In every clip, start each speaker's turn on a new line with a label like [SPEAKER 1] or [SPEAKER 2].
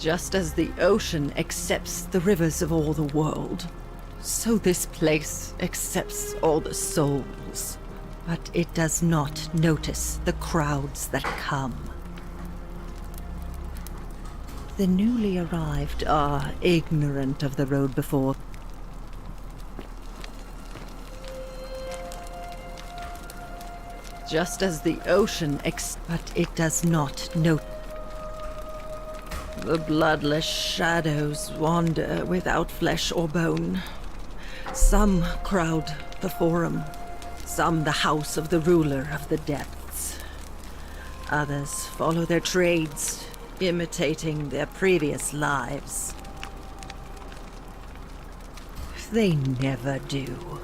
[SPEAKER 1] Just as the ocean accepts the rivers of all the world, so this place accepts all the souls. But it does not notice the crowds that come. The newly arrived are ignorant of the road before. Just as the ocean but it does not notice. The bloodless shadows wander without flesh or bone. Some crowd the Forum, some the house of the ruler of the depths. Others follow their trades, imitating their previous lives. They never do.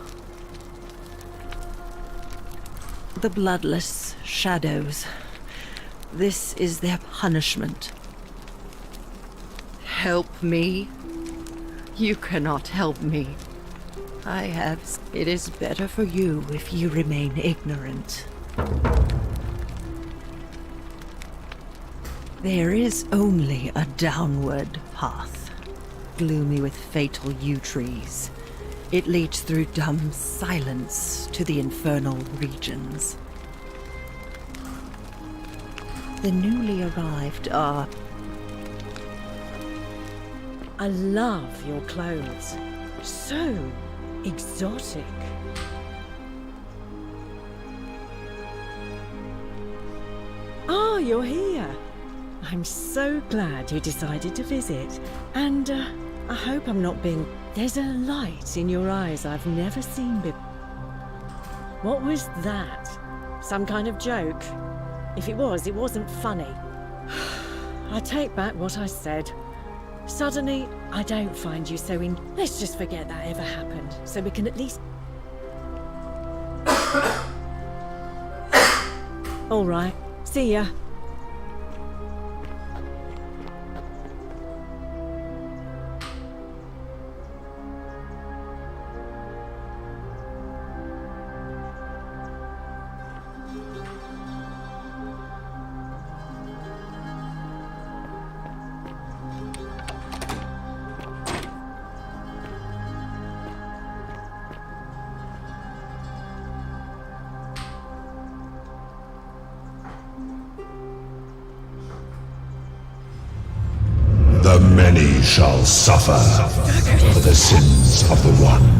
[SPEAKER 1] The bloodless shadows. This is their punishment. Help me? You cannot help me. It is better for you if you remain ignorant. There is only a downward path, gloomy with fatal yew trees. It leads through dumb silence to the infernal regions. The newly arrived are...
[SPEAKER 2] I love your clothes. So exotic. Ah, you're here. I'm so glad you decided to visit. And I hope I'm not being... There's a light in your eyes I've never seen before. What was that? Some kind of joke? If it was, it wasn't funny. I take back what I said. Suddenly, I don't find you so in... Let's just forget that ever happened, so we can at least... All right, see ya.
[SPEAKER 3] The many shall suffer for the sins of the one.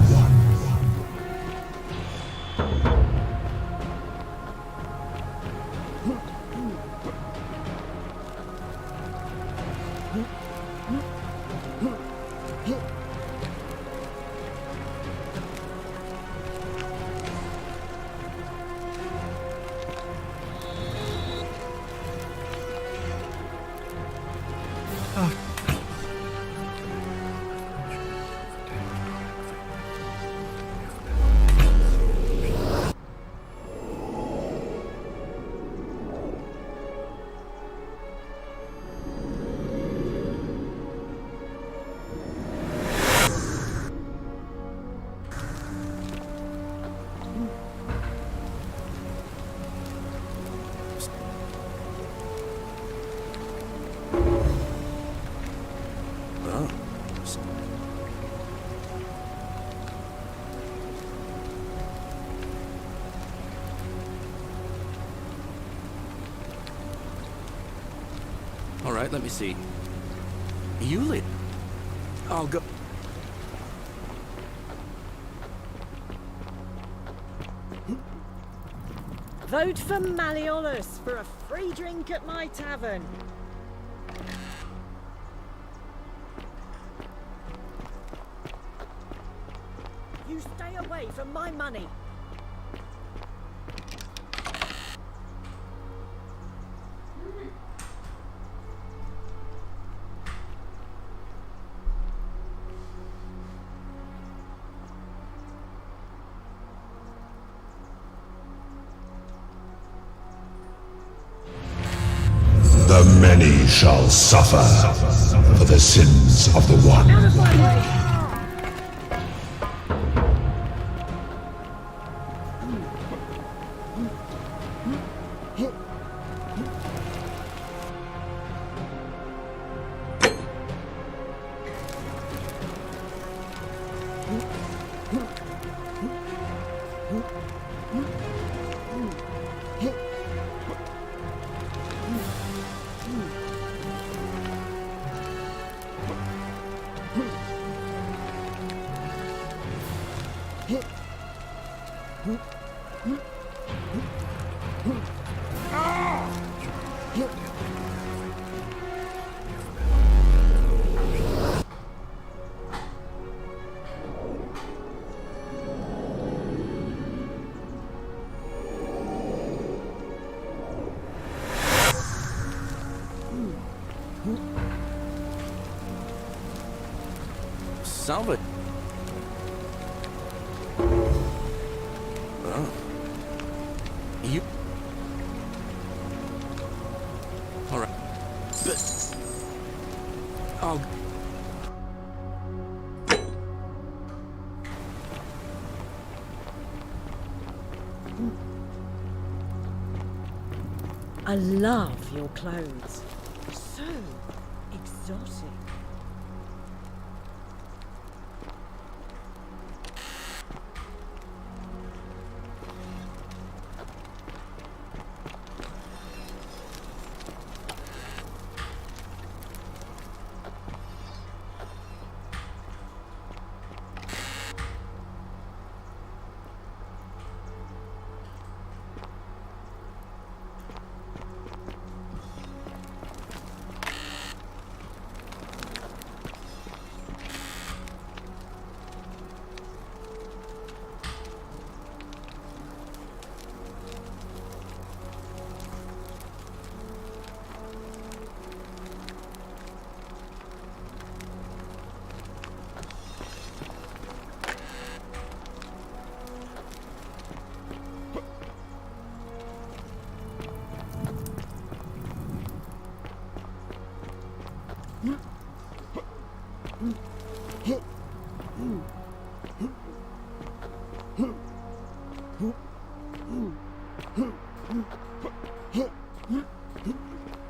[SPEAKER 4] Alright, let me see. Yulia. I'll go.
[SPEAKER 2] Vote for Malleolus for a free drink at my tavern. You stay away from my money.
[SPEAKER 3] The many shall suffer for the sins of the one.
[SPEAKER 2] Out of my way!
[SPEAKER 4] Salva. Oh. You. Alright. But. I'll.
[SPEAKER 2] I love your clothes. So exotic.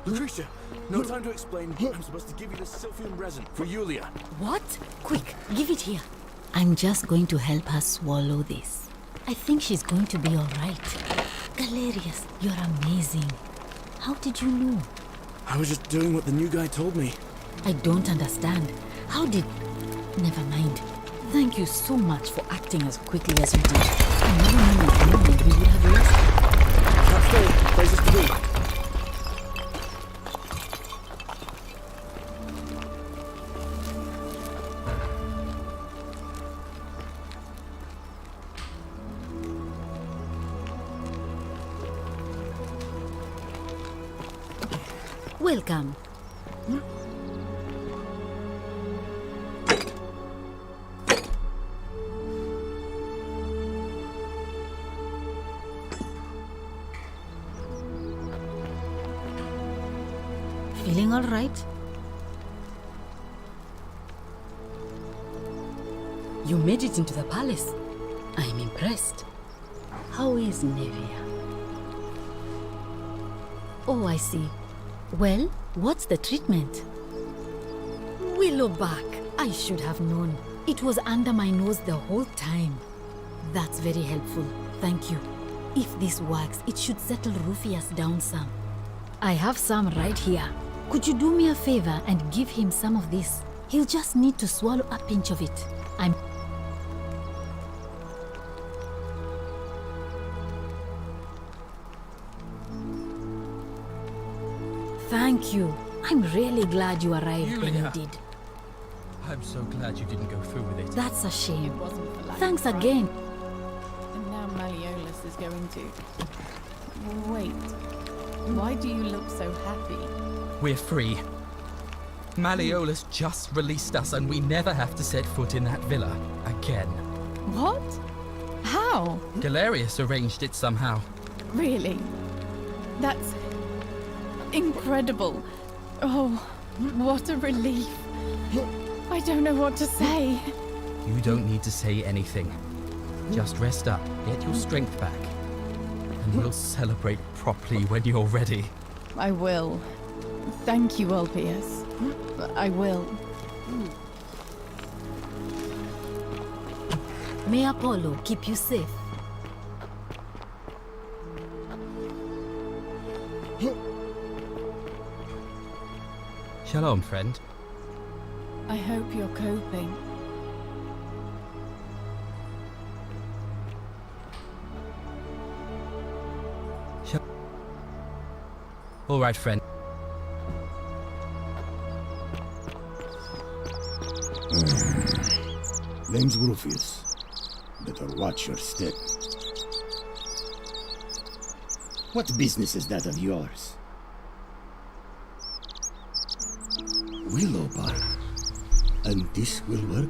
[SPEAKER 4] Lucretia, no time to explain. I'm supposed to give you the Sylphium resin for Yulia.
[SPEAKER 5] What? Quick, give it here. I'm just going to help her swallow this. I think she's going to be all right. Galerius, you're amazing. How did you know?
[SPEAKER 4] I was just doing what the new guy told me.
[SPEAKER 5] I don't understand. How did... Never mind. Thank you so much for acting as quickly as you did. Another moment we would have lost.
[SPEAKER 4] That's the places to be.
[SPEAKER 5] Welcome. Feeling all right? You made it into the palace. I'm impressed. How is Nevia? Oh, I see. Well, what's the treatment? Willowback. I should have known. It was under my nose the whole time. That's very helpful. Thank you. If this works, it should settle Rufius down some. I have some right here. Could you do me a favor and give him some of this? He'll just need to swallow a pinch of it. Thank you. I'm really glad you arrived when you
[SPEAKER 6] Yulia.
[SPEAKER 5] did.
[SPEAKER 6] I'm so glad you didn't go through with it.
[SPEAKER 5] That's a shame.
[SPEAKER 7] Wasn't for lack
[SPEAKER 5] Thanks
[SPEAKER 7] of trying.
[SPEAKER 5] again.
[SPEAKER 7] And now Malleolus is going to... Wait. Why do you look so happy?
[SPEAKER 6] We're free. Malleolus just released us and we never have to set foot in that villa again.
[SPEAKER 7] What? How?
[SPEAKER 6] Galerius arranged it somehow.
[SPEAKER 7] Really? That's... incredible. Oh, what a relief. I don't know what to say.
[SPEAKER 6] You don't need to say anything. Just rest up, get your strength back, and we'll celebrate properly when you're ready.
[SPEAKER 7] I will. Thank you, Ulpius. I will.
[SPEAKER 5] May Apollo keep you safe.
[SPEAKER 6] Shalom, friend.
[SPEAKER 7] I hope you're coping.
[SPEAKER 6] All right, friend.
[SPEAKER 8] Name's Rufius. Better watch your step. What business is that of yours? Willow bark. And this will work?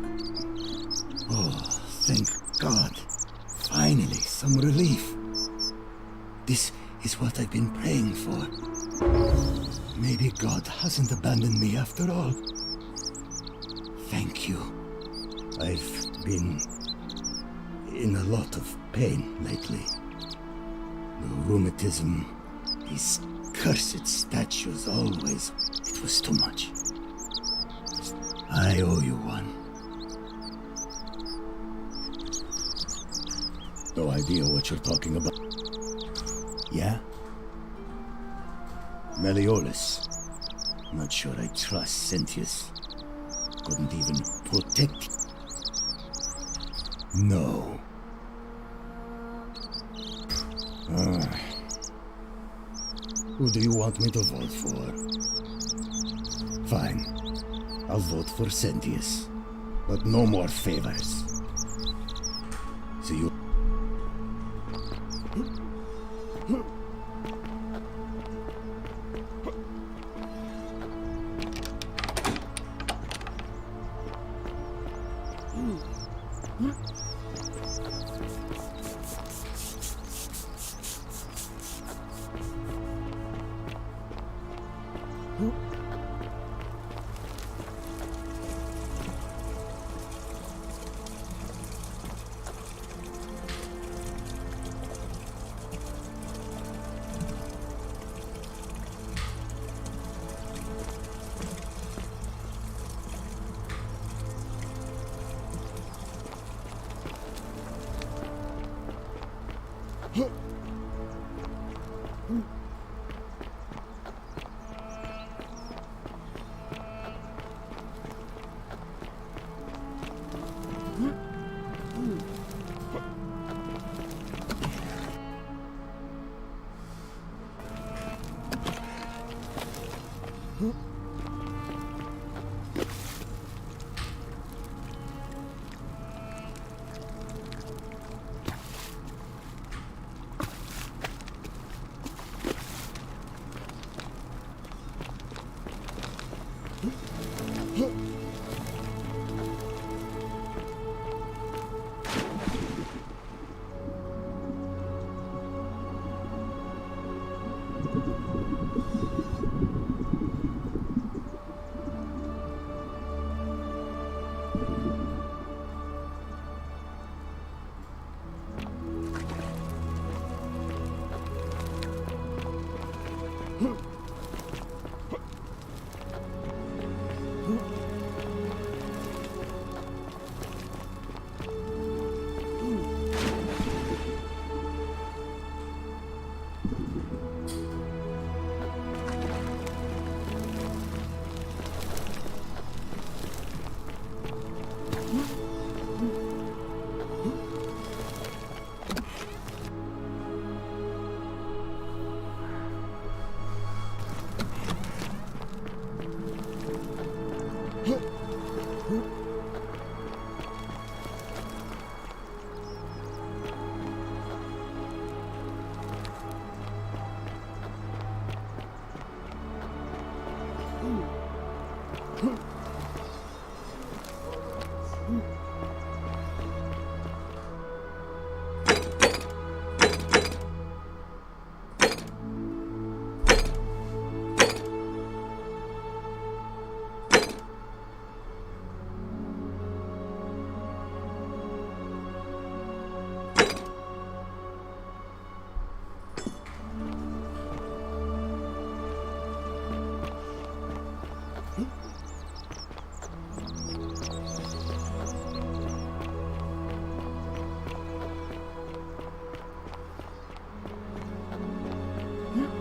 [SPEAKER 8] Oh, thank God. Finally, some relief. This is what I've been praying for. Maybe God hasn't abandoned me after all. Thank you. I've been in a lot of pain lately. The rheumatism, these cursed statues always. It was too much. I owe you one. No idea what you're talking about. Yeah? Malleolus. Not sure I trust Sentius. Couldn't even protect. No. Who do you want me to vote for? Fine. I'll vote for Sentius. But no more favors. See you.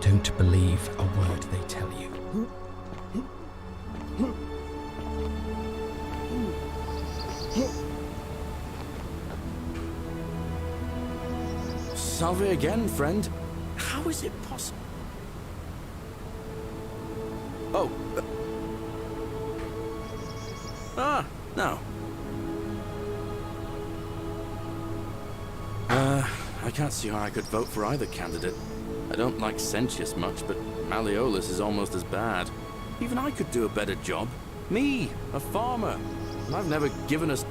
[SPEAKER 6] Don't believe a word they tell you.
[SPEAKER 4] Salve again, friend. How is it possible? Oh. No. I can't see how I could vote for either candidate. I don't like Sentius much, but Malleolus is almost as bad. Even I could do a better job. Me, a farmer. And I've never given us...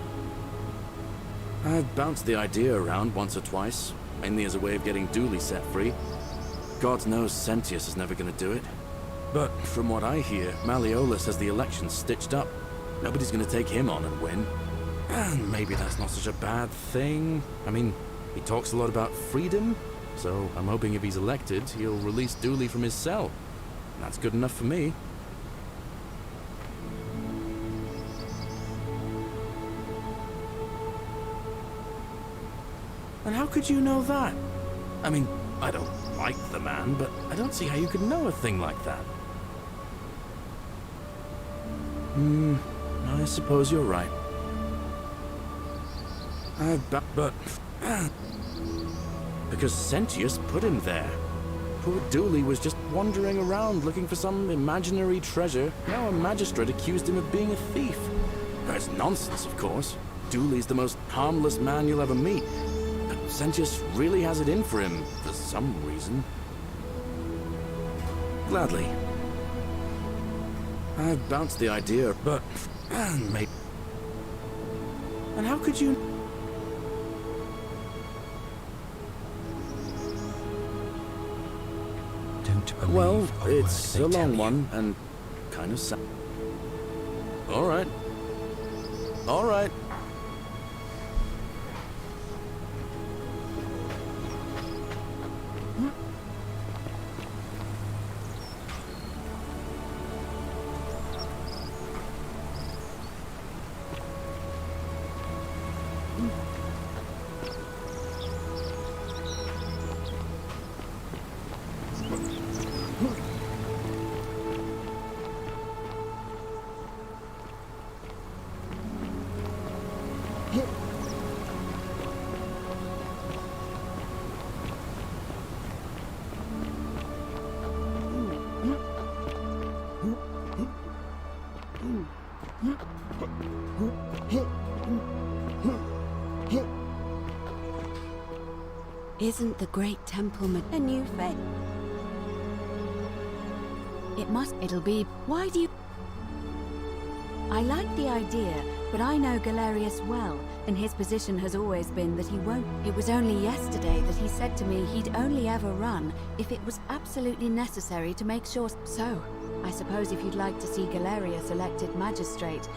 [SPEAKER 4] I've bounced the idea around once or twice, mainly as a way of getting Dooley set free. God knows Sentius is never going to do it. But from what I hear, Malleolus has the election stitched up. Nobody's going to take him on and win. And maybe that's not such a bad thing. I mean, he talks a lot about freedom, so I'm hoping if he's elected, he'll release Dooley from his cell. That's good enough for me. And how could you know that? I mean, I don't like the man, but I don't see how you could know a thing like that. I suppose you're right. But... because Sentius put him there. Poor Dooley was just wandering around looking for some imaginary treasure. Now a magistrate accused him of being a thief. That's nonsense, of course. Dooley's the most harmless man you'll ever meet. But Sentius really has it in for him, for some reason. Gladly. I've bounced the idea, but... maybe... And how could you...
[SPEAKER 6] Don't believe
[SPEAKER 4] Well,
[SPEAKER 6] a word
[SPEAKER 4] it's
[SPEAKER 6] they
[SPEAKER 4] a
[SPEAKER 6] tell
[SPEAKER 4] long
[SPEAKER 6] you.
[SPEAKER 4] one, and kind of sad. All right. All right.
[SPEAKER 9] Isn't the great temple a new faith? It'll be... Why do you... I like the idea, but I know Galerius well, and his position has always been that he won't... It was only yesterday that he said to me he'd only ever run if it was absolutely necessary to make sure... So, I suppose if you'd like to see Galerius elected magistrate...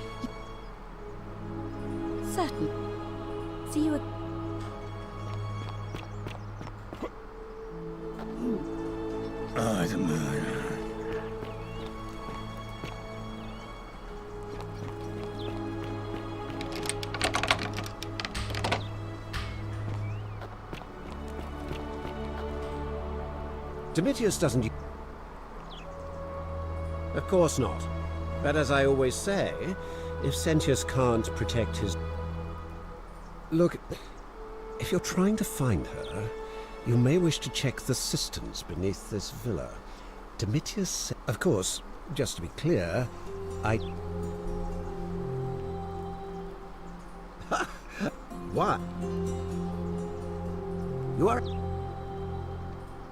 [SPEAKER 9] Certainly. See you again.
[SPEAKER 10] Domitius doesn't... Of course not. But as I always say, if Sentius can't protect his... Look, if you're trying to find her, you may wish to check the cisterns beneath this villa. Domitius... Of course, just to be clear, I... What? You are...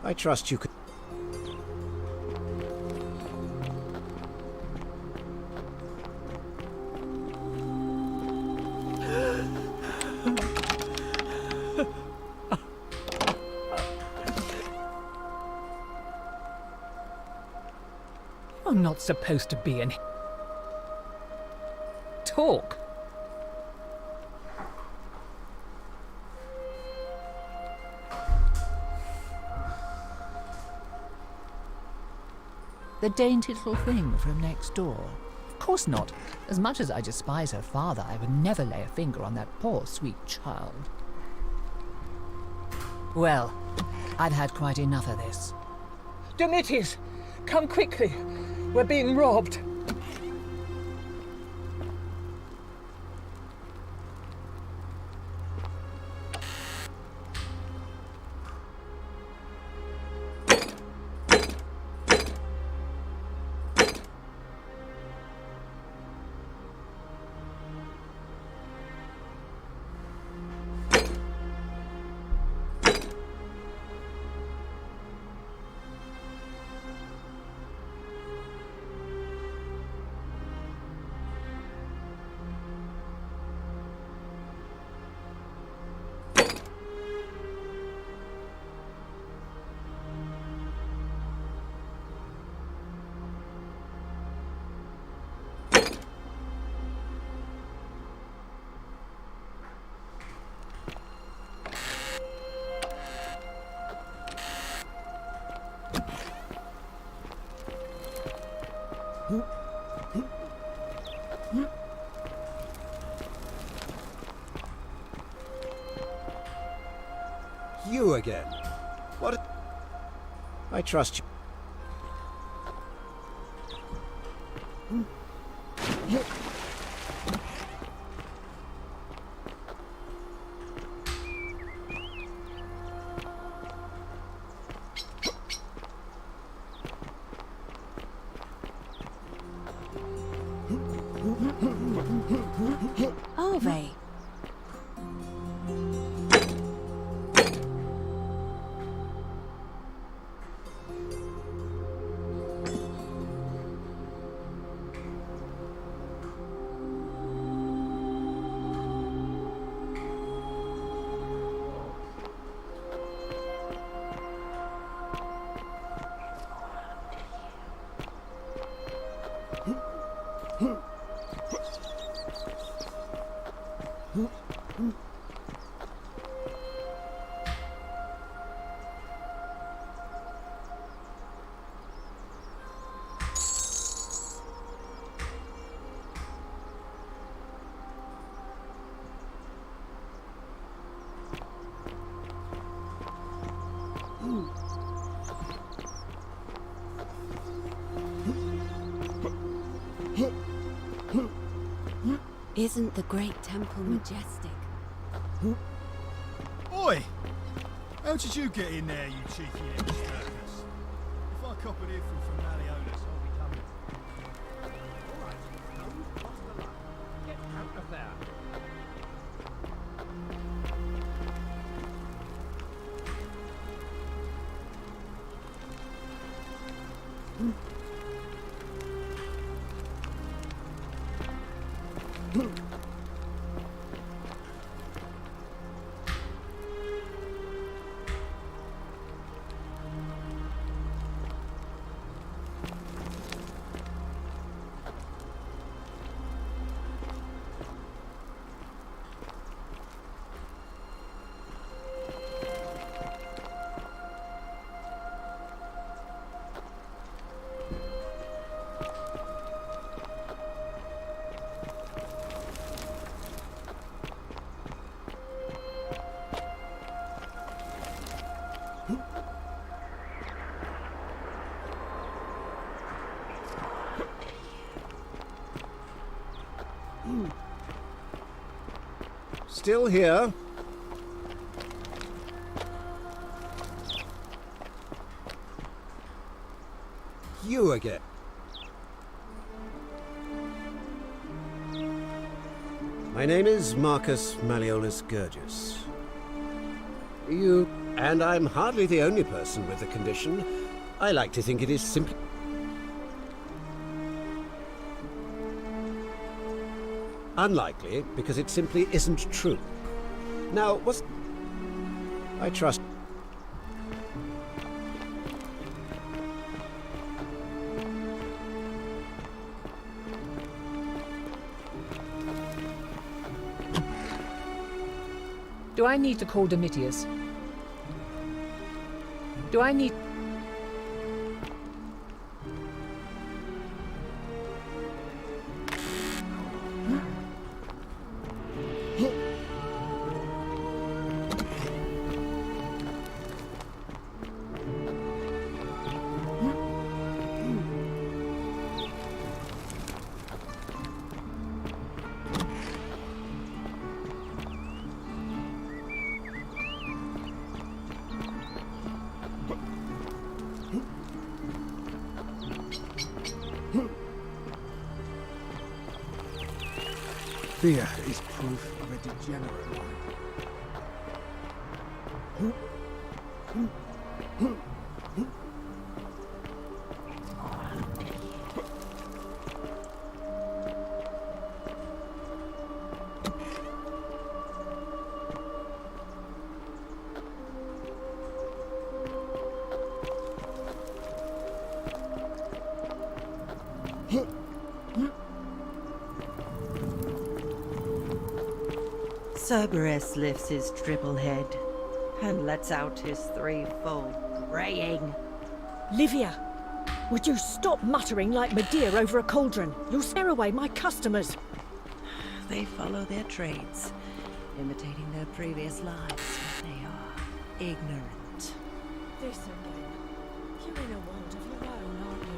[SPEAKER 10] I trust you could...
[SPEAKER 11] not supposed to be in... Talk.
[SPEAKER 12] The dainty little thing from next door. Of course not. As much as I despise her father, I would never lay a finger on that poor, sweet child. Well, I've had quite enough of this.
[SPEAKER 11] Domitis, come quickly. We're being robbed.
[SPEAKER 10] You again? What? I trust you.
[SPEAKER 9] Arve. Isn't the great temple majestic?
[SPEAKER 13] Oi! How did you get in there, you cheeky little circus? If I cop an earful from Malleolus, I'll be coming. Alright, no, what's the luck? Get out of there.
[SPEAKER 10] Still here. You again. My name is Marcus Malleolus Gurgis. You... and I'm hardly the only person with the condition. I like to think it is simply... unlikely, because it simply isn't true. Now, what's... I trust...
[SPEAKER 12] Do I need to call Domitius? Do I need...
[SPEAKER 13] Fear is proof of a degenerate mind.
[SPEAKER 1] Cerberus lifts his triple head and lets out his threefold braying.
[SPEAKER 2] Livia, would you stop muttering like Medea over a cauldron? You'll scare away my customers.
[SPEAKER 1] They follow their trades, imitating their previous lives, but they are ignorant.
[SPEAKER 2] This again. You're in a world of your own, aren't you?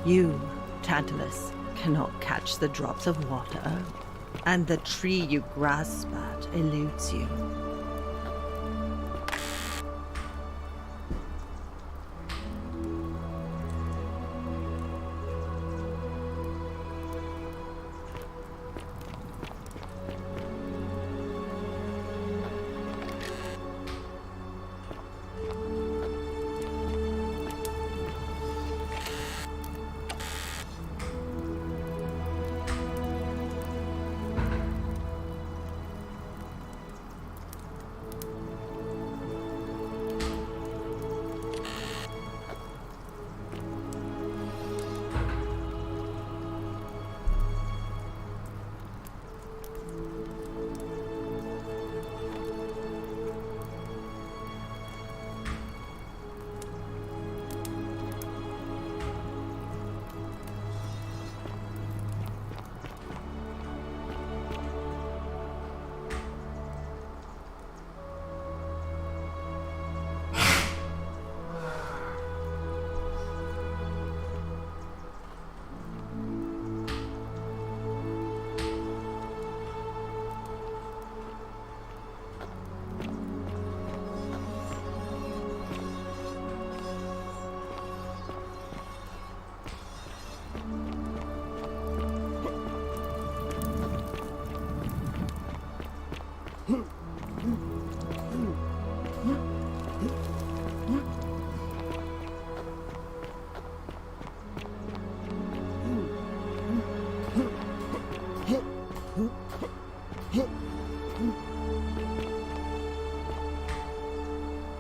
[SPEAKER 1] You, Tantalus, cannot catch the drops of water, and the tree you grasp at eludes you.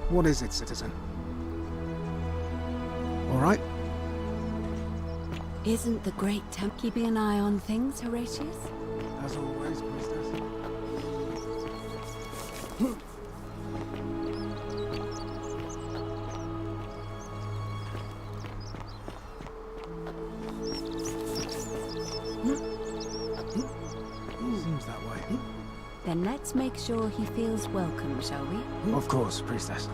[SPEAKER 13] What is it, citizen? All right?
[SPEAKER 9] Isn't the Great Temp keeping an eye on things, Horatius?
[SPEAKER 13] As always, priestess. Seems that way.
[SPEAKER 9] Then let's make sure he feels welcome, shall we?
[SPEAKER 13] Of course, priestess.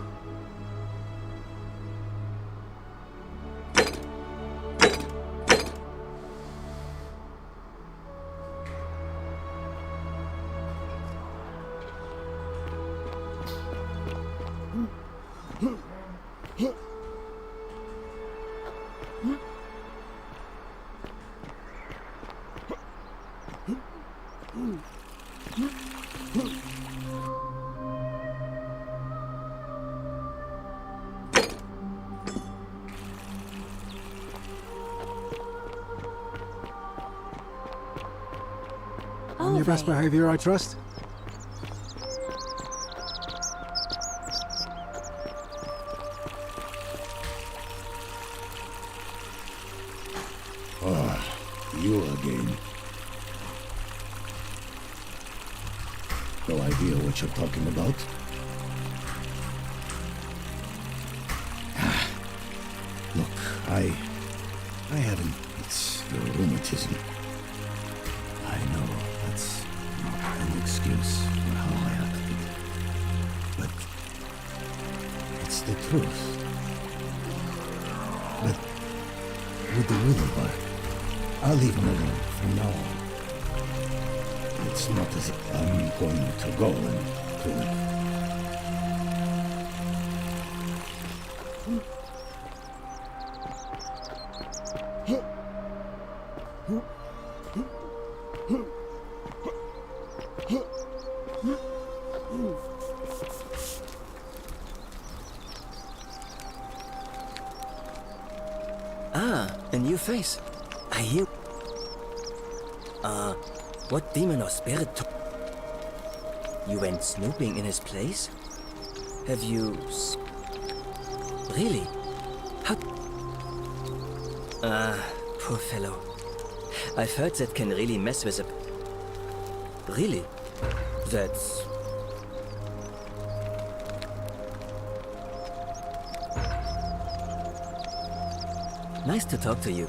[SPEAKER 13] your best
[SPEAKER 9] vein.
[SPEAKER 13] behavior, I trust?
[SPEAKER 8] Ah, you again. No idea what you're talking about? Look, I haven't... It's your rheumatism. I know that's not an excuse for how I acted. But... it's the truth. But... with the Willowbark, I'll leave him alone from now on. It's not as if I'm going to go and kill him.
[SPEAKER 14] Ah, a new face. I hear... what demon or spirit took... You went snooping in his place? Have you... Really? How... poor fellow. I've heard that can really mess with a... Really? That's... Nice to talk to you.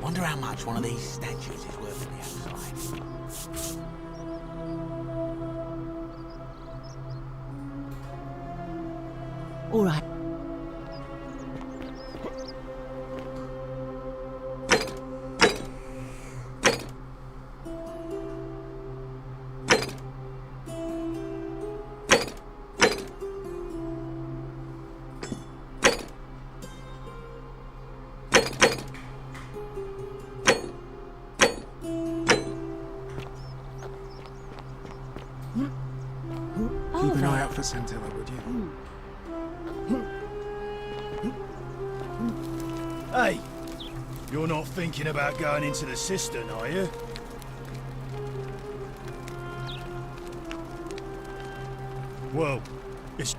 [SPEAKER 15] Wonder how much one of these statues is worth on the outside.
[SPEAKER 14] All right.
[SPEAKER 13] Keep an eye out for Scintilla, would you? Hey! You're not thinking about going into the cistern, are you? Well, it's...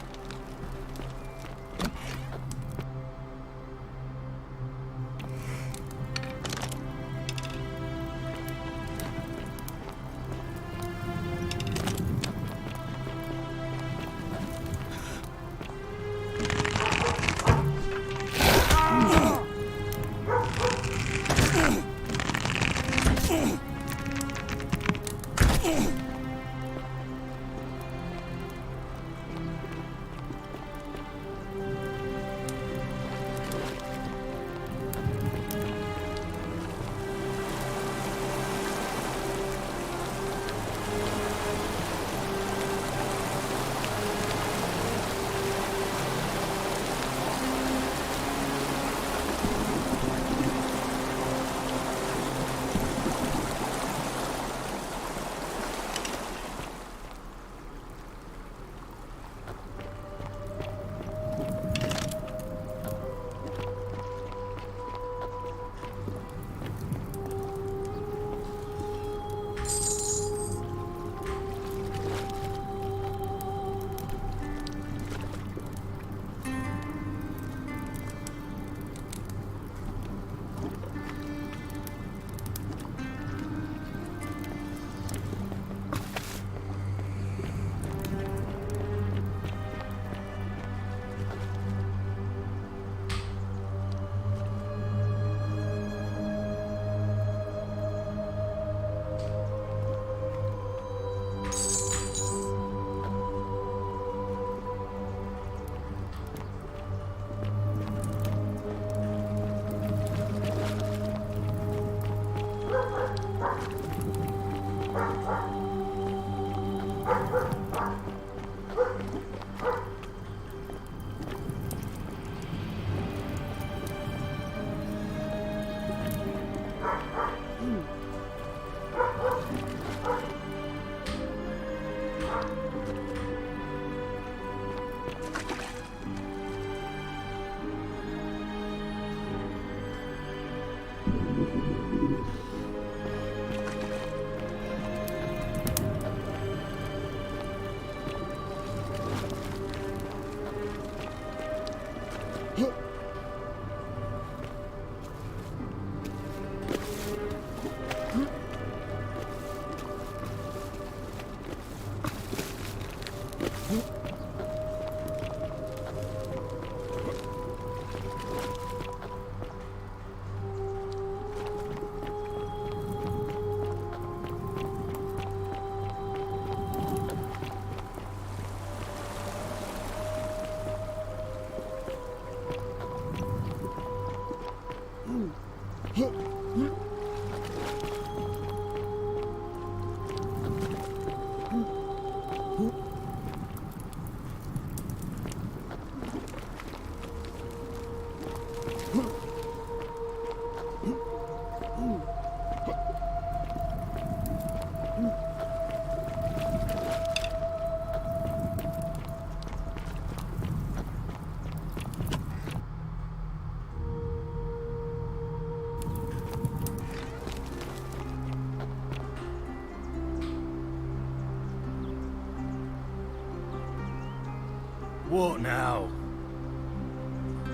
[SPEAKER 13] What now?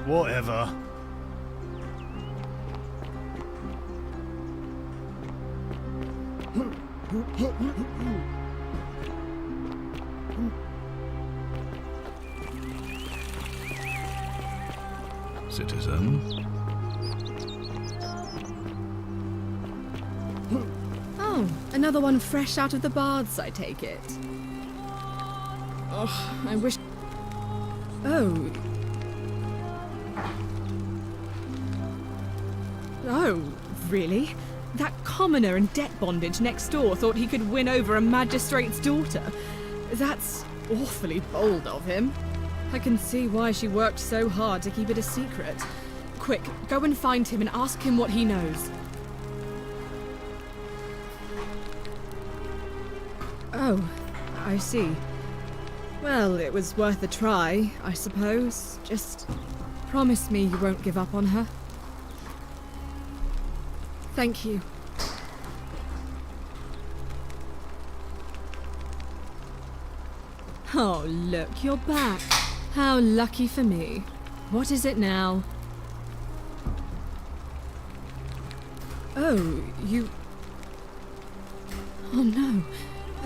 [SPEAKER 13] Whatever.
[SPEAKER 3] Citizen?
[SPEAKER 16] Oh, another one fresh out of the baths, I take it. Oh, I wish... Oh. Oh, really? That commoner in debt bondage next door thought he could win over a magistrate's daughter. That's awfully bold of him. I can see why she worked so hard to keep it a secret. Quick, go and find him and ask him what he knows. Oh, I see. Well, it was worth a try, I suppose. Just promise me you won't give up on her. Thank you. Oh, look, you're back. How lucky for me. What is it now? Oh, you... Oh no,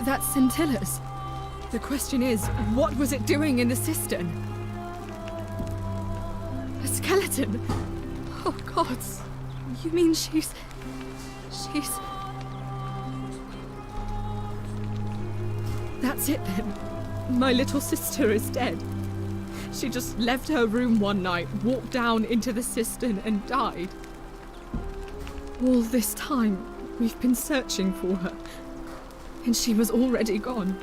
[SPEAKER 16] that's Scintilla's. The question is, what was it doing in the cistern? A skeleton? Oh gods, you mean she's... That's it then. My little sister is dead. She just left her room one night, walked down into the cistern and died. All this time, we've been searching for her, and she was already gone.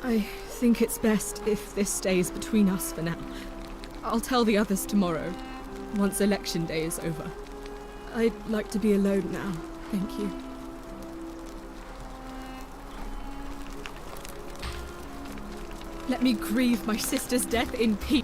[SPEAKER 16] I think it's best if this stays between us for now. I'll tell the others tomorrow, once election day is over. I'd like to be alone now, thank you. Let me grieve my sister's death in peace.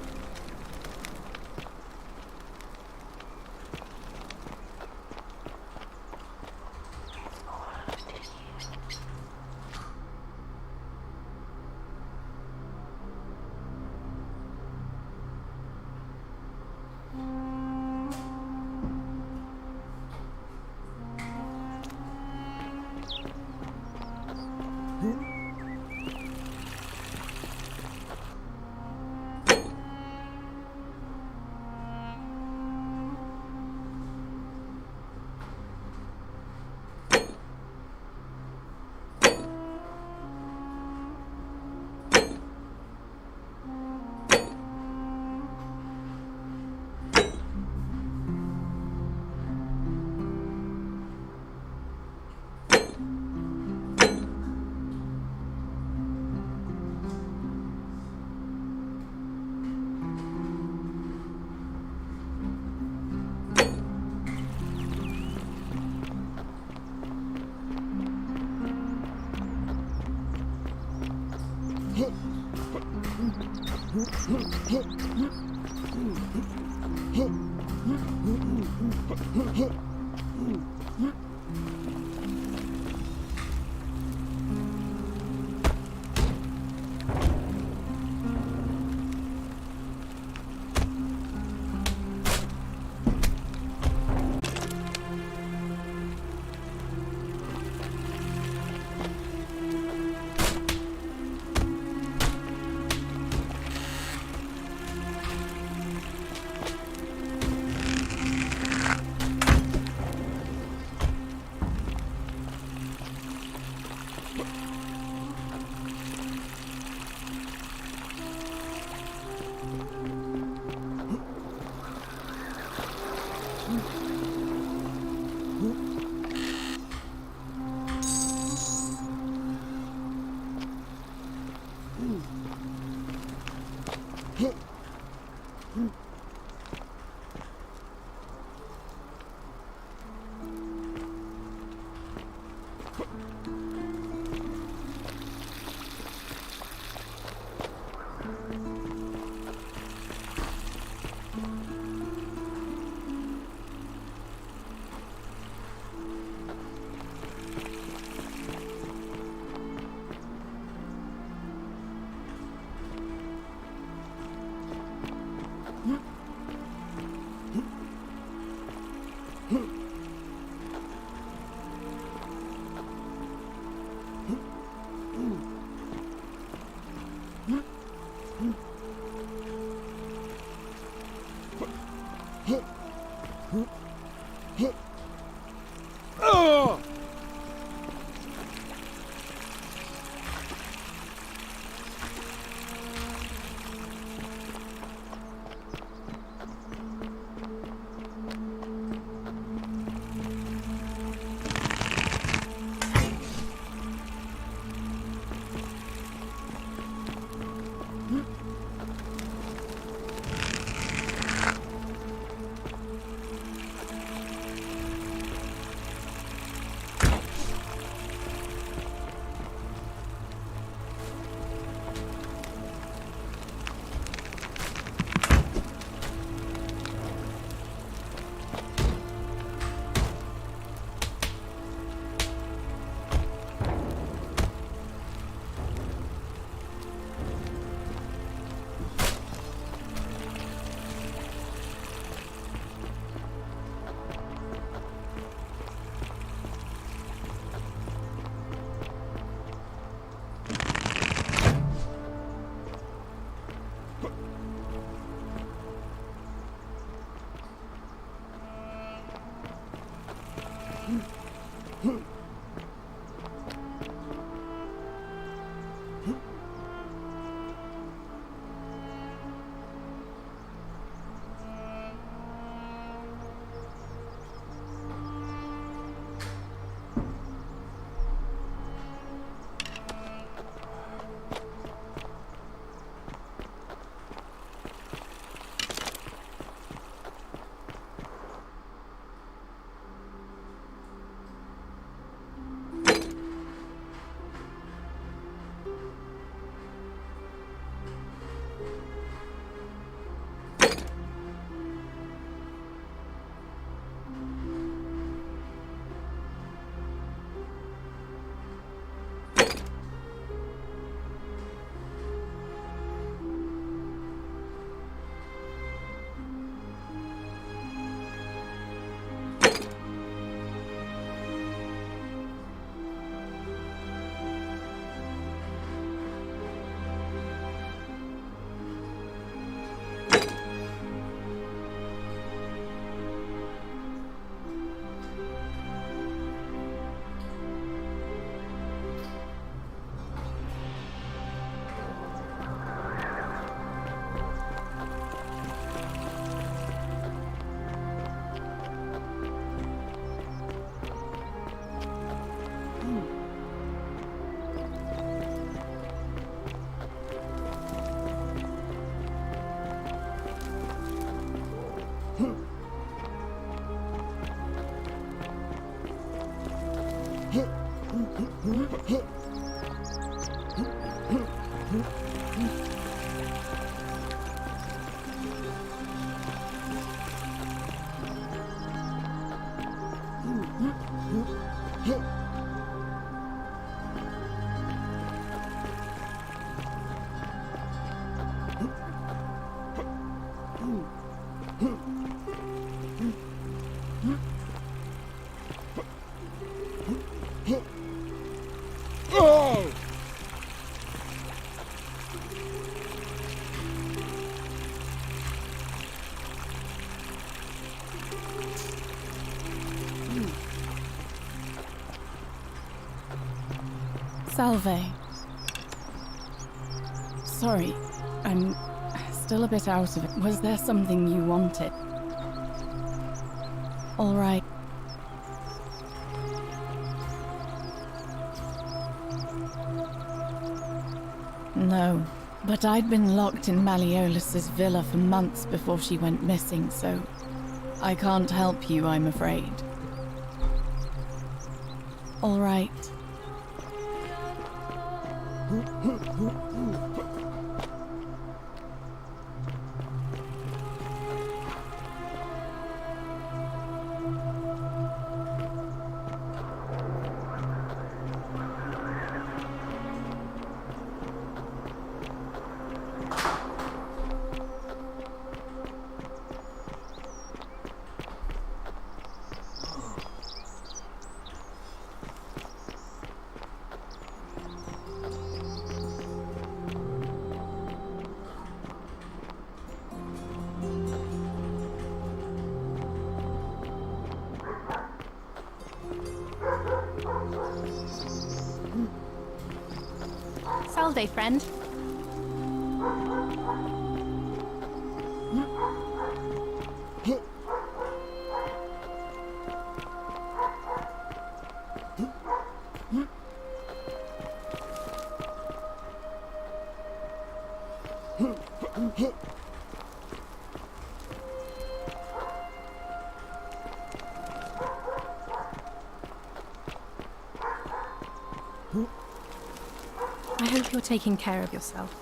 [SPEAKER 7] Salve. Sorry, I'm still a bit out of it. Was there something you wanted? All right. No, but I'd been locked in Malleolus's villa for months before she went missing, so I can't help you, I'm afraid. All right.
[SPEAKER 17] Salve, friend. I hope you're taking care of yourself.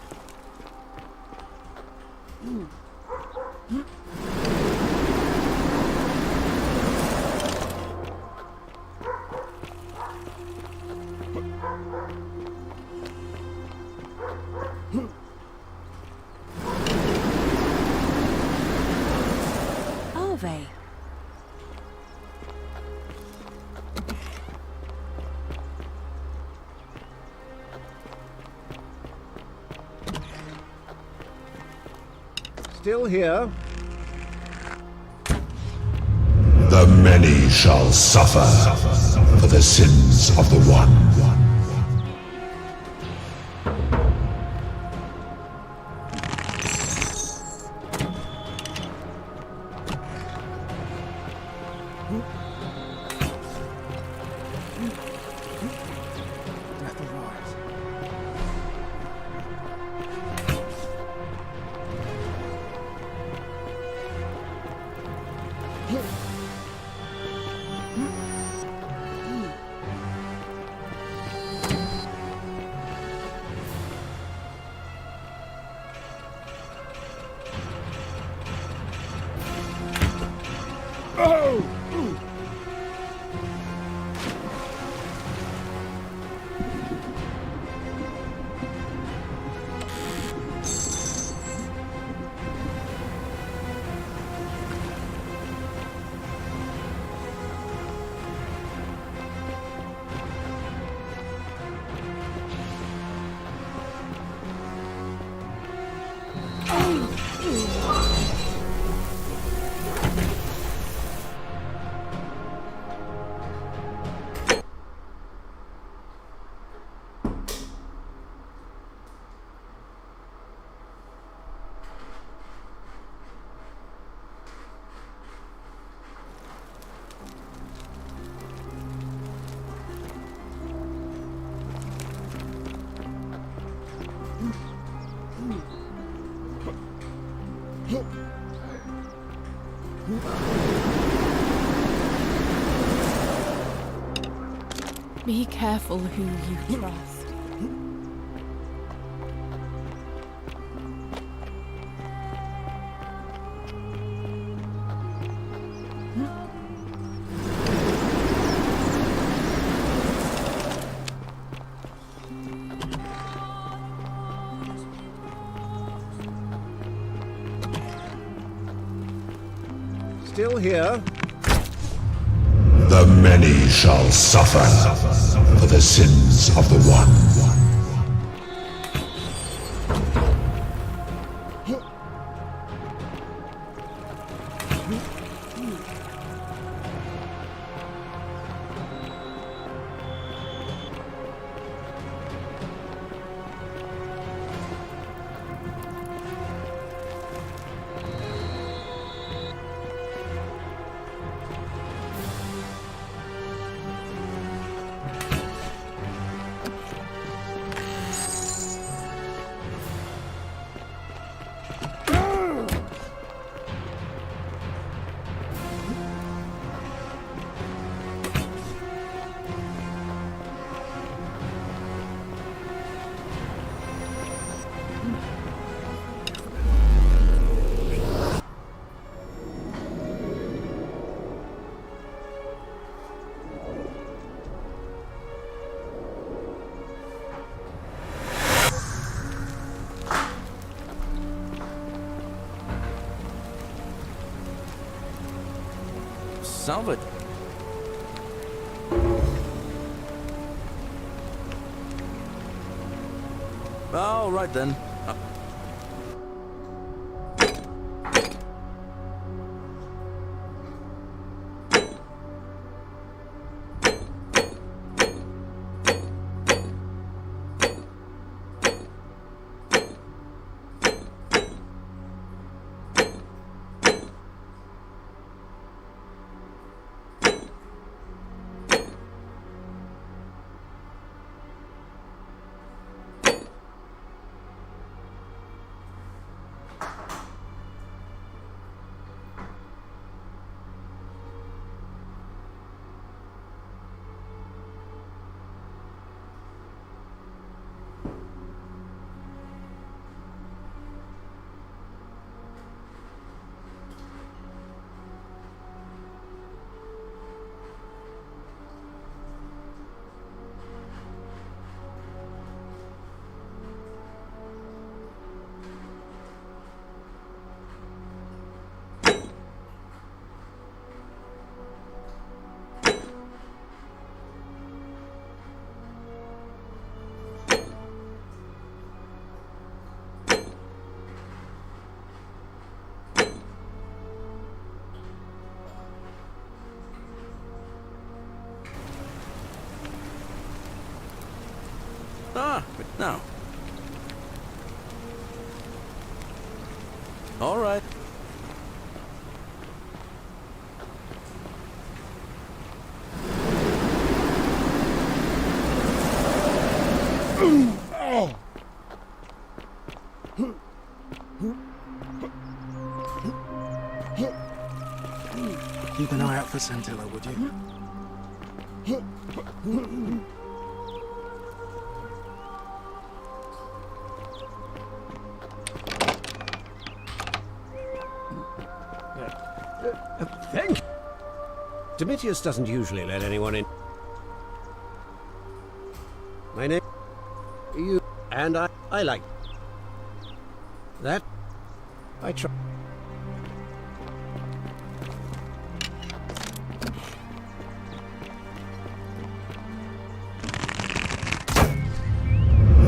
[SPEAKER 9] Ave.
[SPEAKER 10] Still here.
[SPEAKER 3] The many shall suffer for the sins of the one.
[SPEAKER 7] Be careful who you trust.
[SPEAKER 10] still here.
[SPEAKER 3] The many shall suffer for the sins of the one.
[SPEAKER 4] Salvador. All right then. Ah, no. All right.
[SPEAKER 18] Keep an eye out for Santilla, would you?
[SPEAKER 10] Thank you. Domitius doesn't usually let anyone in. My name... You... And I like... That... I try...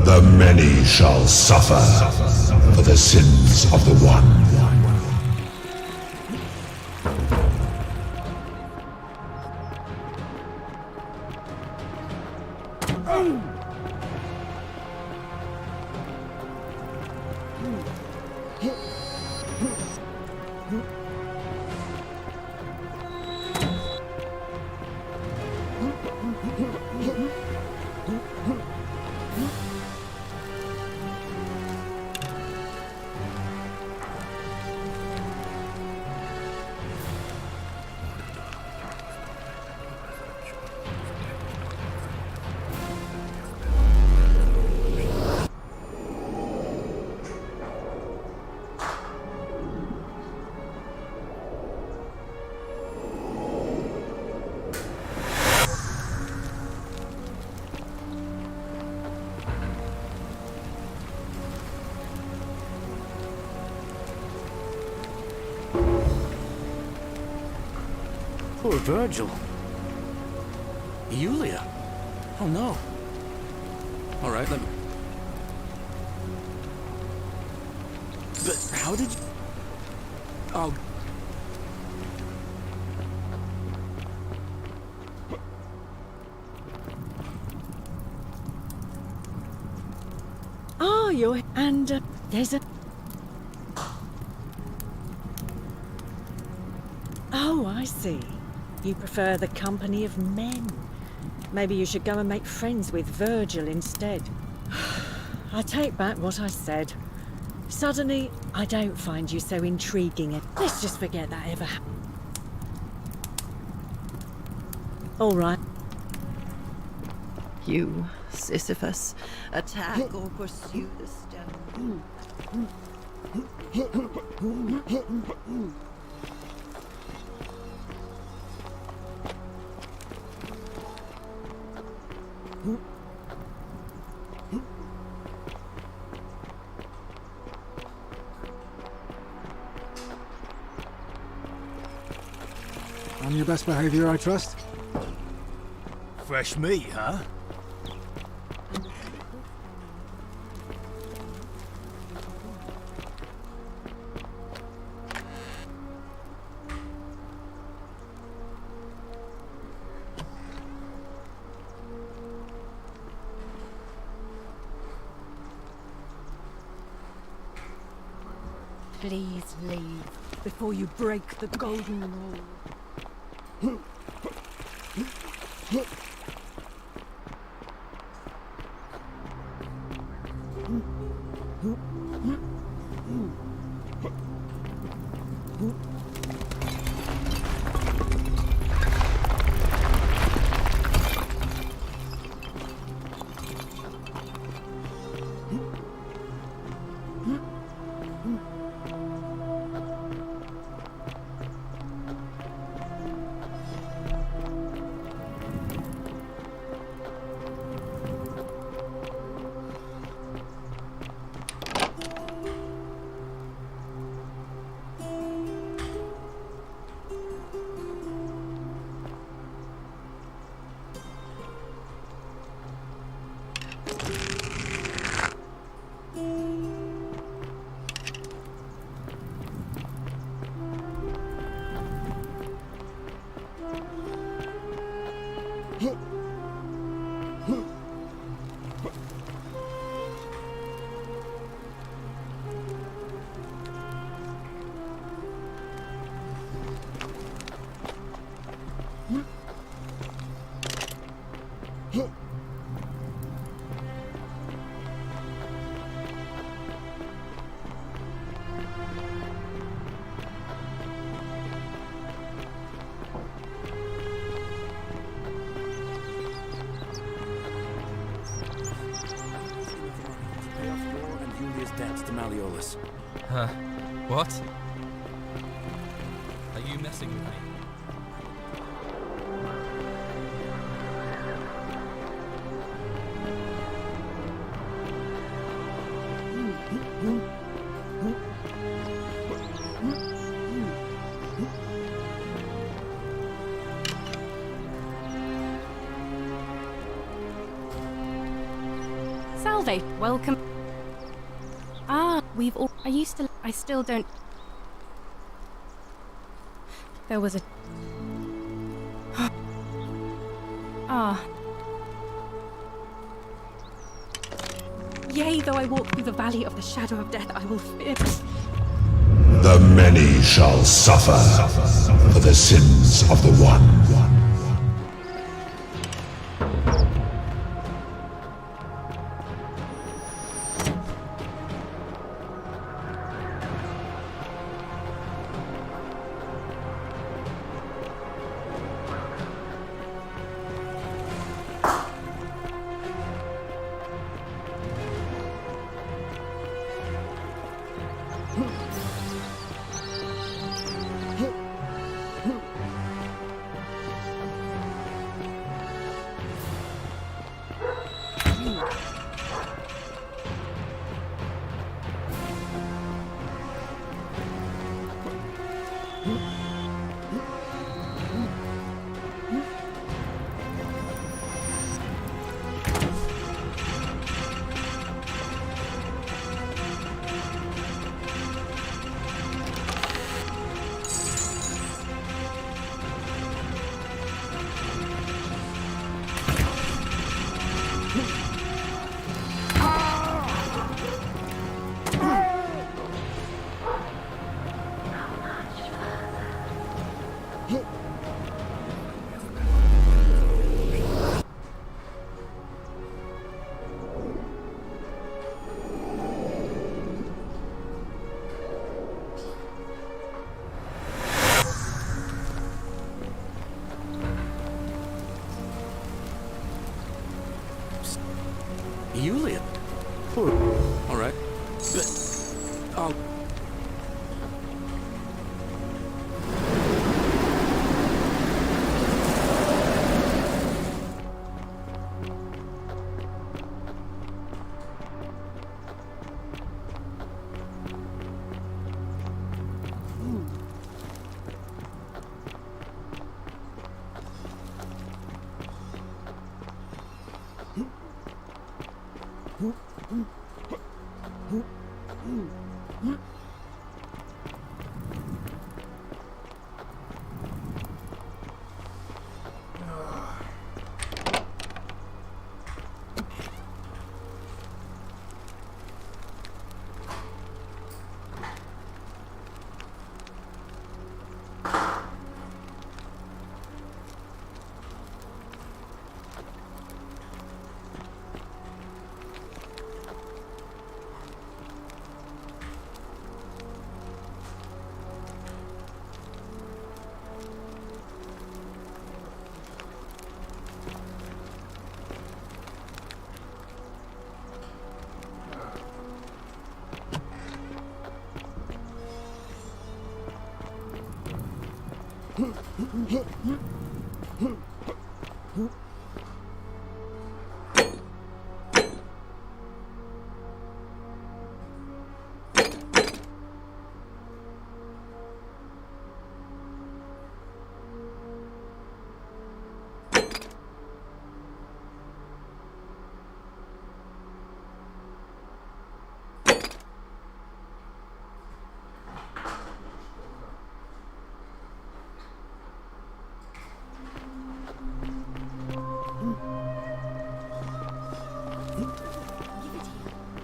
[SPEAKER 3] The many shall suffer for the sins of the one.
[SPEAKER 4] Poor Virgil. Yulia? Oh no. Alright, let me... But how did you... Oh...
[SPEAKER 2] Oh, you're... And, there's a... Oh, I see. You prefer the company of men. Maybe you should go and make friends with Virgil instead. I take back what I said. Suddenly, I don't find you so intriguing. Let's just forget that ever happened. All right.
[SPEAKER 1] You, Sisyphus, attack or pursue the stone.
[SPEAKER 13] On your best behavior, I trust? Fresh meat, huh?
[SPEAKER 1] Please leave before you break the golden rule.
[SPEAKER 4] Debts to Malleolus.
[SPEAKER 6] What? Are you messing with me?
[SPEAKER 17] Salve, welcome. Ah, we've all. I still don't. There was a. Ah. Yea, though I walk through the valley of the shadow of death, I will fear.
[SPEAKER 3] The many shall suffer for the sins of the one.
[SPEAKER 4] Yulia? All right. But I'll...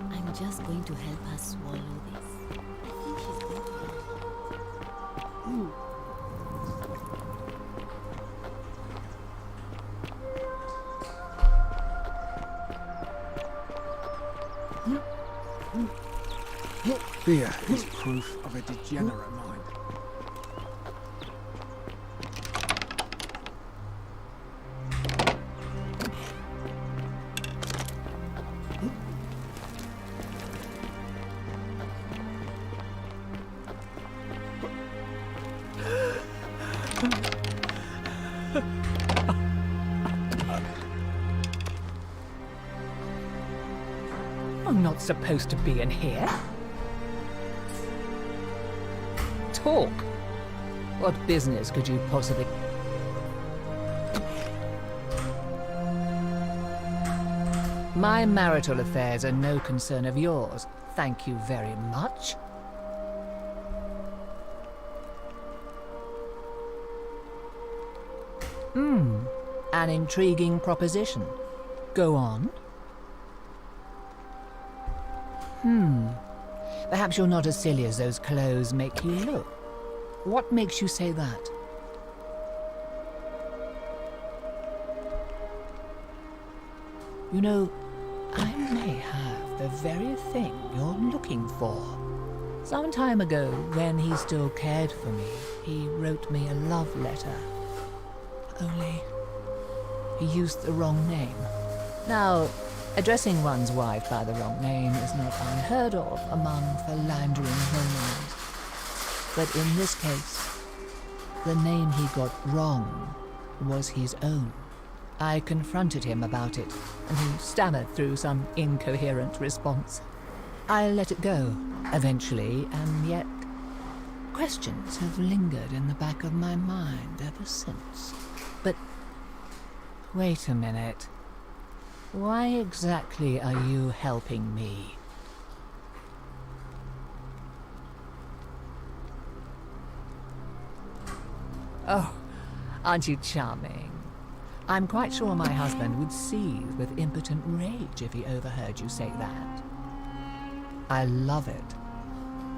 [SPEAKER 5] I'm just going to help her swallow this. I think she's going to like it.
[SPEAKER 18] Fear is proof of a degenerate mind.
[SPEAKER 12] I'm not supposed to be in here. Talk. What business could you possibly... My marital affairs are no concern of yours. Thank you very much. An intriguing proposition. Go on. Perhaps you're not as silly as those clothes make you look. What makes you say that? You know, I may have the very thing you're looking for. Some time ago, when he still cared for me, he wrote me a love letter. Only, he used the wrong name. Now, addressing one's wife by the wrong name is not unheard of among philandering homeowners. But in this case, the name he got wrong was his own. I confronted him about it, and he stammered through some incoherent response. I let it go, eventually, and yet questions have lingered in the back of my mind ever since. But wait a minute. Why exactly are you helping me? Oh, aren't you charming? I'm quite sure my husband would seethe with impotent rage if he overheard you say that. I love it.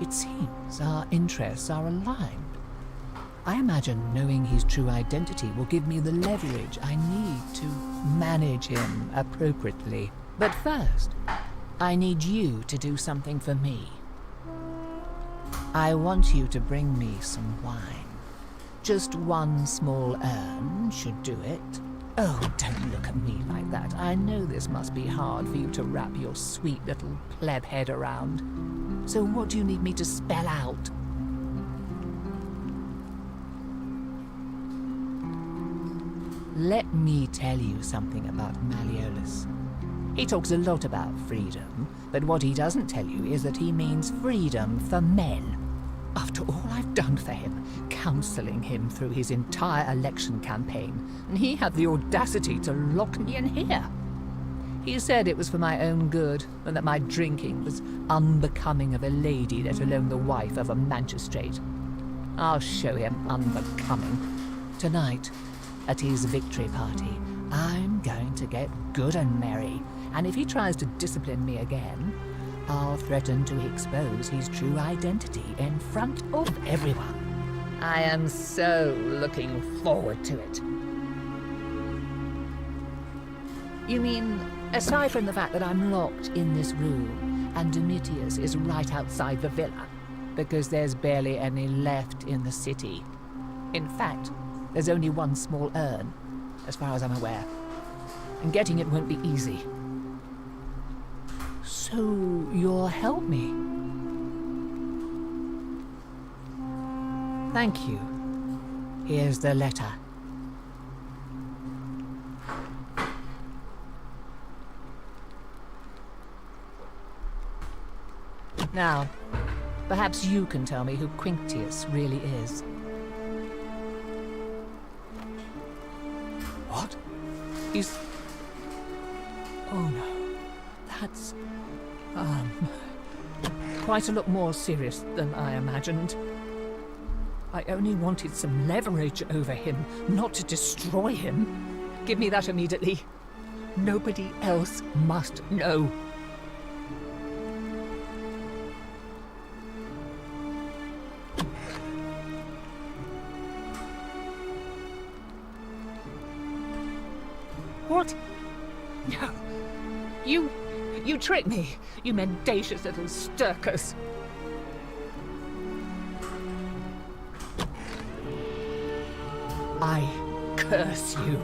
[SPEAKER 12] It seems our interests are aligned. I imagine knowing his true identity will give me the leverage I need to manage him appropriately. But first, I need you to do something for me. I want you to bring me some wine. Just one small urn should do it. Oh, don't look at me like that. I know this must be hard for you to wrap your sweet little pleb head around. So what do you need me to spell out? Let me tell you something about Malleolus. He talks a lot about freedom, but what he doesn't tell you is that he means freedom for men. After all I've done for him, counselling him through his entire election campaign, and he had the audacity to lock me in here. He said it was for my own good, and that my drinking was unbecoming of a lady, let alone the wife of a magistrate. I'll show him unbecoming. Tonight, at his victory party, I'm going to get good and merry, and if he tries to discipline me again, I'll threaten to expose his true identity in front of everyone. I am so looking forward to it. You mean, aside from the fact that I'm locked in this room, and Domitius is right outside the villa, because there's barely any left in the city. In fact, there's only one small urn, as far as I'm aware, and getting it won't be easy. So you'll help me? Thank you. Here's the letter. Now, perhaps you can tell me who Quinctius really is. What? He's... Oh no. That's... quite a lot more serious than I imagined. I only wanted some leverage over him, not to destroy him. Give me that immediately. Nobody else must know. What? No. You tricked me, you mendacious little stirkers. I curse you.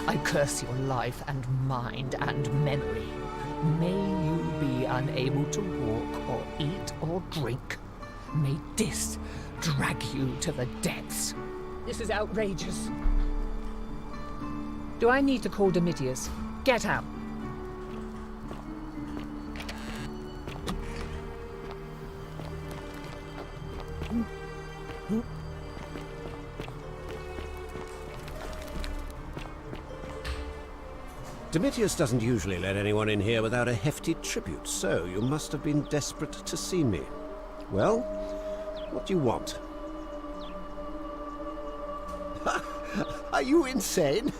[SPEAKER 12] I curse your life and mind and memory. May you be unable to walk or eat or drink. May this drag you to the depths. This is outrageous. Do I need to call Domitius? Get out.
[SPEAKER 10] Domitius doesn't usually let anyone in here without a hefty tribute, so you must have been desperate to see me. Well, what do you want?
[SPEAKER 8] Are you insane?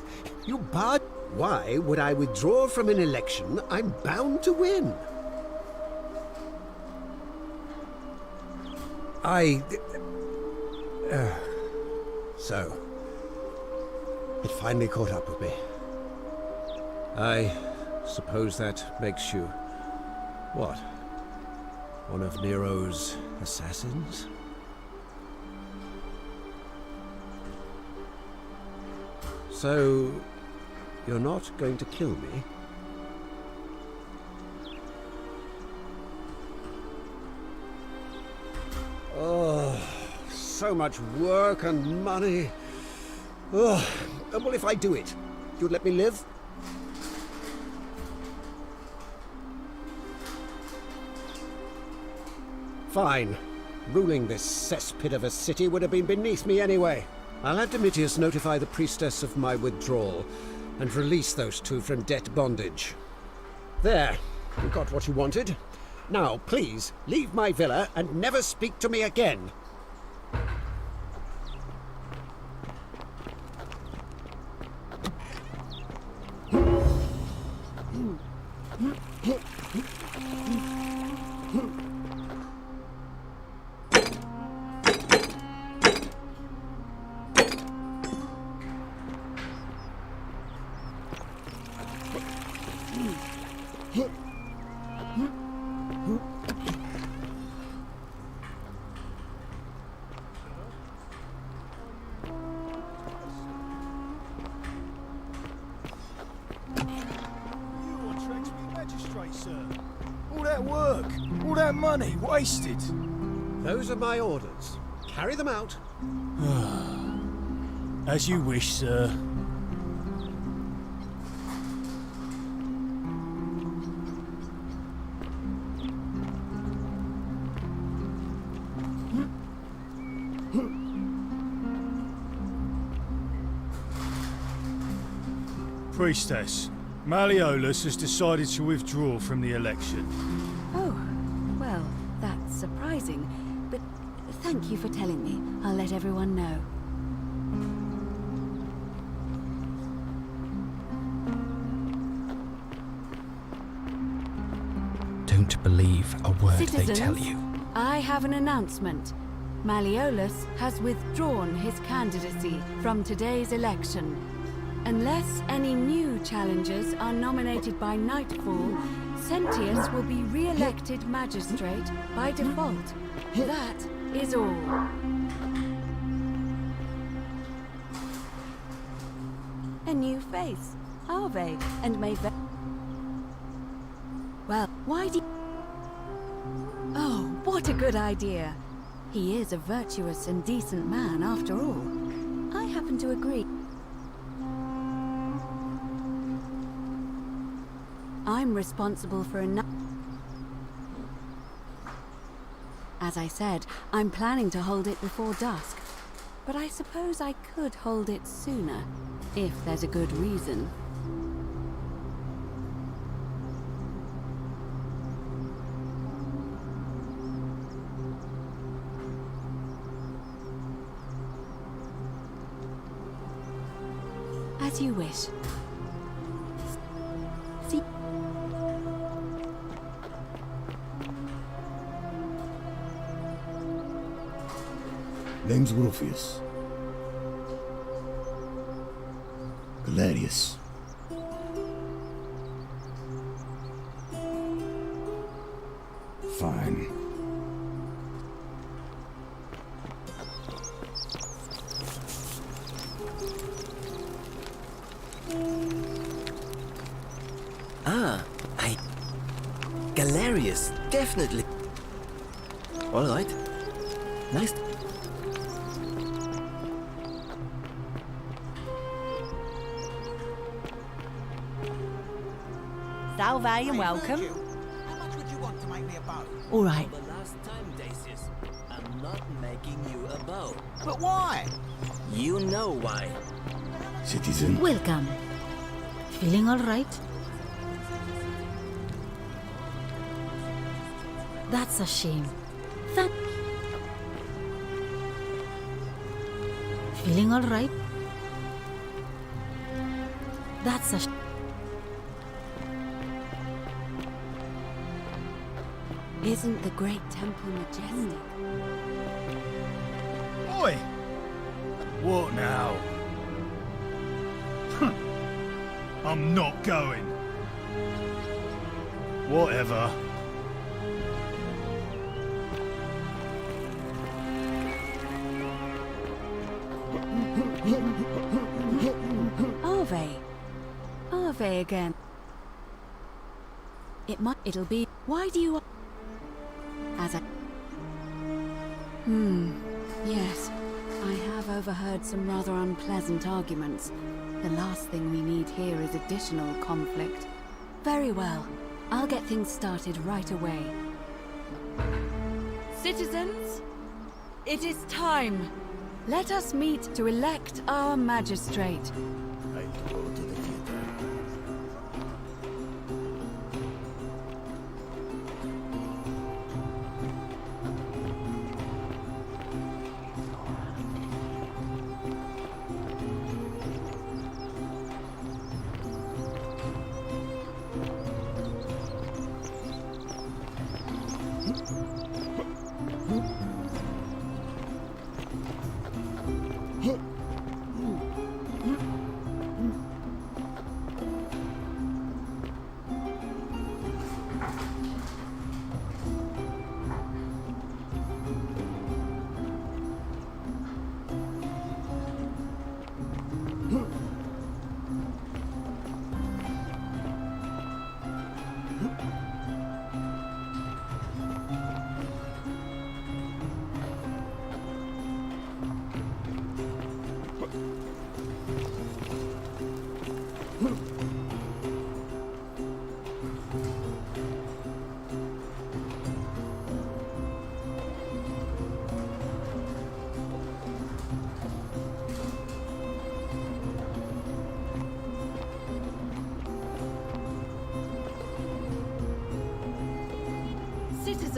[SPEAKER 8] You barred... Why would I withdraw from an election I'm bound to win? So, it finally caught up with me.
[SPEAKER 10] I suppose that makes you... what? One of Nero's assassins? So, you're not going to kill me? Oh, so much work and money. Oh, well, if I do it, you'd let me live? Fine. Ruling this cesspit of a city would have been beneath me anyway. I'll have Domitius notify the priestess of my withdrawal and release those two from debt bondage. There. You got what you wanted. Now, please, leave my villa and never speak to me again.
[SPEAKER 13] sir? All that work, all that money, wasted.
[SPEAKER 10] Those are my orders. Carry them out.
[SPEAKER 13] As you wish, sir. Priestess, Malleolus has decided to withdraw from the election.
[SPEAKER 9] Oh, well, that's surprising. But thank you for telling me. I'll let everyone know.
[SPEAKER 6] Don't believe a word
[SPEAKER 9] Citizens,
[SPEAKER 6] they tell you.
[SPEAKER 9] I have an announcement. Malleolus has withdrawn his candidacy from today's election. Unless any new challengers are nominated by nightfall, Sentius will be re-elected magistrate by default. That is all. A new face, Arve, and may well, why do Oh, what a good idea. He is a virtuous and decent man after all. I happen to agree. I'm responsible for As I said, I'm planning to hold it before dusk. But I suppose I could hold it sooner, if there's a good reason. As you wish. See?
[SPEAKER 8] Name's Rufius. Galerius. Fine.
[SPEAKER 14] Galerius, definitely. All right. Nice.
[SPEAKER 19] Salve and welcome.
[SPEAKER 15] How much would you want to make me a bow?
[SPEAKER 19] All right.
[SPEAKER 14] For the last time, Dacius, I'm not making you a bow.
[SPEAKER 15] But why?
[SPEAKER 14] You know why.
[SPEAKER 8] Citizen.
[SPEAKER 5] Welcome. Feeling all right? That's a shame. Feeling all right? That's a
[SPEAKER 9] Isn't the great temple majestic?
[SPEAKER 13] Oi! What now? I'm not going. Whatever.
[SPEAKER 9] Arve again. It'll be. Why do you? As I. Yes. I have overheard some rather unpleasant arguments. The last thing we need here is additional conflict. Very well. I'll get things started right away. Citizens, it is time. Let us meet to elect our magistrate.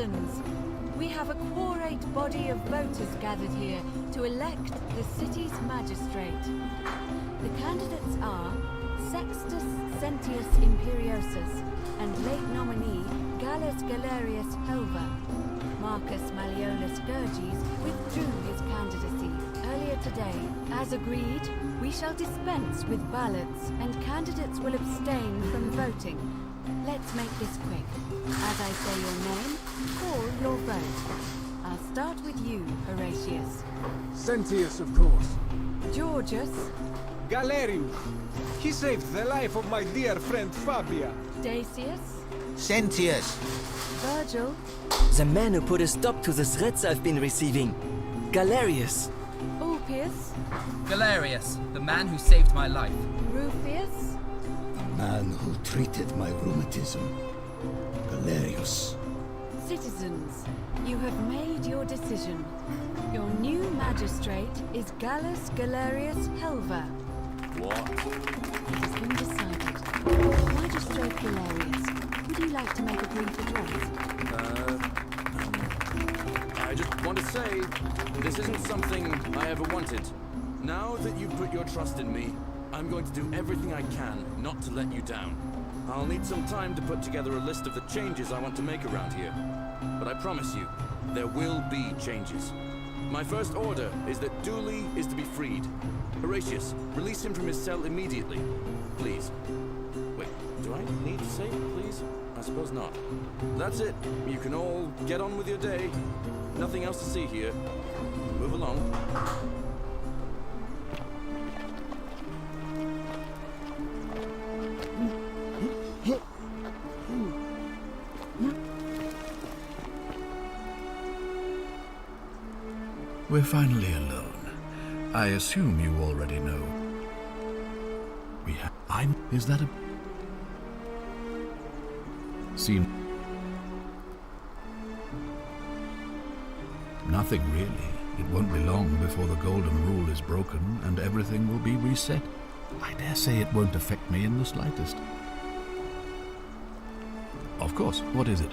[SPEAKER 9] Citizens, we have a quorate body of voters gathered here to elect the city's magistrate. The candidates are Sextus Sentius Imperiosus and late nominee Gallus Galerius Helva. Marcus Malleolus Gurges withdrew his candidacy earlier today. As agreed, we shall dispense with ballots and candidates will abstain from voting. Let's make this quick. As I say your name, call your vote. I'll start with you, Horatius.
[SPEAKER 18] Sentius, of course.
[SPEAKER 9] Georgius.
[SPEAKER 18] Galerius. He saved the life of my dear friend Fabia.
[SPEAKER 9] Dacius.
[SPEAKER 14] Sentius.
[SPEAKER 9] Virgil.
[SPEAKER 14] The man who put a stop to the threats I've been receiving. Galerius.
[SPEAKER 9] Ulpius.
[SPEAKER 6] Galerius, the man who saved my life.
[SPEAKER 9] Rufius.
[SPEAKER 8] The man who treated my rheumatism. Galerius.
[SPEAKER 9] Citizens, you have made your decision. Your new magistrate is Gallus Galerius Helva.
[SPEAKER 4] What?
[SPEAKER 9] It has been decided. Magistrate Galerius, would you like to make a brief address?
[SPEAKER 4] I just want to say, this isn't something I ever wanted. Now that you've put your trust in me, I'm going to do everything I can not to let you down. I'll need some time to put together a list of the changes I want to make around here. But I promise you, there will be changes. My first order is that Dooley is to be freed. Horatius, release him from his cell immediately. Please. Wait, do I need to say please? I suppose not. That's it. You can all get on with your day. Nothing else to see here. Move along.
[SPEAKER 3] We're finally alone. I assume you already know. Is that a... Seem... Nothing really. It won't be long before the Golden Rule is broken and everything will be reset. I dare say it won't affect me in the slightest. Of course, what is it?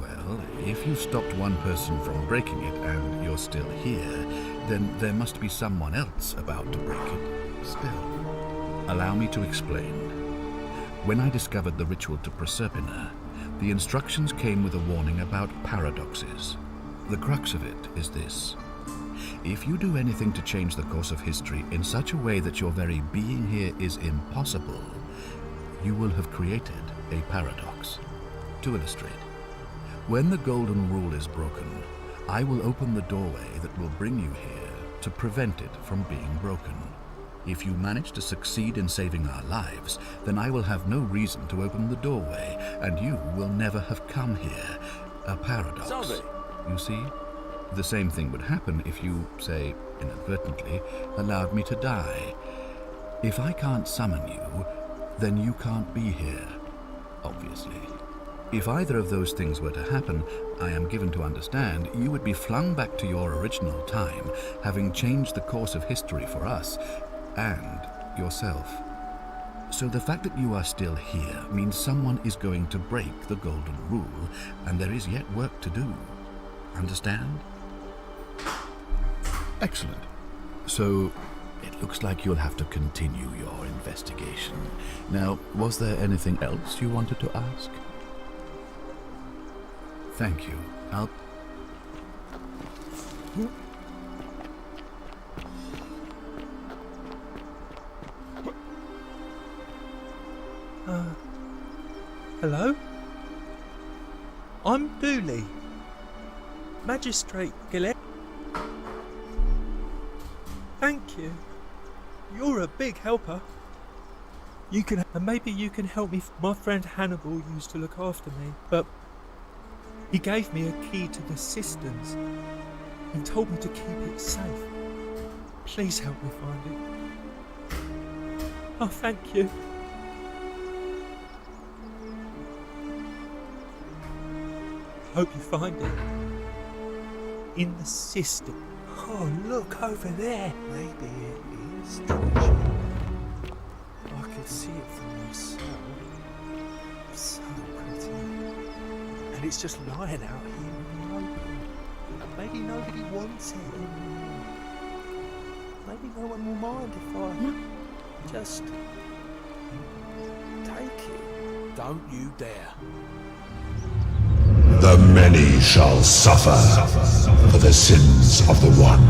[SPEAKER 3] Well, if you stopped one person from breaking it and you're still here, then there must be someone else about to break it still. Allow me to explain. When I discovered the ritual to Proserpina, the instructions came with a warning about paradoxes. The crux of it is this. If you do anything to change the course of history in such a way that your very being here is impossible, you will have created a paradox. To illustrate, when the Golden Rule is broken, I will open the doorway that will bring you here to prevent it from being broken. If you manage to succeed in saving our lives, then I will have no reason to open the doorway, and you will never have come here. A paradox.
[SPEAKER 4] Salve.
[SPEAKER 3] You see? The same thing would happen if you, say, inadvertently, allowed me to die. If I can't summon you, then you can't be here, obviously. If either of those things were to happen, I am given to understand you would be flung back to your original time, having changed the course of history for us and yourself. So the fact that you are still here means someone is going to break the Golden Rule, and there is yet work to do. Understand? Excellent. So, it looks like you'll have to continue your investigation. Now, was there anything else you wanted to ask? Thank you. I'll...
[SPEAKER 20] Hello? I'm Dooley. Magistrate Gillette. Thank you. You're a big helper. And maybe you can help me. My friend Hannibal used to look after me, but he gave me a key to the cisterns and told me to keep it safe. Please help me find it. Oh, thank you. Hope you find it. In the cistern. Oh, look over there. Maybe it is treasure. I could see it from myself. So pretty. And it's just lying out here in the open. Maybe nobody wants it anymore. Maybe no one will mind if I just take it.
[SPEAKER 15] Don't you dare.
[SPEAKER 21] The many shall suffer for the sins of the one.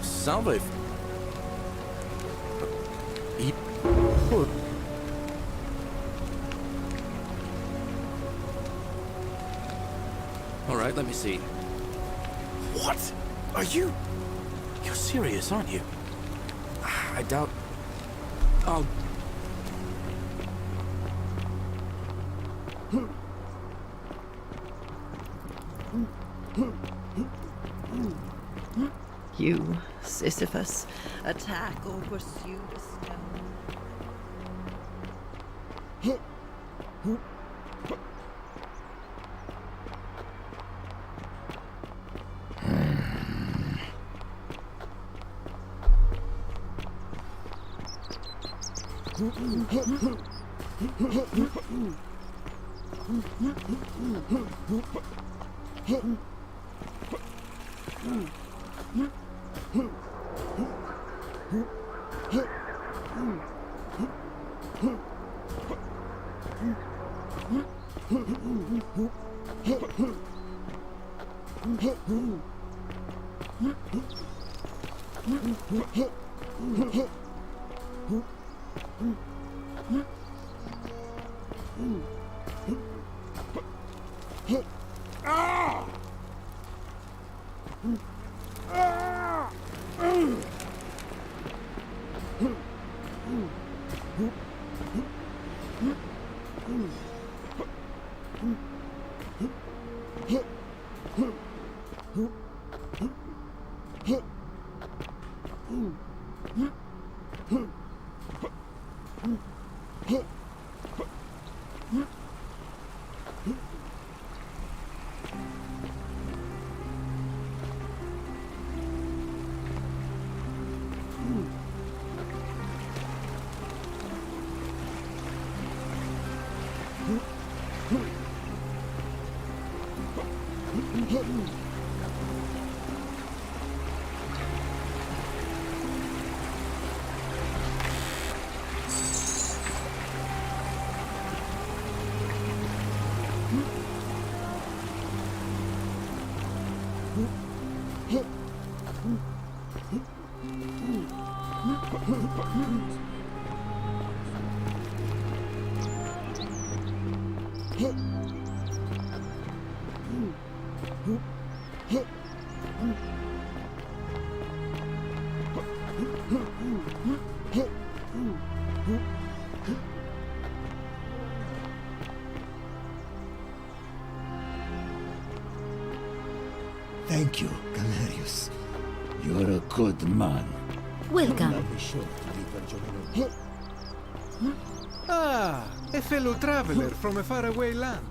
[SPEAKER 4] Salve. All right, let me see. What? Are you? You're serious, aren't you? I doubt. I'll.
[SPEAKER 1] You, Sisyphus, attack or pursue the stone.
[SPEAKER 8] Thank you, Galerius. You're a good man.
[SPEAKER 5] Welcome.
[SPEAKER 8] I'll be sure to leave your
[SPEAKER 18] Ah, a fellow traveler from a faraway land.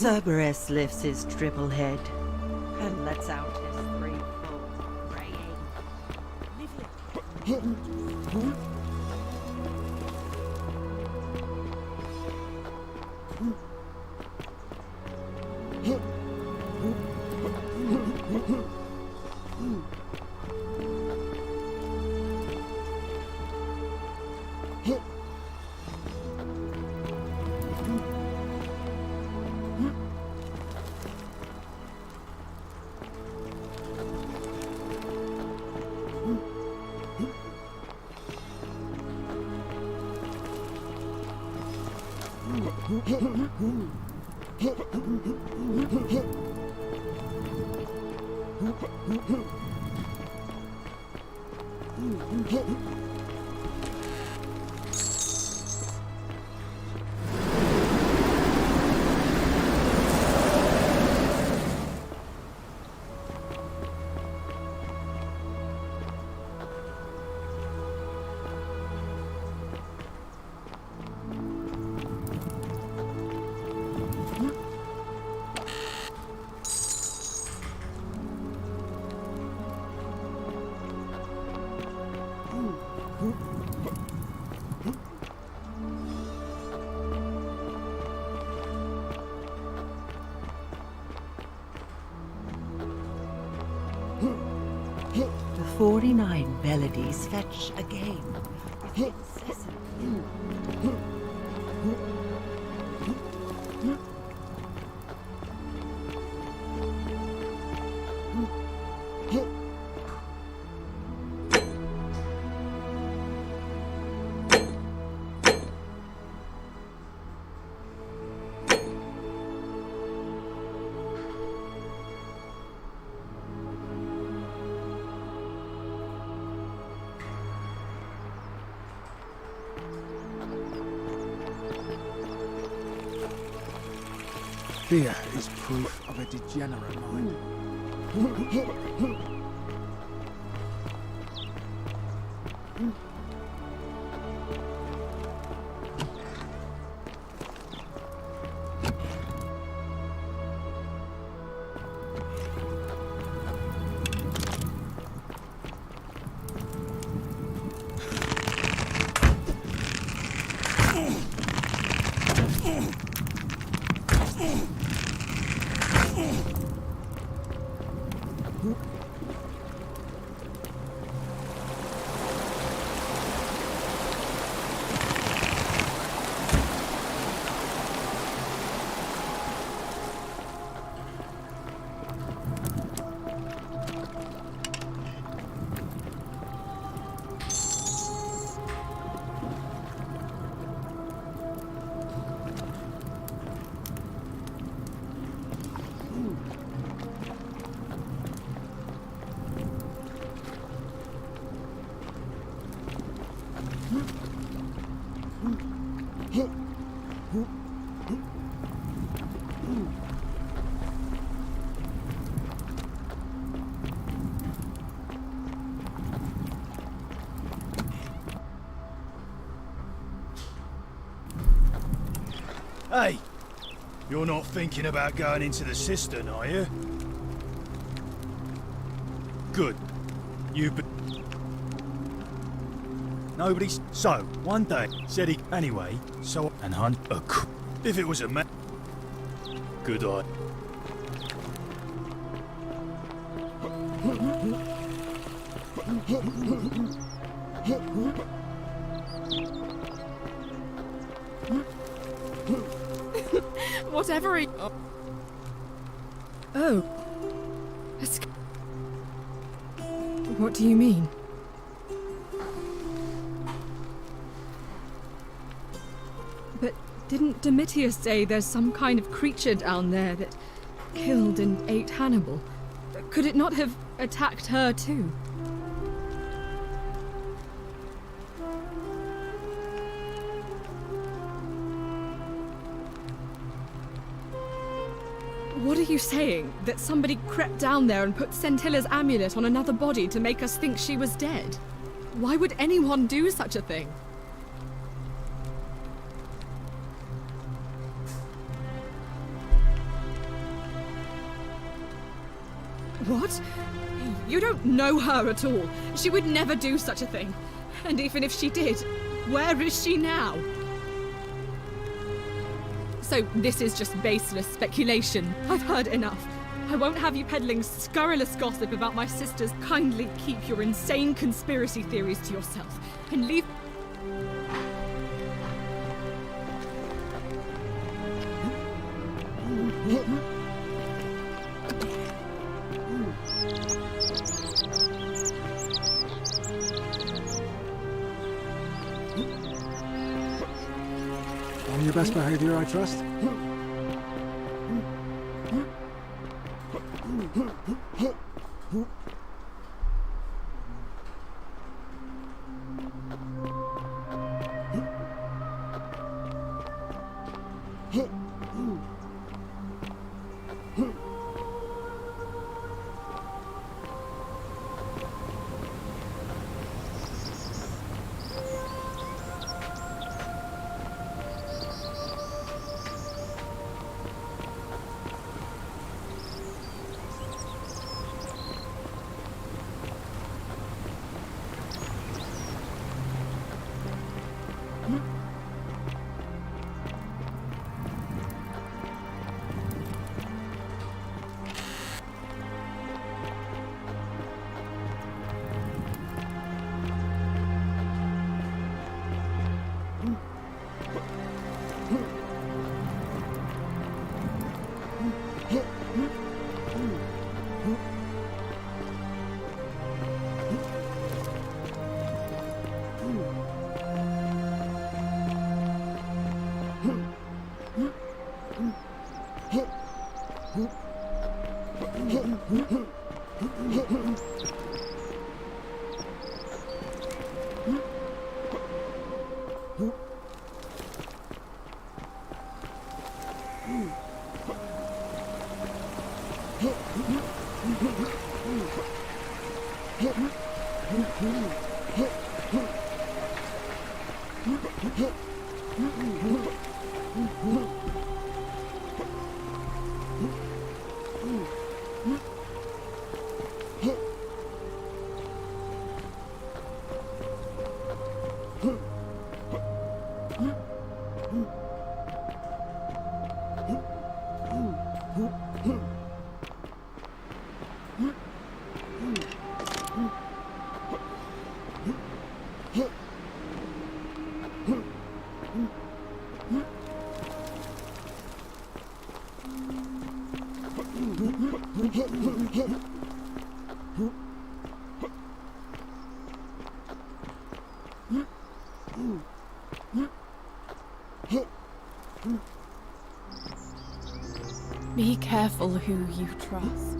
[SPEAKER 1] Cerberus lifts his triple head and lets out his threefold braying. The 49 melodies fetch again with incessant
[SPEAKER 13] Fear is proof of a degenerate mind. Hey! You're not thinking about going into the cistern, are you? Good. Nobody's... So, one day, said he... Anyway, so... And hunt a... If it was a man... good eye.
[SPEAKER 16] Whatever he... Oh. What do you mean? But didn't Domitius say there's some kind of creature down there that killed and ate Hannibal? Could it not have attacked her too? What are you saying? That somebody crept down there and put Sentilla's amulet on another body to make us think she was dead? Why would anyone do such a thing? What? You don't know her at all. She would never do such a thing. And even if she did, where is she now? So this is just baseless speculation. I've heard enough. I won't have you peddling scurrilous gossip about my sisters. Kindly keep your insane conspiracy theories to yourself and leave...
[SPEAKER 18] On your best behavior, I trust?
[SPEAKER 7] Be careful who you trust.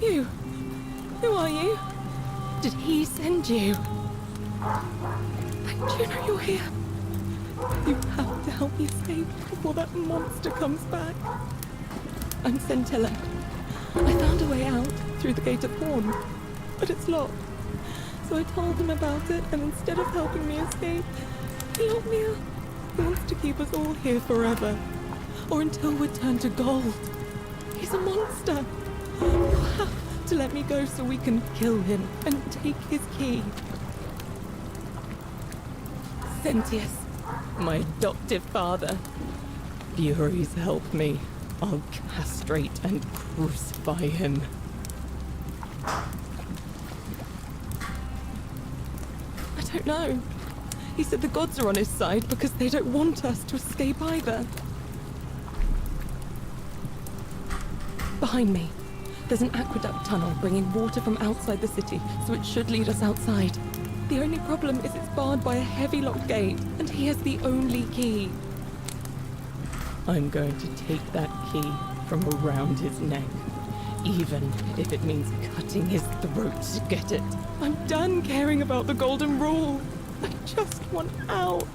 [SPEAKER 16] You? Who are you? Did he send you? And you know you're here. You have to help me save before that monster comes back. I'm Centilla. I found a way out through the Gate of Horn, but it's locked. So I told him about it, and instead of helping me escape, he locked me up. He wants to keep us all here forever, or until we're turned to gold. He's a monster. You'll have to let me go so we can kill him and take his key. Sentius, my adoptive father. Furies help me. I'll castrate and crucify him. I don't know. He said the gods are on his side because they don't want us to escape either. Behind me, there's an aqueduct tunnel bringing water from outside the city, so it should lead us outside. The only problem is it's barred by a heavy locked gate, and he has the only key. I'm going to take that key from around his neck, even if it means cutting his throat to get it. I'm done caring about the Golden Rule. I just want out.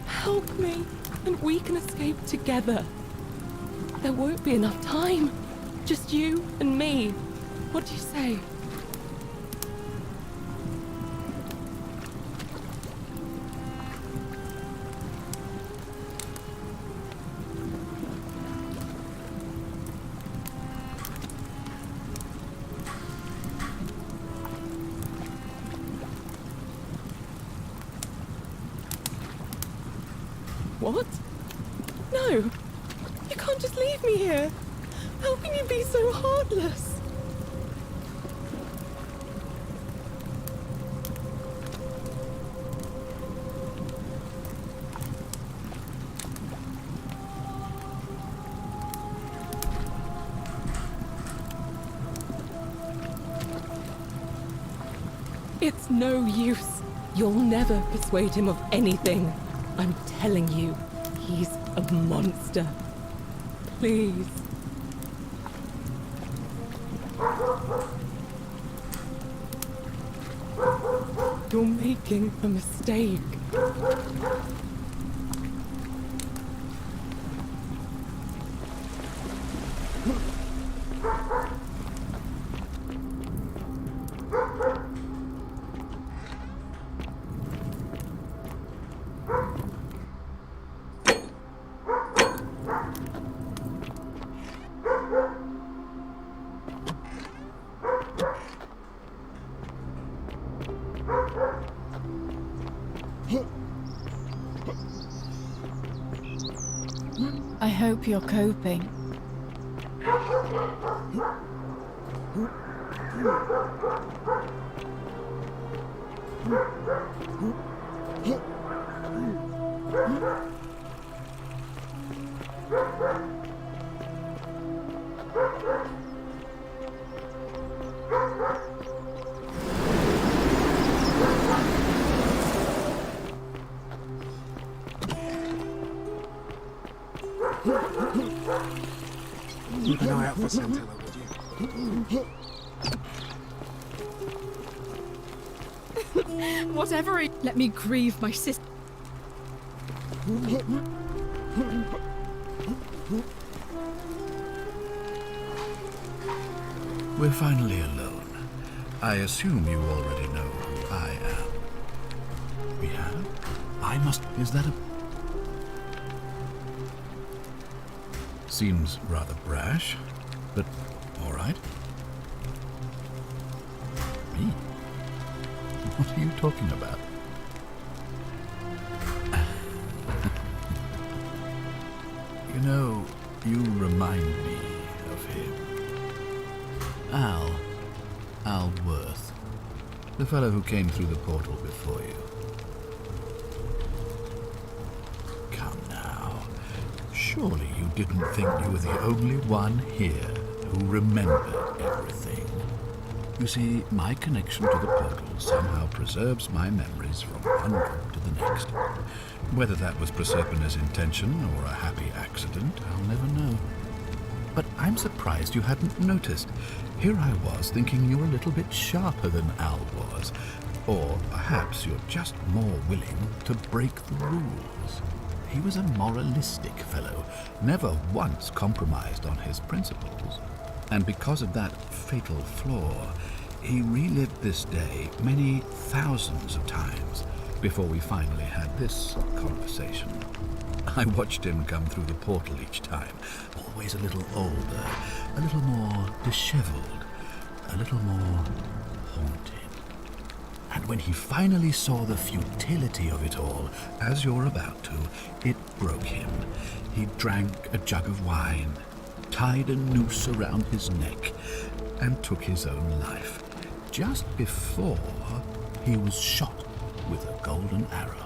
[SPEAKER 16] Help me, and we can escape together. There won't be enough time. Just you and me. What do you say? What? No! You can't just leave me here! How can you be so heartless? It's no use. You'll never persuade him of anything. I'm telling you, he's a monster. Please. You're making a mistake.
[SPEAKER 7] I hope you're coping.
[SPEAKER 18] Keep an eye out for Centilla, would you?
[SPEAKER 16] Whatever it... Let me grieve my sister.
[SPEAKER 3] We're finally alone. I assume you already know who I am. We have? I must... Is that a... Seems rather brash, but all right. Me? What are you talking about? You know, you remind me of him. Al Worth. The fellow who came through the portal before you. Come now. Surely you didn't think you were the only one here who remembered everything. You see, my connection to the portal somehow preserves my memories from one group to the next. Whether that was Proserpina's intention or a happy accident, I'll never know. But I'm surprised you hadn't noticed. Here I was thinking you were a little bit sharper than Al was. Or perhaps you're just more willing to break the rules. He was a moralistic fellow, never once compromised on his principles. And because of that fatal flaw, he relived this day many thousands of times before we finally had this conversation. I watched him come through the portal each time, always a little older, a little more disheveled, a little more haunted. And when he finally saw the futility of it all, as you're about to, it broke him. He drank a jug of wine, tied a noose around his neck, and took his own life, just before he was shot with a golden arrow.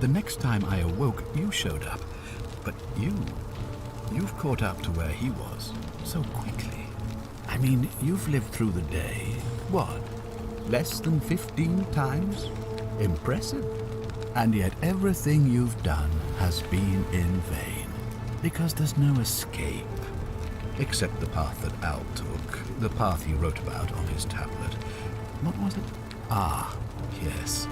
[SPEAKER 3] The next time I awoke, you showed up, but you've caught up to where he was so quickly. I mean, you've lived through the day, what, less than 15 times? Impressive. And yet everything you've done has been in vain, because there's no escape, except the path that Al took, the path he wrote about on his tablet. What was it? Ah, yes.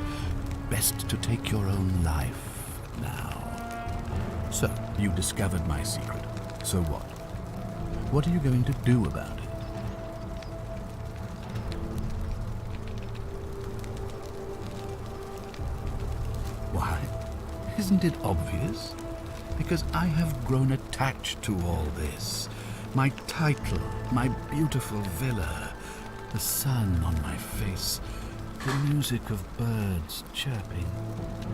[SPEAKER 3] Best to take your own life now. So, you discovered my secret. So what? What are you going to do about it? Why? Isn't it obvious? Because I have grown attached to all this. My title, my beautiful villa, the sun on my face, the music of birds chirping.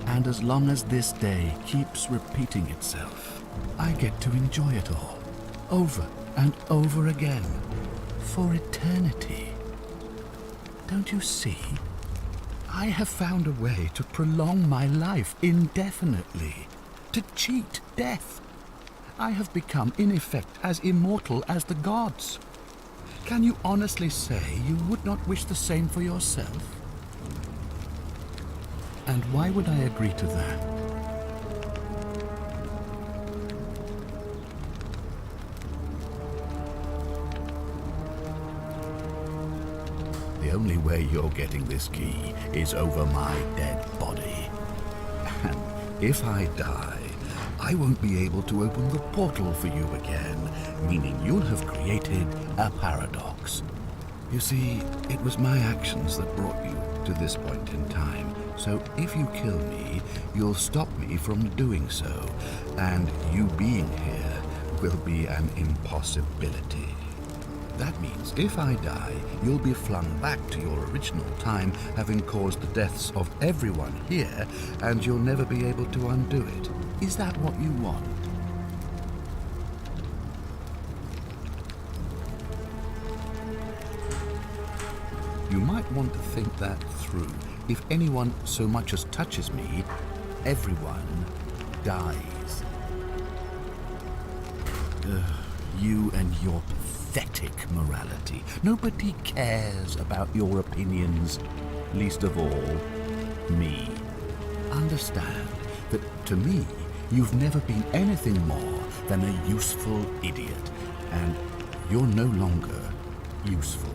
[SPEAKER 3] And as long as this day keeps repeating itself, I get to enjoy it all, over and over again, for eternity. Don't you see? I have found a way to prolong my life indefinitely, to cheat death. I have become, in effect, as immortal as the gods. Can you honestly say you would not wish the same for yourself? And why would I agree to that? The only way you're getting this key is over my dead body. And if I die, I won't be able to open the portal for you again, meaning you'll have created a paradox. You see, it was my actions that brought you to this point in time. So if you kill me, you'll stop me from doing so, and you being here will be an impossibility. That means if I die, you'll be flung back to your original time, having caused the deaths of everyone here, and you'll never be able to undo it. Is that what you want? You might want to think that through. If anyone so much as touches me, everyone dies. You and your pathetic morality. Nobody cares about your opinions, least of all, me. Understand that to me, you've never been anything more than a useful idiot, and you're no longer useful.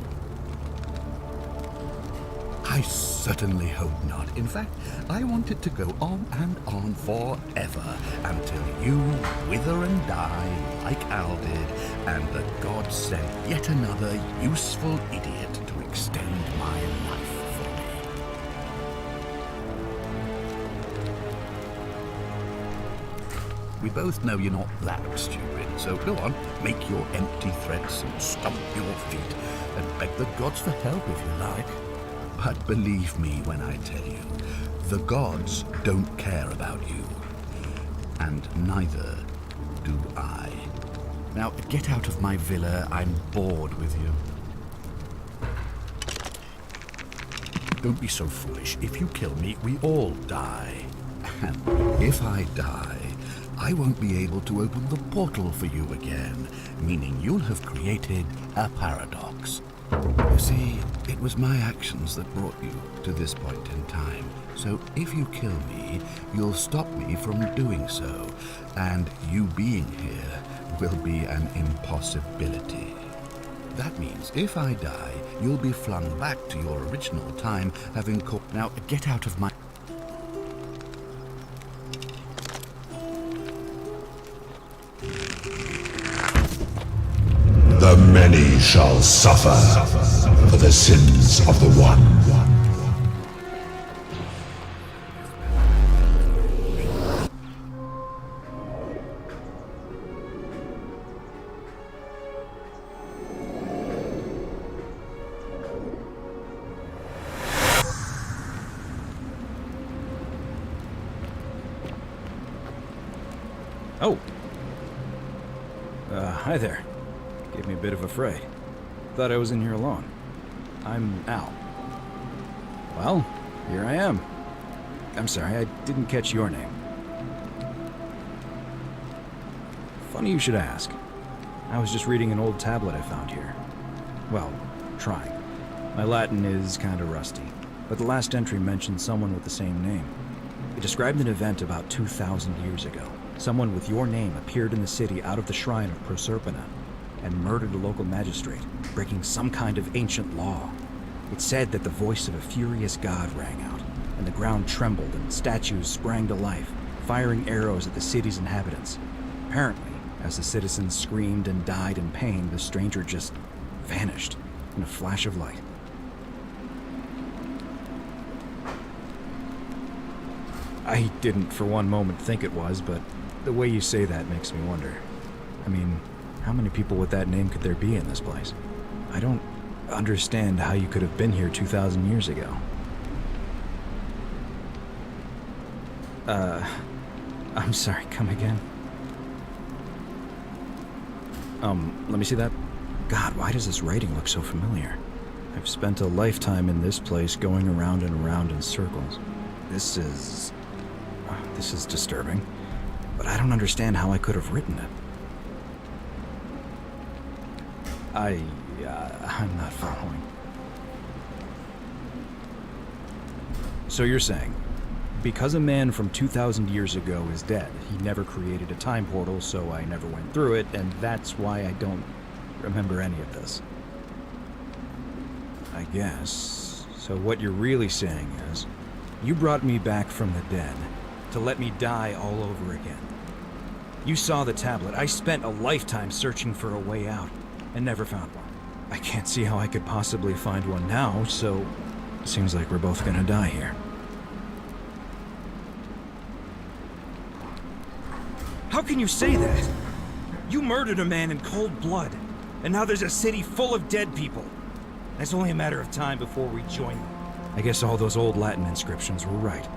[SPEAKER 3] I certainly hope not. In fact, I want it to go on and on forever until you wither and die like Al did, and the gods send yet another useful idiot to extend my life for me. We both know you're not that stupid, so go on, make your empty threats and stomp your feet, and beg the gods for help if you like. But believe me when I tell you, the gods don't care about you. And neither do I. Now, get out of my villa. I'm bored with you. Don't be so foolish. If you kill me, we all die. And if I die, I won't be able to open the portal for you again, meaning you'll have created a paradox. You see, it was my actions that brought you to this point in time. So if you kill me, you'll stop me from doing so, and you being here will be an impossibility. That means if I die, you'll be flung back to your original time, having caught... Now, get out of my...
[SPEAKER 21] The many shall suffer for the sins of the one.
[SPEAKER 11] Oh. Hi there. Gave me a bit of a fright. Thought I was in here alone. I'm Al. Well, here I am. I'm sorry, I didn't catch your name. Funny you should ask. I was just reading an old tablet I found here. Well, trying. My Latin is kinda rusty, but the last entry mentioned someone with the same name. It described an event about 2,000 years ago. Someone with your name appeared in the city out of the shrine of Proserpina and murdered a local magistrate, breaking some kind of ancient law. It said that the voice of a furious god rang out, and the ground trembled and statues sprang to life, firing arrows at the city's inhabitants. Apparently, as the citizens screamed and died in pain, the stranger just vanished in a flash of light. I didn't for one moment think it was, but the way you say that makes me wonder. I mean, how many people with that name could there be in this place? I don't understand how you could have been here 2,000 years ago. I'm sorry, come again? Let me see that. God, why does this writing look so familiar? I've spent a lifetime in this place going around and around in circles. This is disturbing, but I don't understand how I could have written it. I'm not following. So you're saying, because a man from 2,000 years ago is dead, he never created a time portal, so I never went through it, and that's why I don't remember any of this. I guess. So what you're really saying is, you brought me back from the dead to let me die all over again. You saw the tablet. I spent a lifetime searching for a way out and never found one. I can't see how I could possibly find one now, so it seems like we're both gonna die here. How can you say that? You murdered a man in cold blood, and now there's a city full of dead people. It's only a matter of time before we join them. I guess all those old Latin inscriptions were right.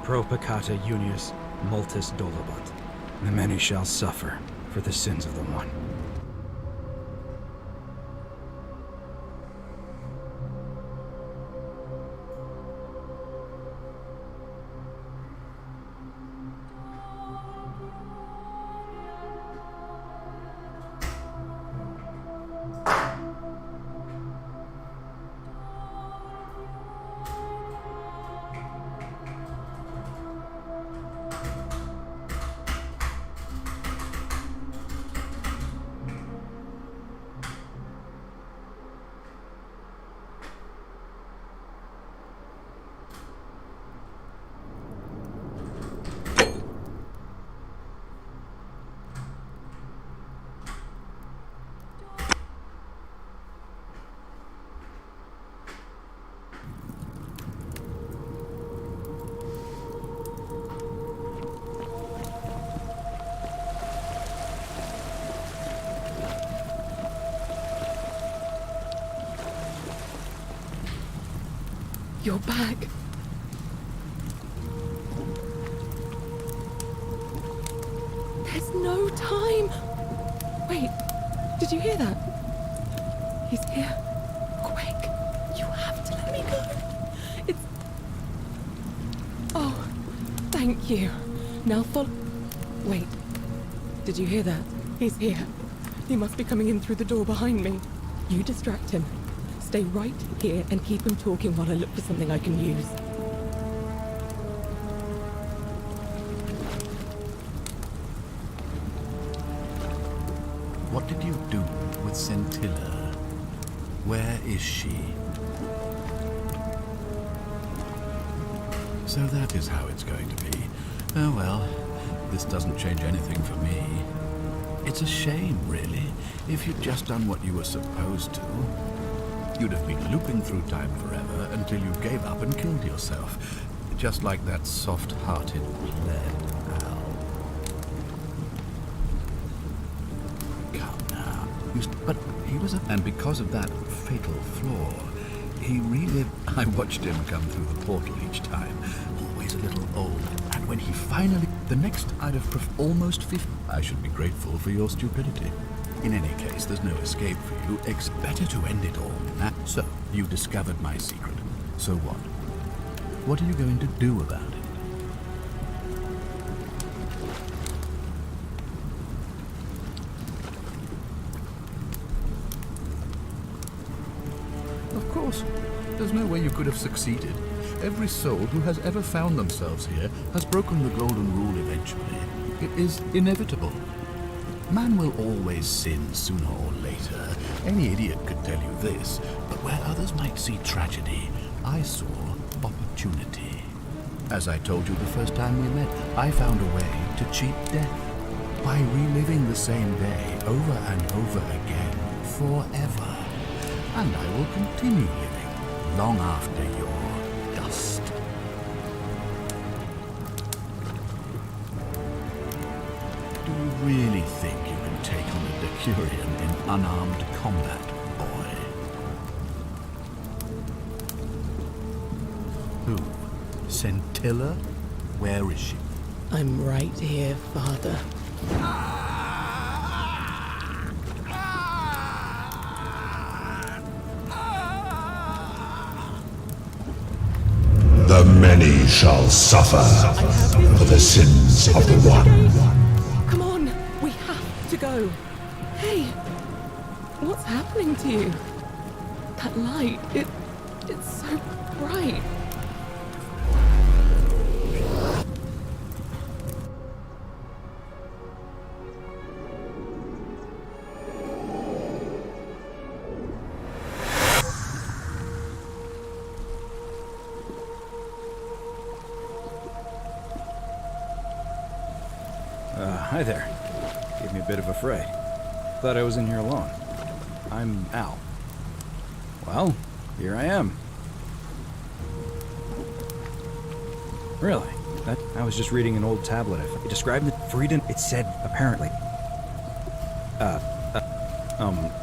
[SPEAKER 11] Pro peccata unius multis dolabat. The many shall suffer for the sins of the one.
[SPEAKER 16] You're back. There's no time. Wait, did you hear that? He's here. Quick, you have to let me go. It's... Oh, thank you. Now follow... Wait, did you hear that? He's here. He must be coming in through the door behind me. You distract him. Stay right here and keep him talking while I look for something I can use.
[SPEAKER 3] What did you do with Scintilla? Where is she? So that is how it's going to be. Oh well, this doesn't change anything for me. It's a shame, really. If you'd just done what you were supposed to, you'd have been looping through time forever until you gave up and killed yourself. Just like that soft-hearted pleb, Al. Come now. But he was a... And because of that fatal flaw, he relived... I watched him come through the portal each time. Always a little old. And when he finally... The next I'd have almost 50... I should be grateful for your stupidity. In any case, there's no escape for you. It's better to end it all now. So, you discovered my secret. So what? What are you going to do about it? Of course. There's no way you could have succeeded. Every soul who has ever found themselves here has broken the golden rule eventually. It is inevitable. Man will always sin sooner or later. Any idiot could tell you this, but where others might see tragedy, I saw opportunity. As I told you the first time we met, I found a way to cheat death by reliving the same day over and over again forever. And I will continue living long after your dust. Do you really think you can take on a Decurion in unarmed combat, boy? Who? Scintilla? Where is she?
[SPEAKER 2] I'm right here, Father.
[SPEAKER 21] The many shall suffer for the sins of the one.
[SPEAKER 16] Come on, we have to go. Hey, what's happening to you? That light, it's so bright.
[SPEAKER 11] Hi there. Gave me a bit of a fray. Thought I was in here alone. I'm Al. Well, here I am. Really? I was just reading an old tablet. It described the freedom. It said, apparently.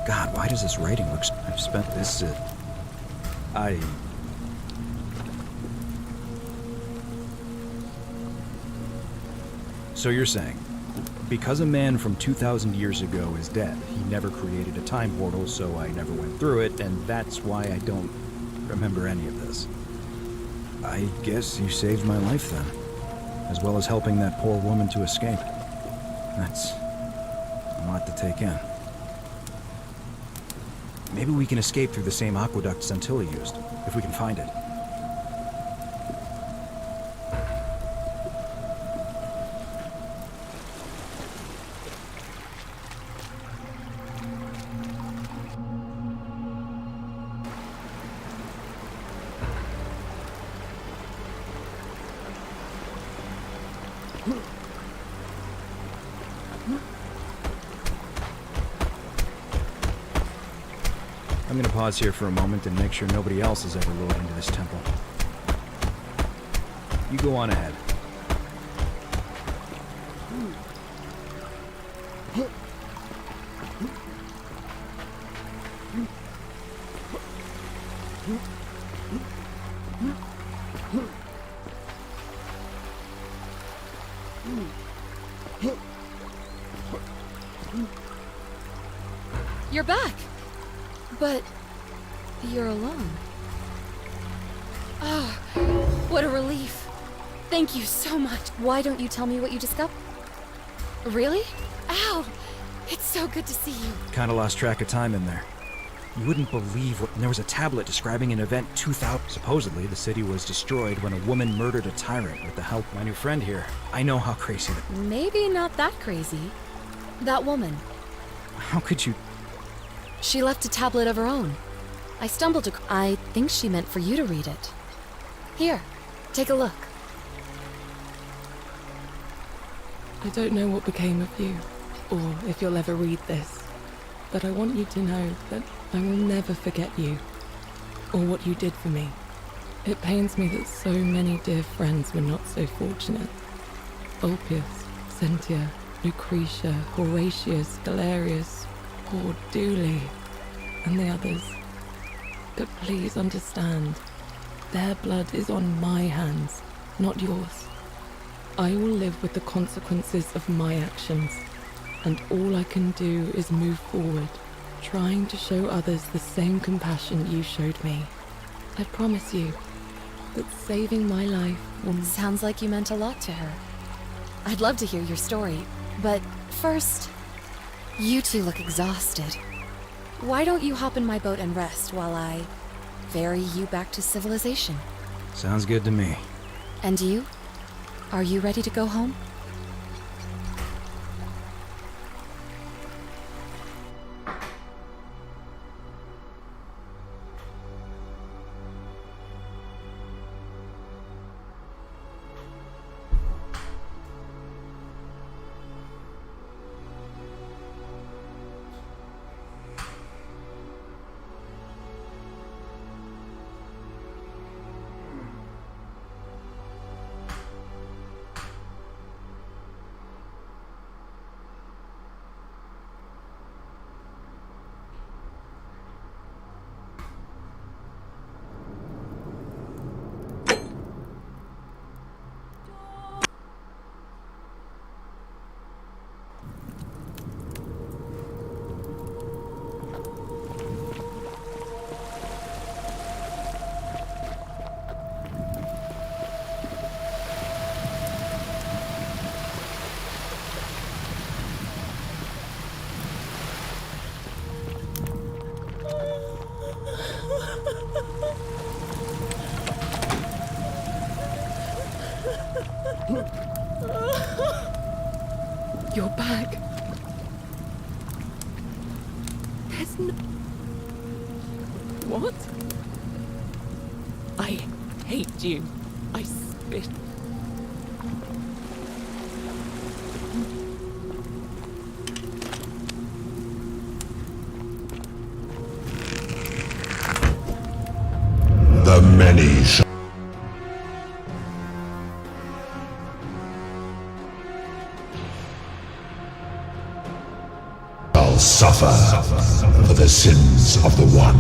[SPEAKER 11] God, why does this writing look... I've spent this, So you're saying, because a man from 2,000 years ago is dead, he never created a time portal, so I never went through it, and that's why I don't remember any of this. I guess you saved my life then, as well as helping that poor woman to escape. That's a lot to take in. Maybe we can escape through the same aqueduct Scintilla used, if we can find it. I'm gonna pause here for a moment and make sure nobody else has ever lured into this temple. You go on ahead.
[SPEAKER 22] You're back! But you're alone. Oh, what a relief. Thank you so much. Why don't you tell me what you discovered? Really? Ow! It's so good to see you.
[SPEAKER 11] Kinda lost track of time in there. You wouldn't believe what... There was a tablet describing an event 2000... Supposedly, the city was destroyed when a woman murdered a tyrant with the help of my new friend here. I know how crazy that...
[SPEAKER 22] Maybe not that crazy. That woman.
[SPEAKER 11] How could you...
[SPEAKER 22] She left a tablet of her own. I stumbled across... I think she meant for you to read it. Here, take a look.
[SPEAKER 16] I don't know what became of you.
[SPEAKER 2] or if you'll ever read this, but I want you to know that I will never forget you, or what you did for me. It pains me that so many dear friends were not so fortunate. Ulpius, Sentia, Lucretia, Horatius, Galerius, poor Dooley, and the others. But please understand, their blood is on my hands, not yours. I will live with the consequences of my actions, and all I can do is move forward, trying to show others the same compassion you showed me. I promise you that saving my life will...
[SPEAKER 22] Sounds like you meant a lot to her. I'd love to hear your story, but first, you two look exhausted. Why don't you hop in my boat and rest while I ferry you back to civilization?
[SPEAKER 11] Sounds good to me.
[SPEAKER 22] And you? Are you ready to go home?
[SPEAKER 2] Your bag. There's no... What? I hate you. I spit.
[SPEAKER 21] The many shall suffer for the sins of the one.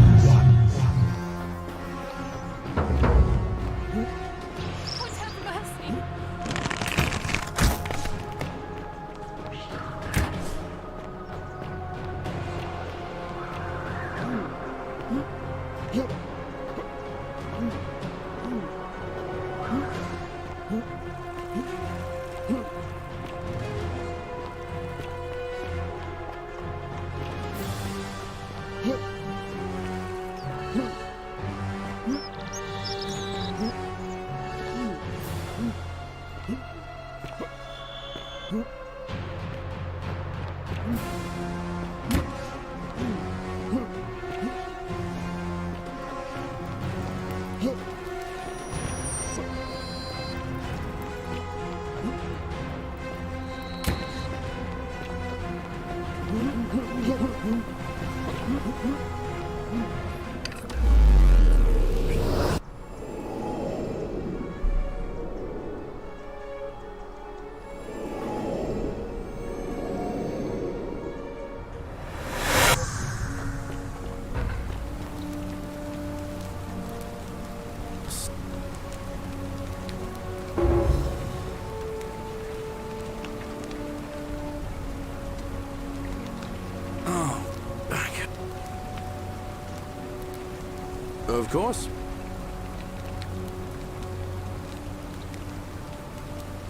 [SPEAKER 4] Of course.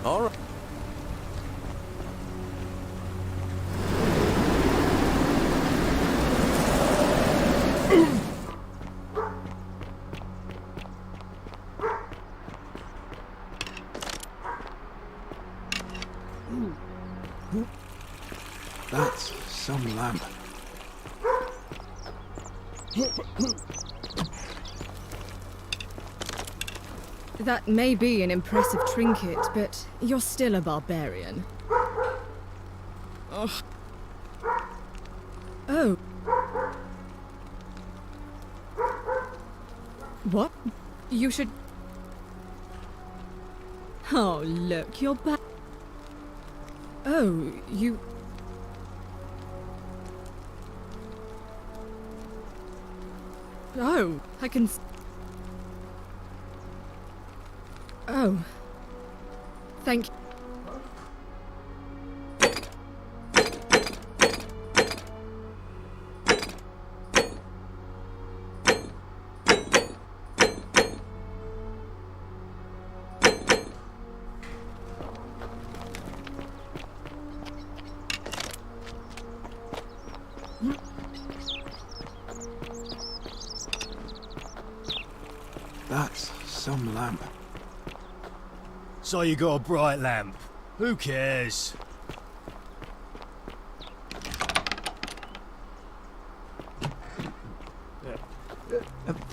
[SPEAKER 4] All right.
[SPEAKER 18] That's some lamp.
[SPEAKER 16] That may be an impressive trinket, but you're still a barbarian. Ugh, Oh. What? You should... Oh, look, you're back. Oh, you... Oh, I can... Oh. Thank you.
[SPEAKER 13] That's some lamp. So you got a bright lamp. Who cares?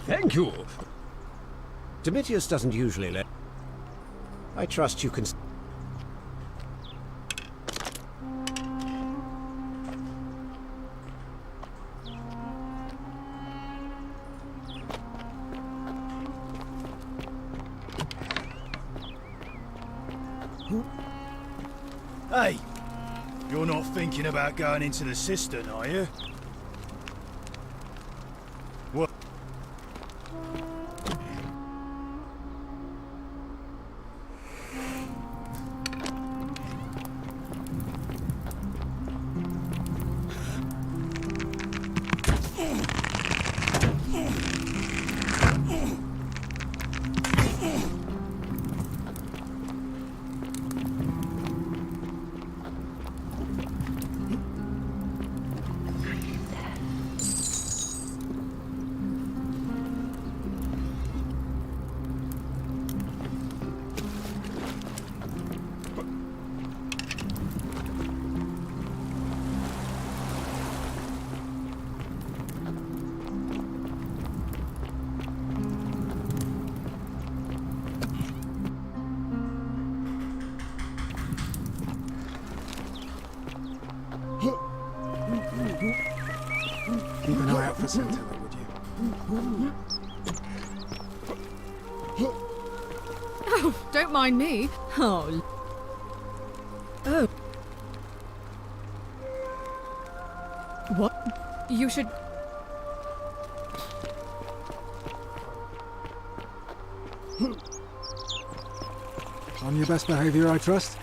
[SPEAKER 10] Thank you. Domitius doesn't usually let... I trust you can...
[SPEAKER 13] Hey, you're not thinking about going into the cistern, are you? What?
[SPEAKER 18] Keep an eye out for Scintilla, would you?
[SPEAKER 16] Oh, don't mind me. Oh. Oh. What? You should...
[SPEAKER 18] On your best behavior, I trust?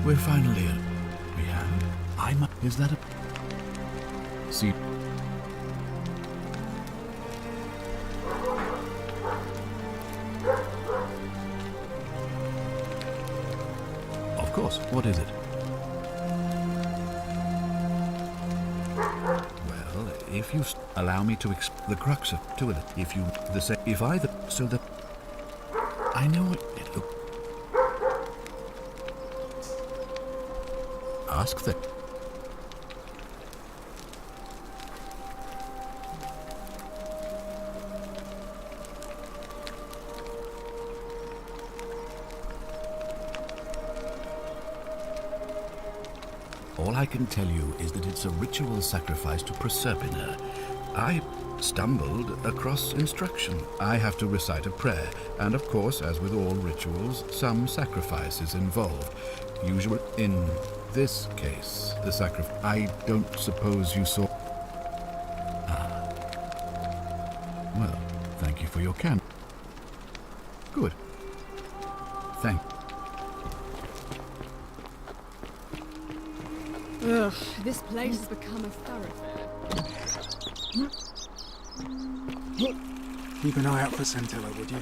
[SPEAKER 3] We're finally in. We have. Is that a... See... Of course. What is it? Well, if you allow me to the crux of to it, if you the say if I the so that I know what it look. Ask that. All I can tell you is that it's a ritual sacrifice to Proserpina. I stumbled across instruction. I have to recite a prayer, and of course, as with all rituals, some sacrifice is involved. Usually, in this case, the sacrifice... I don't suppose you saw... Ah. Well, thank you for your can. Good. Thank
[SPEAKER 16] Ugh, this place has become a thoroughfare.
[SPEAKER 18] Keep an eye out for Scintilla, would you?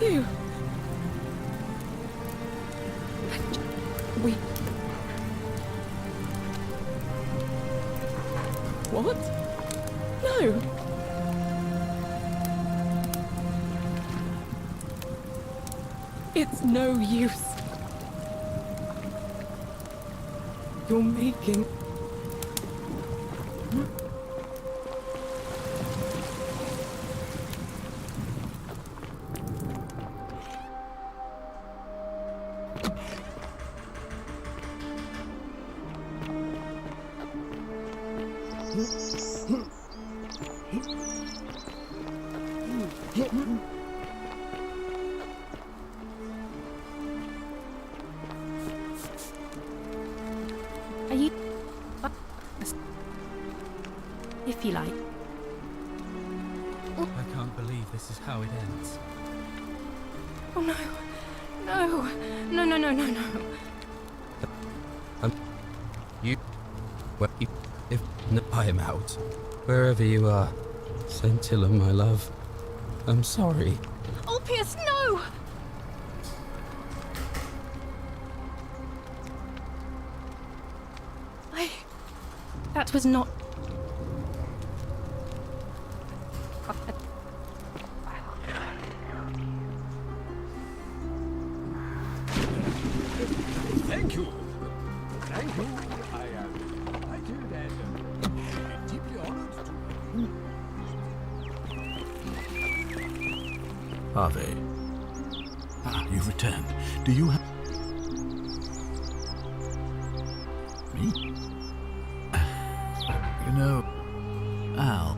[SPEAKER 2] You. We. What? No. It's no use. You're making.
[SPEAKER 12] Are you... If you like.
[SPEAKER 6] I can't believe this is how it ends.
[SPEAKER 12] Oh no. No. No, no, no, no, no.
[SPEAKER 6] You... Well, if... No, I am out. Wherever you are. Scintilla, my love. I'm sorry.
[SPEAKER 12] Ulpius, no! That was not...
[SPEAKER 18] Thank you. Thank you. I am delighted and deeply honored to...
[SPEAKER 3] Ave. Ah, you've returned. Do you have... Me? You know, Al,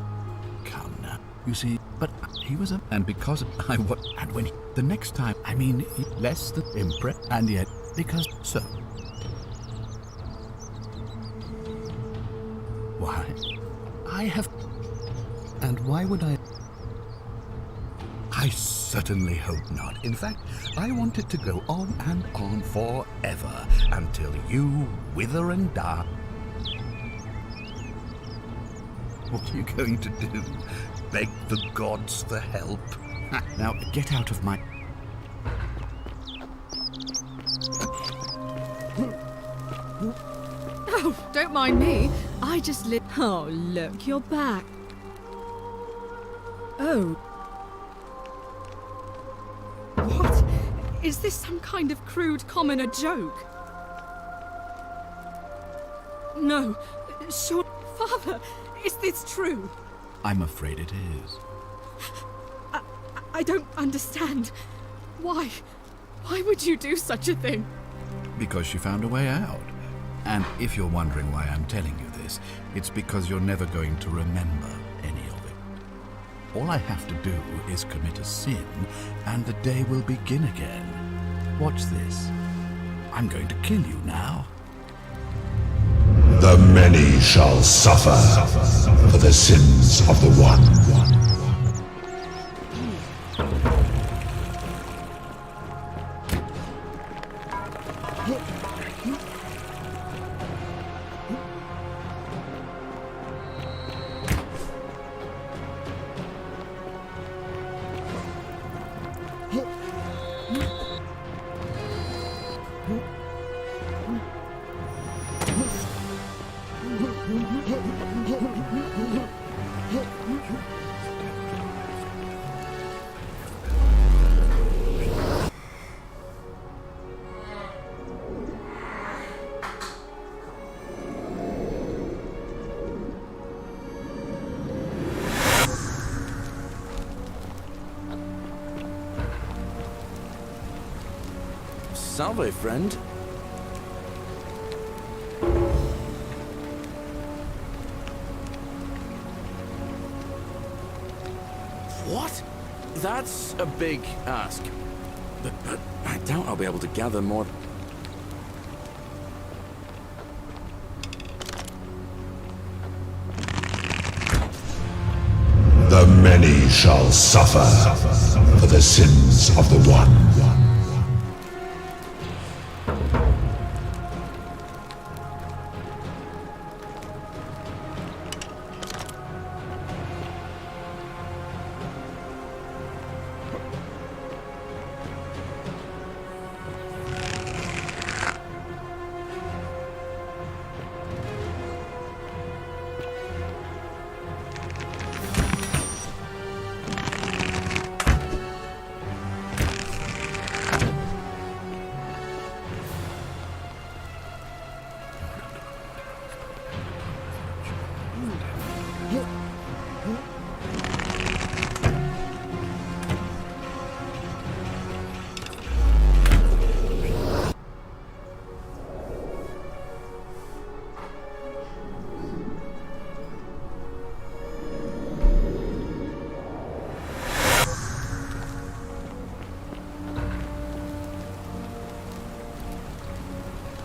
[SPEAKER 3] come now. You see, but he was a... And because I was... And when he... The next time, I mean, less than impressed, and yet, because so... Why? I have... And why would I... I certainly hope not. In fact, I want it to go on and on forever, until you wither and die. What are you going to do? Beg the gods for help? Now, get out of my...
[SPEAKER 16] Oh, don't mind me. I just live. Oh, look, you're back. Oh. What? Is this some kind of crude commoner joke? No. Sure. Father, is this true?
[SPEAKER 3] I'm afraid it is.
[SPEAKER 16] I don't understand. Why? Why would you do such a thing?
[SPEAKER 3] Because she found a way out. And if you're wondering why I'm telling you this, it's because you're never going to remember any of it. All I have to do is commit a sin, and the day will begin again. Watch this. I'm going to kill you now.
[SPEAKER 21] The many shall suffer for the sins of the one.
[SPEAKER 4] Salve, friend. What? That's a big ask. But I doubt I'll be able to gather more.
[SPEAKER 21] The many shall suffer for the sins of the one.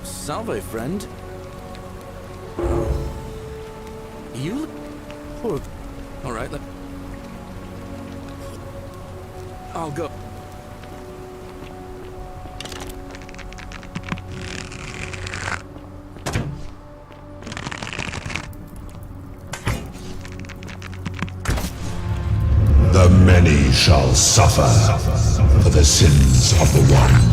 [SPEAKER 4] Salve, friend. Oh. You? Oh. All right. I'll go.
[SPEAKER 21] The many shall suffer for the sins of the one.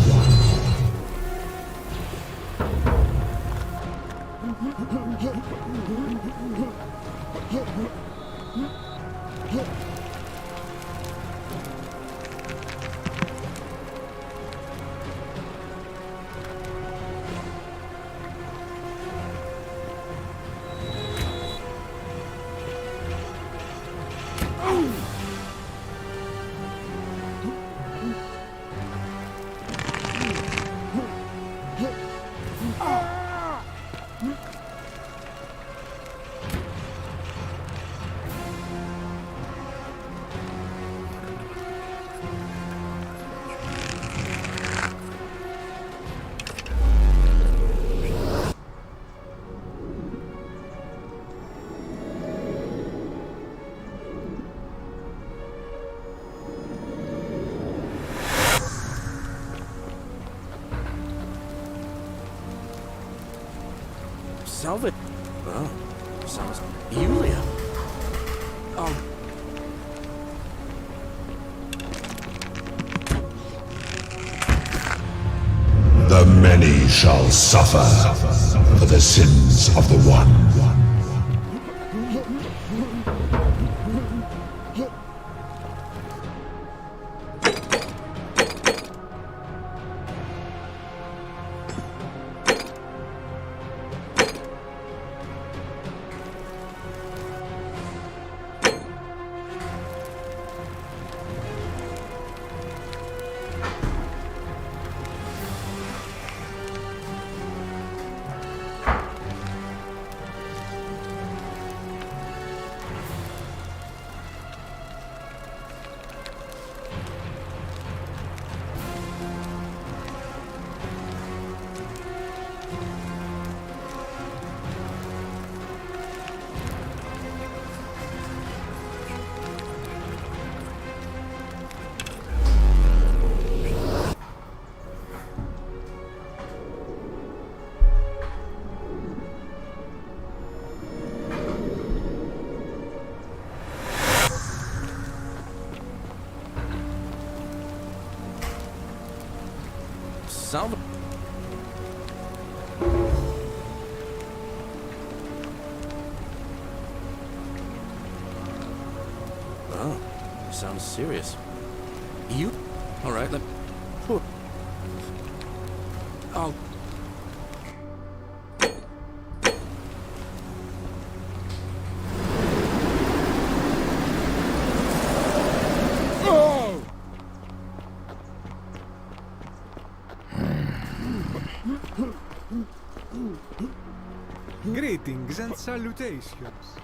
[SPEAKER 4] Salve. Oh, sounds. Yulia. Oh.
[SPEAKER 21] The many shall suffer for the sins of the one.
[SPEAKER 4] Salve. Oh, sounds serious. You? All right, let. I'll.
[SPEAKER 13] Greetings and salutations.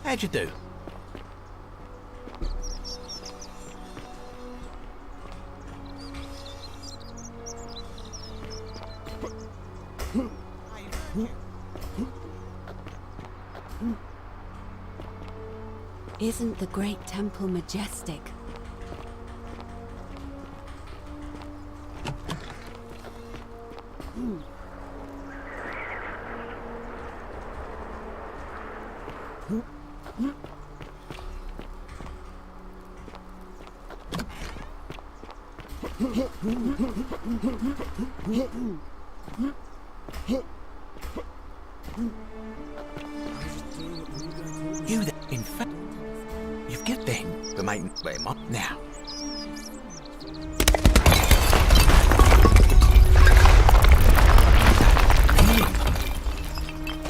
[SPEAKER 15] How'd you do?
[SPEAKER 9] Isn't the great temple majestic?
[SPEAKER 15] You there, in fact, you've got then the main wait, now.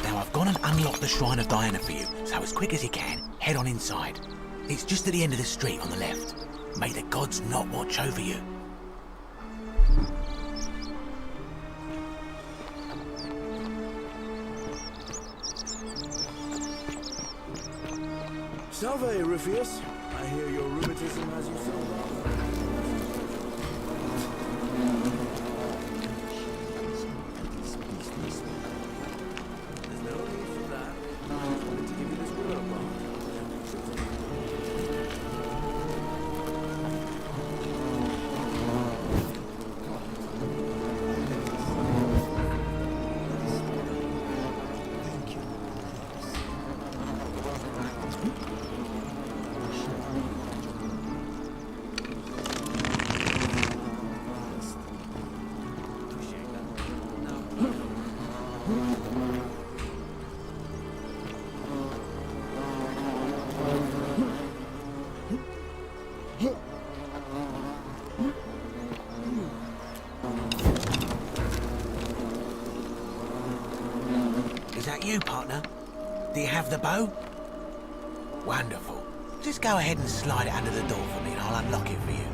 [SPEAKER 15] Now I've gone and unlocked the Shrine of Diana for you, so as quick as you can, head on inside. It's just at the end of the street on the left. May the gods not watch over you.
[SPEAKER 4] Salve, Ruffius. I hear your rheumatism has you so well. There's no need for that. I just wanted to give you this word,
[SPEAKER 15] Is that you, partner? Do you have the bow? Wonderful. Just go ahead and slide it under the door for me and I'll unlock it for you.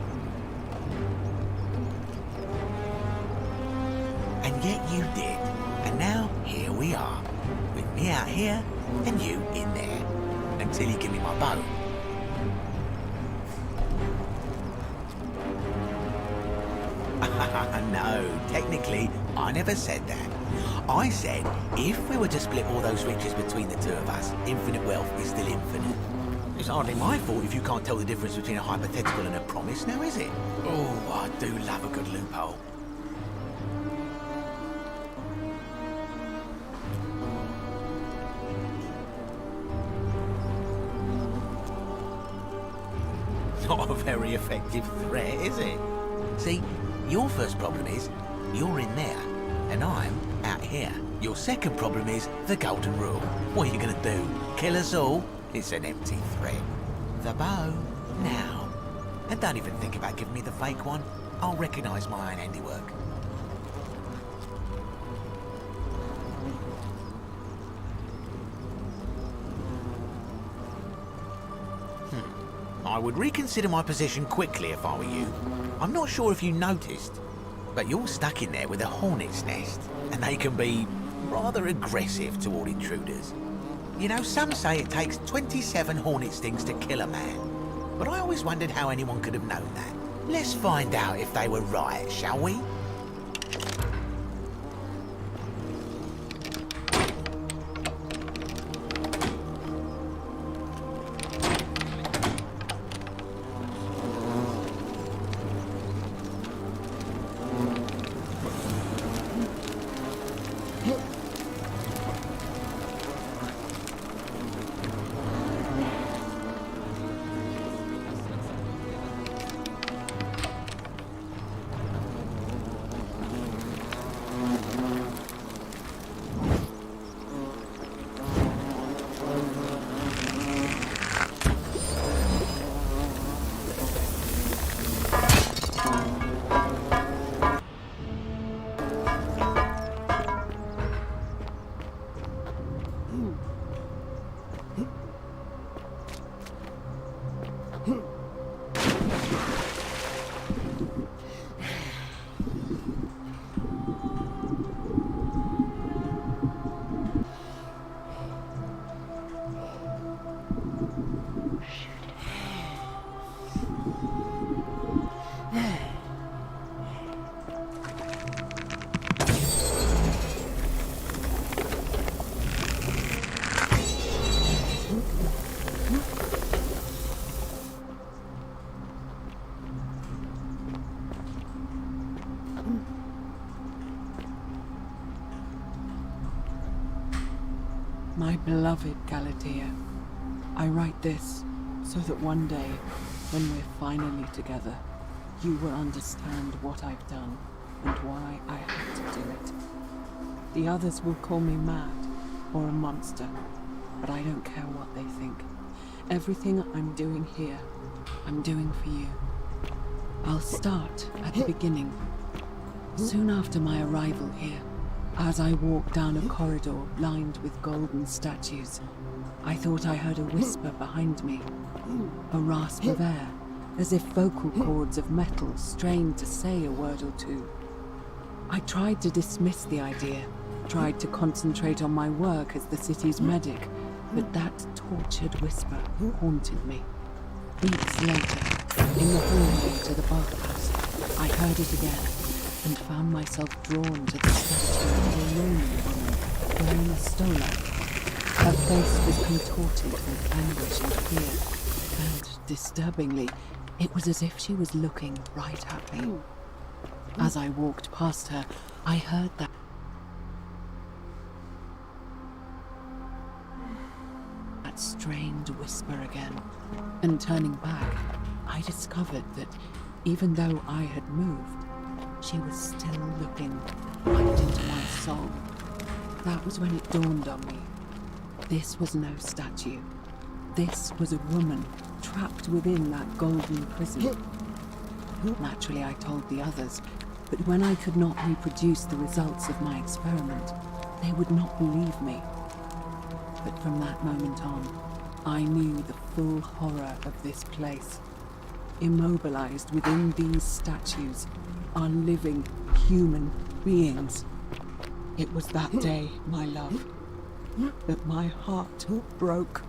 [SPEAKER 15] And yet you did. And now, here we are. With me out here and you in there. Until you give me my bow. No, technically, I never said that. I said, if we were to split all those riches between the two of us, infinite wealth is still infinite. It's hardly my fault if you can't tell the difference between a hypothetical and a promise, now is it? Oh, I do love a good loophole. Not a very effective threat, is it? See, your first problem is, you're in there, and I'm out here. Your second problem is the golden rule. What are you gonna do? Kill us all? It's an empty threat. The bow, now. And don't even think about giving me the fake one. I'll recognise my own handiwork. I would reconsider my position quickly if I were you. I'm not sure if you noticed, but you're stuck in there with a hornet's nest, and they can be rather aggressive toward intruders. You know, some say it takes 27 hornet stings to kill a man, but I always wondered how anyone could have known that. Let's find out if they were right, shall we?
[SPEAKER 17] My beloved Galatea, I write this so that one day, when we're finally together, you will understand what I've done and why I had to do it. The others will call me mad or a monster, but I don't care what they think. Everything I'm doing here, I'm doing for you. I'll start at the beginning. Soon after my arrival here, as I walked down a corridor lined with golden statues, I thought I heard a whisper behind me, a rasp of air, as if vocal cords of metal strained to say a word or two. I tried to dismiss the idea, tried to concentrate on my work as the city's medic, but that tortured whisper haunted me. Weeks later, in the hallway to the bathhouse, I heard it again and found myself drawn to the statue of a lonely woman wearing a stola. Her face was contorted with anguish and fear, and, disturbingly, it was as if she was looking right at me. As I walked past her, I heard that strained whisper again, and turning back, I discovered that even though I had moved, she was still looking right into my soul. That was when it dawned on me. This was no statue. This was a woman trapped within that golden prison. Naturally, I told the others, but when I could not reproduce the results of my experiment, they would not believe me. But from that moment on, I knew the full horror of this place. Immobilized within these statues are living human beings. It was that day, my love, that my heart broke.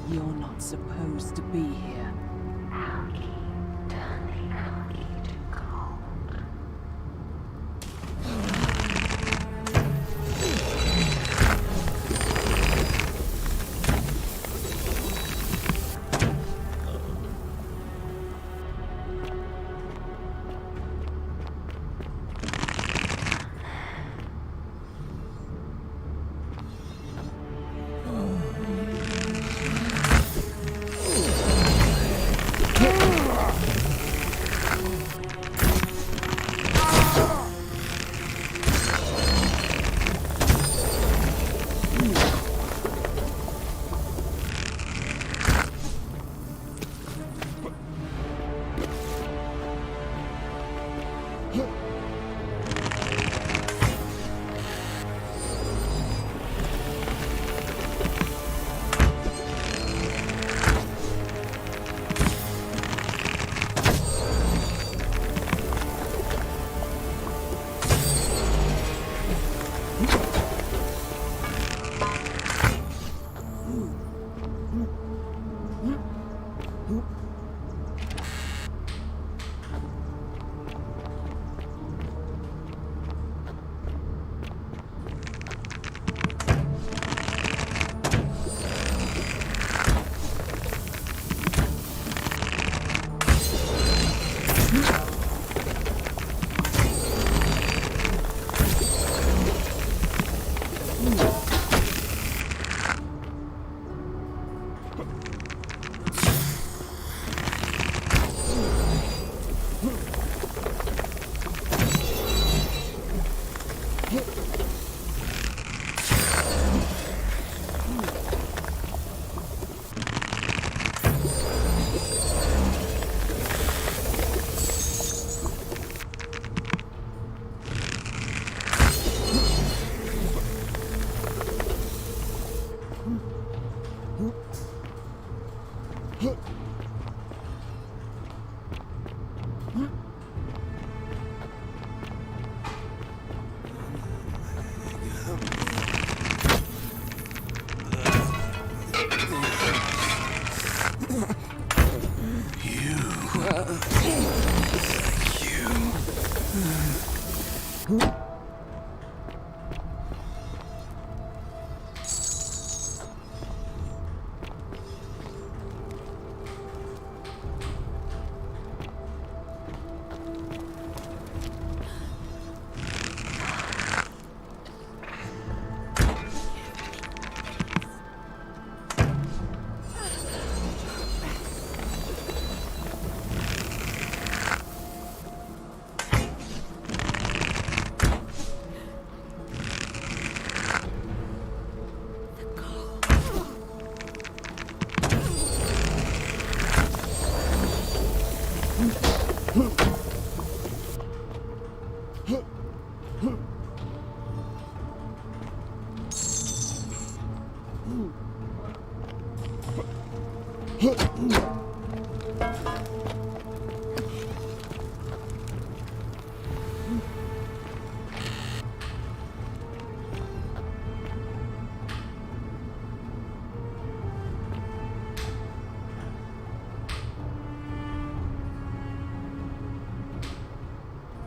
[SPEAKER 17] You're not supposed to be here.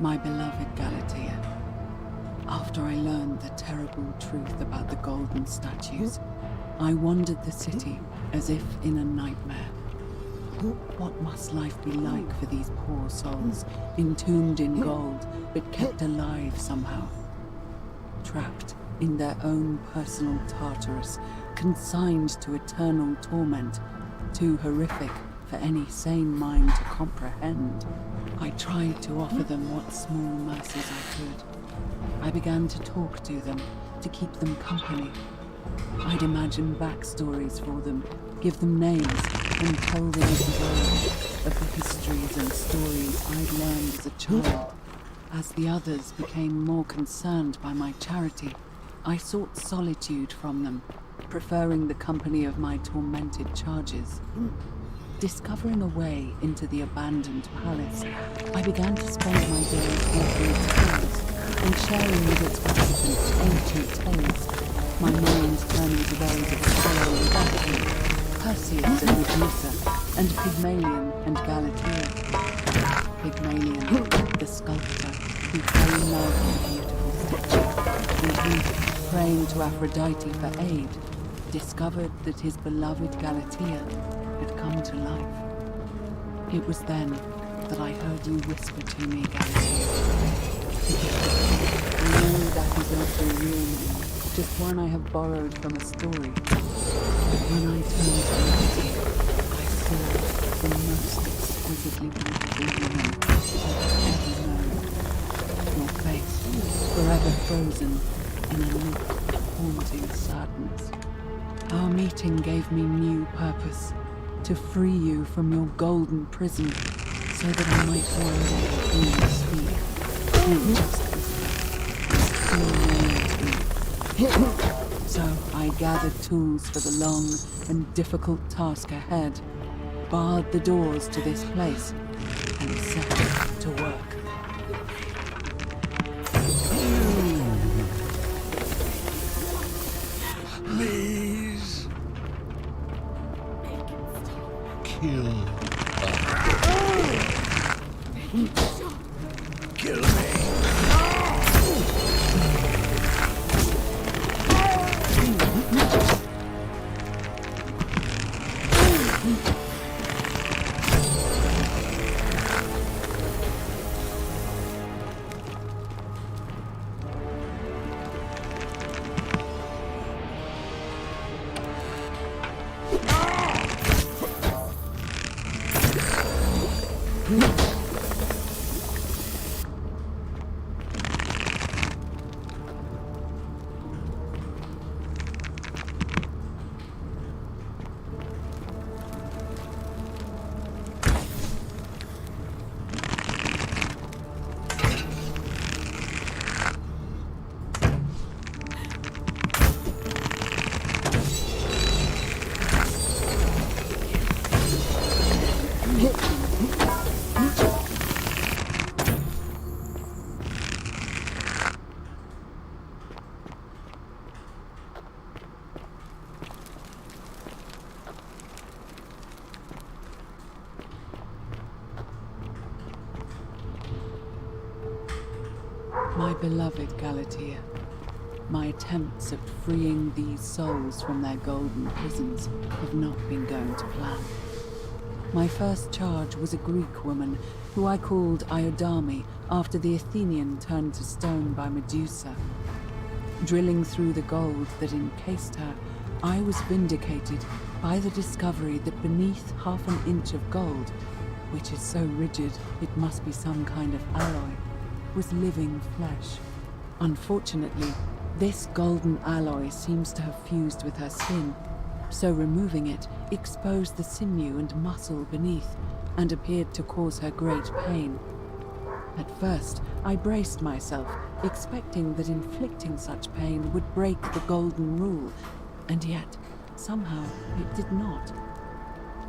[SPEAKER 17] My beloved Galatea, after I learned the terrible truth about the golden statues, I wandered the city as if in a nightmare. What must life be like for these poor souls, entombed in gold, but kept alive somehow? Trapped in their own personal Tartarus, consigned to eternal torment, too horrific for any sane mind to comprehend. I tried to offer them what small mercies I could. I began to talk to them, to keep them company. I'd imagine backstories for them, give them names, and tell them as well of the histories and stories I'd learned as a child. As the others became more concerned by my charity, I sought solitude from them, preferring the company of my tormented charges. Discovering a way into the abandoned palace, I began to spend my days walking its halls and sharing with its occupants ancient tales, my mind turning to those of Apollo and Daphne, Perseus and Medusa, and Pygmalion and Galatea. Pygmalion, the sculptor, who fell in love with a beautiful statue, and who, praying to Aphrodite for aid, discovered that his beloved Galatea had come to life. It was then that I heard you whisper to me, Galatea. I know that is also real name, just one I have borrowed from a story. But when I turned to look at you, I saw the most exquisitely beautiful woman I've ever known. Your face, forever frozen in a look of haunting sadness. Our meeting gave me new purpose, to free you from your golden prison, so that I might one day hear you speak, and just whisper, so I gathered tools for the long and difficult task ahead, barred the doors to this place, and set to work.
[SPEAKER 21] Please. Kill. Kill me.
[SPEAKER 17] My beloved Galatea, my attempts at freeing these souls from their golden prisons have not been going to plan. My first charge was a Greek woman who I called Iodame after the Athenian turned to stone by Medusa. Drilling through the gold that encased her, I was vindicated by the discovery that beneath half an inch of gold, which is so rigid it must be some kind of alloy, was living flesh. Unfortunately, this golden alloy seems to have fused with her skin, so removing it exposed the sinew and muscle beneath and appeared to cause her great pain. At first, I braced myself, expecting that inflicting such pain would break the golden rule, and yet, somehow, it did not.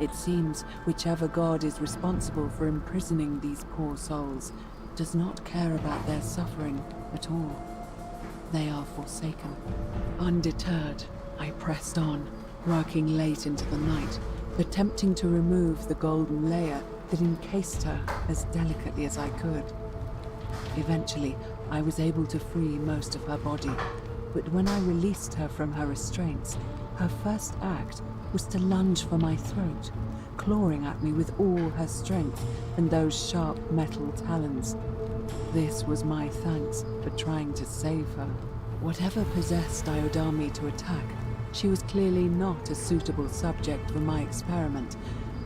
[SPEAKER 17] It seems whichever god is responsible for imprisoning these poor souls does not care about their suffering at all. They are forsaken. Undeterred, I pressed on, working late into the night, attempting to remove the golden layer that encased her as delicately as I could. Eventually, I was able to free most of her body, but when I released her from her restraints, her first act was to lunge for my throat, clawing at me with all her strength and those sharp metal talons. This was my thanks for trying to save her. Whatever possessed Iodame to attack, she was clearly not a suitable subject for my experiment,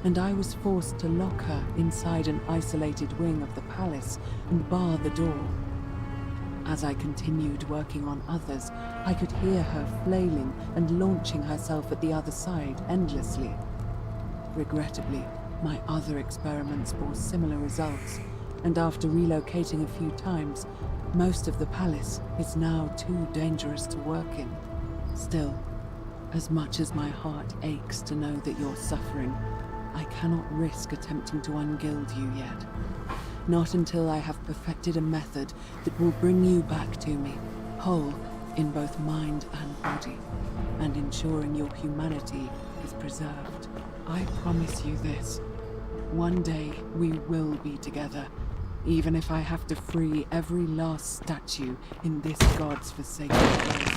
[SPEAKER 17] and I was forced to lock her inside an isolated wing of the palace and bar the door. As I continued working on others, I could hear her flailing and launching herself at the other side endlessly. Regrettably, my other experiments bore similar results, and after relocating a few times, most of the palace is now too dangerous to work in. Still, as much as my heart aches to know that you're suffering, I cannot risk attempting to ungild you yet. Not until I have perfected a method that will bring you back to me, whole in both mind and body, and ensuring your humanity is preserved. I promise you this. One day we will be together, even if I have to free every last statue in this god's forsaken place.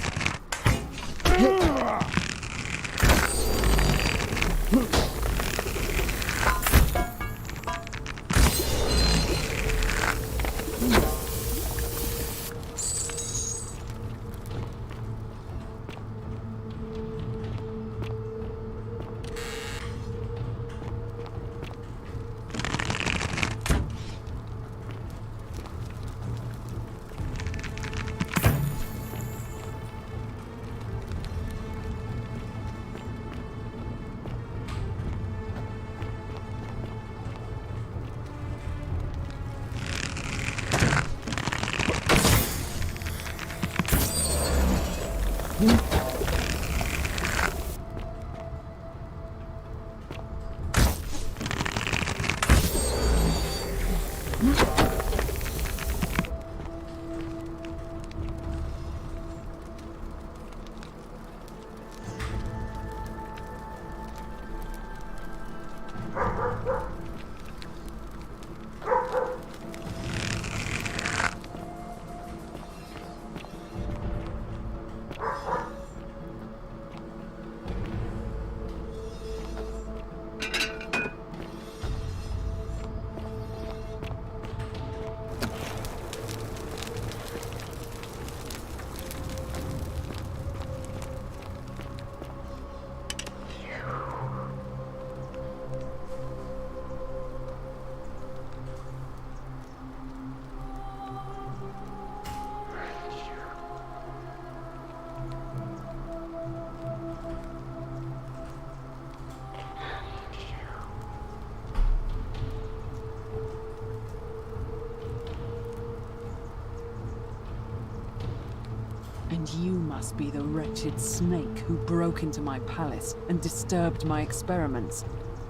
[SPEAKER 17] And you must be the wretched snake who broke into my palace and disturbed my experiments.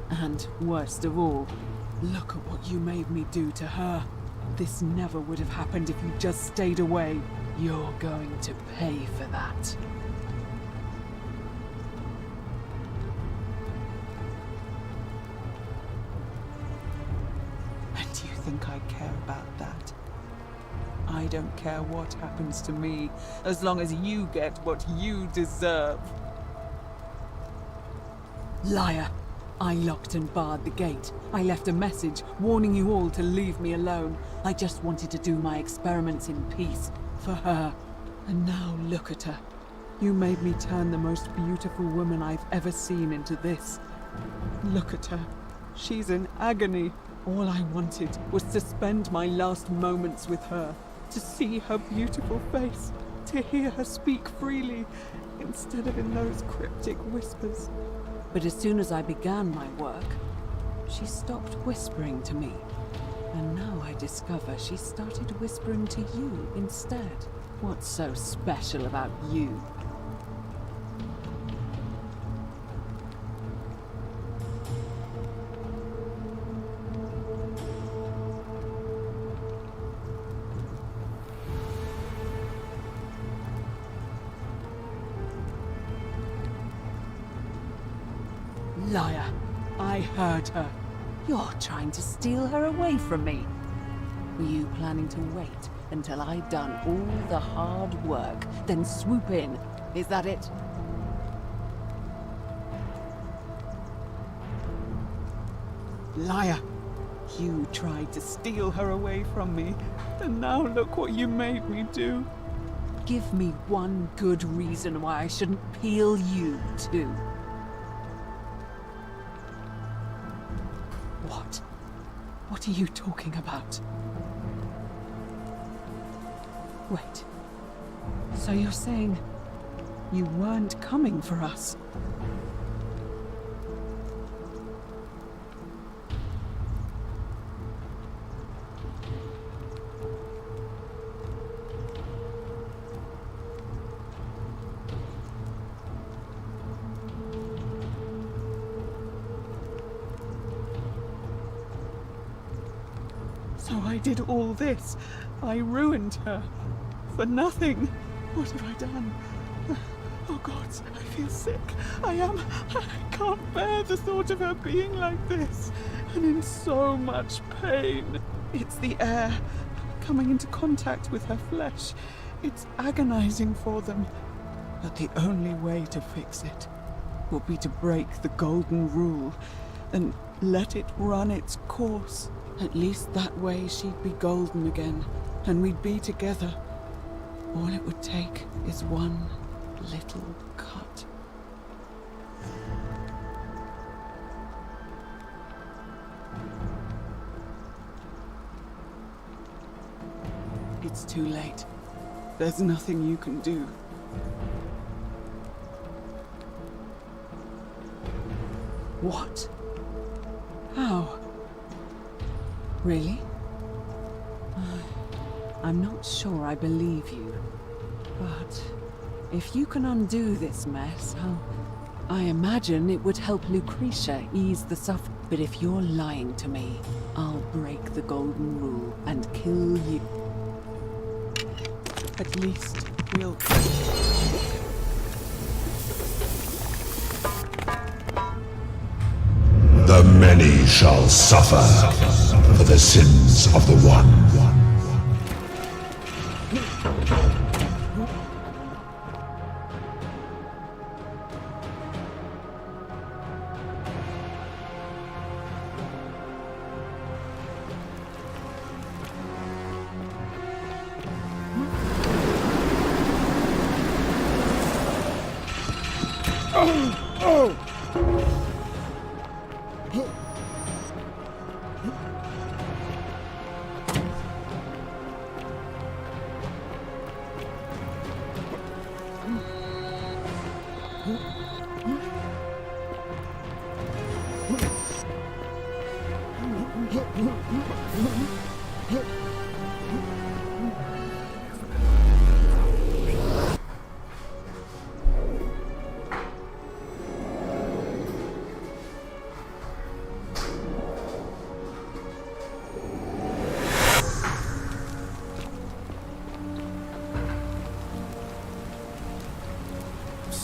[SPEAKER 17] And, worst of all, look at what you made me do to her. This never would have happened if you just stayed away. You're going to pay for that. And do you think I care about that? I don't care what happens to me, as long as you get what you deserve. Liar! I locked and barred the gate. I left a message warning you all to leave me alone. I just wanted to do my experiments in peace, for her. And now look at her. You made me turn the most beautiful woman I've ever seen into this. Look at her. She's in agony. All I wanted was to spend my last moments with her, to see her beautiful face, to hear her speak freely, instead of in those cryptic whispers. But as soon as I began my work, she stopped whispering to me. And now I discover she started whispering to you instead. What's so special about you? Liar! I heard her. You're trying to steal her away from me. Were you planning to wait until I'd done all the hard work, then swoop in? Is that it? Liar! You tried to steal her away from me, and now look what you made me do. Give me one good reason why I shouldn't peel you too. What? What are you talking about? Wait. So you're saying you weren't coming for us? So I did all this. I ruined her. For nothing. What have I done? Oh God, I feel sick. I can't bear the thought of her being like this. And in so much pain. It's the air. Coming into contact with her flesh. It's agonizing for them. But the only way to fix it will be to break the golden rule and let it run its course. At least that way she'd be golden again, and we'd be together. All it would take is one little cut. It's too late. There's nothing you can do. What? How? Really? I'm not sure I believe you. But if you can undo this mess, I imagine it would help Lucretia ease the suffering. But if you're lying to me, I'll break the golden rule and kill you. At least we'll...
[SPEAKER 21] The many shall suffer for the sins of the one.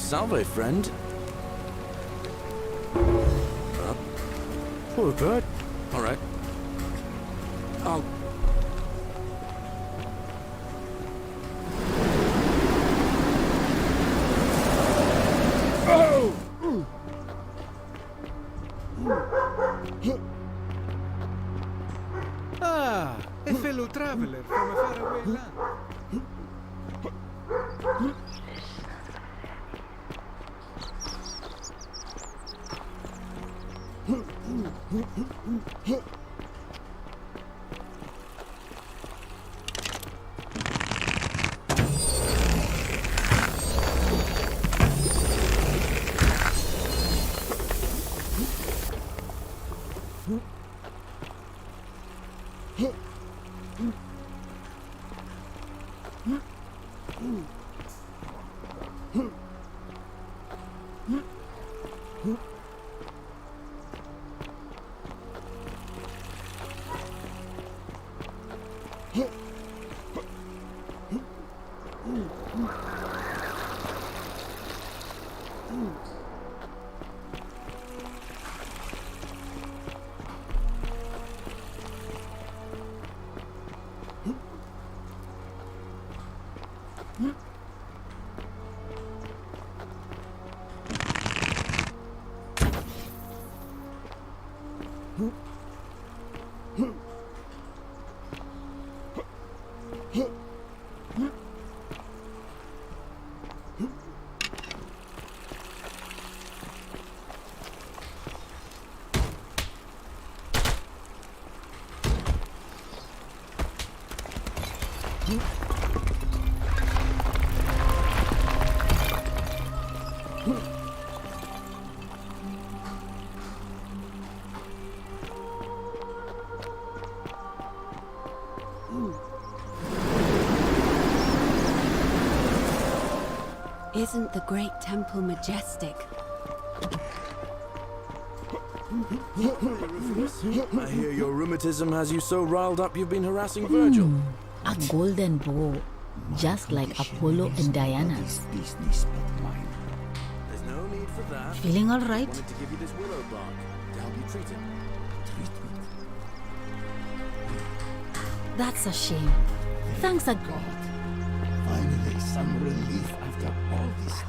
[SPEAKER 4] Salve, friend. Poor bird. All right.
[SPEAKER 18] fellow traveler from a faraway land.
[SPEAKER 9] Isn't the great temple majestic?
[SPEAKER 4] I hear your rheumatism has you so riled up you've been harassing Virgil.
[SPEAKER 5] A golden bow, just like Apollo and Diana's.
[SPEAKER 8] Business but mine.
[SPEAKER 4] There's no need for that.
[SPEAKER 5] Feeling all
[SPEAKER 4] I
[SPEAKER 5] right?
[SPEAKER 4] wanted to give you this willow bark to help you treat it.
[SPEAKER 5] That's a shame. Thanks a God.
[SPEAKER 8] Finally, some relief after all this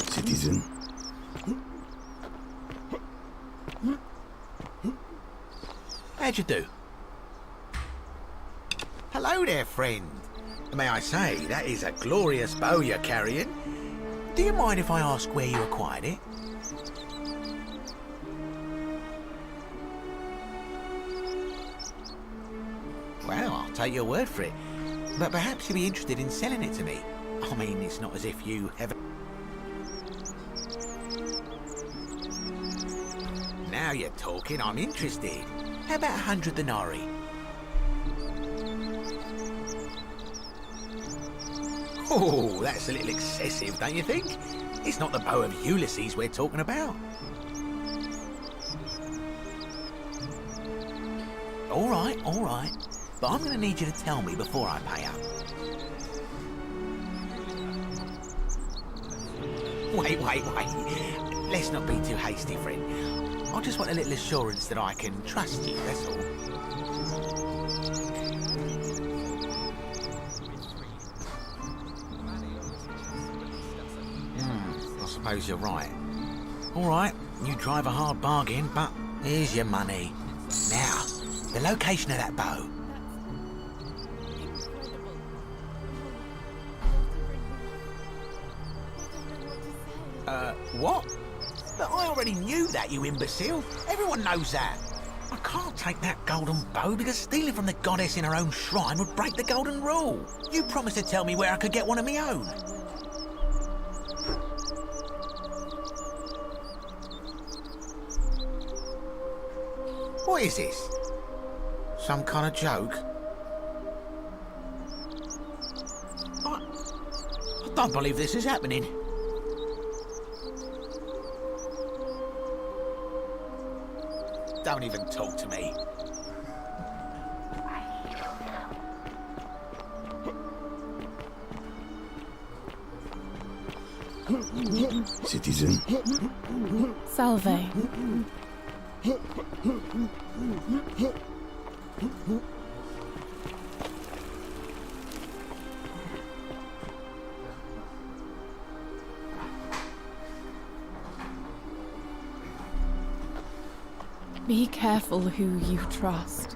[SPEAKER 8] citizen.
[SPEAKER 15] How'd you do? Hello there, friend. May I say, that is a glorious bow you're carrying. Do you mind if I ask where you acquired it? Well, I'll take your word for it. But perhaps you'd be interested in selling it to me. I mean, it's not as if you ever... Now you're talking, I'm interested. How about 100 denarii? Oh, that's a little excessive, don't you think? It's not the bow of Ulysses we're talking about. All right. But I'm going to need you to tell me before I pay up. Wait. Let's not be too hasty, friend. I just want a little assurance that I can trust you, that's all. suppose you're right. All right, you drive a hard bargain, but here's your money. Now, the location of that bow. What? But I already knew that, you imbecile. Everyone knows that. I can't take that golden bow because stealing from the goddess in her own shrine would break the golden rule. You promised to tell me where I could get one of my own. What is this? Some kind of joke? I don't believe this is happening. Don't even talk to me.
[SPEAKER 8] Citizen.
[SPEAKER 7] Salve. Be careful who you trust.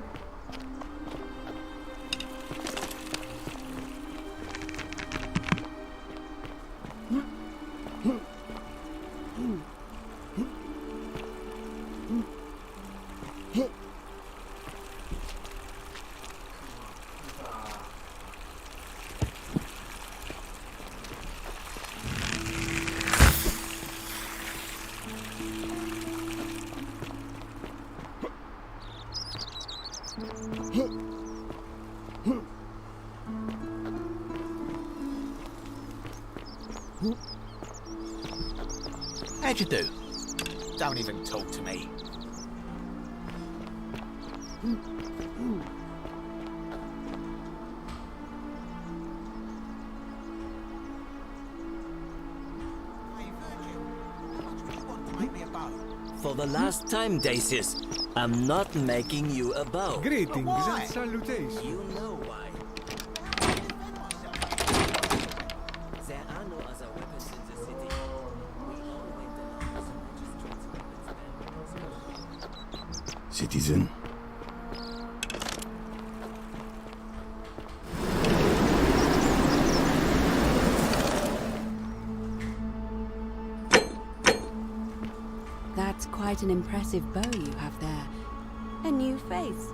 [SPEAKER 15] How'd you do? Don't even talk to me.
[SPEAKER 14] For the last time, Dacius, I'm not making you a bow.
[SPEAKER 18] Greetings and salutations.
[SPEAKER 14] You know why. There are no other weapons in the city. We only the
[SPEAKER 8] Citizen.
[SPEAKER 9] That's quite an impressive bow you have there. A new face.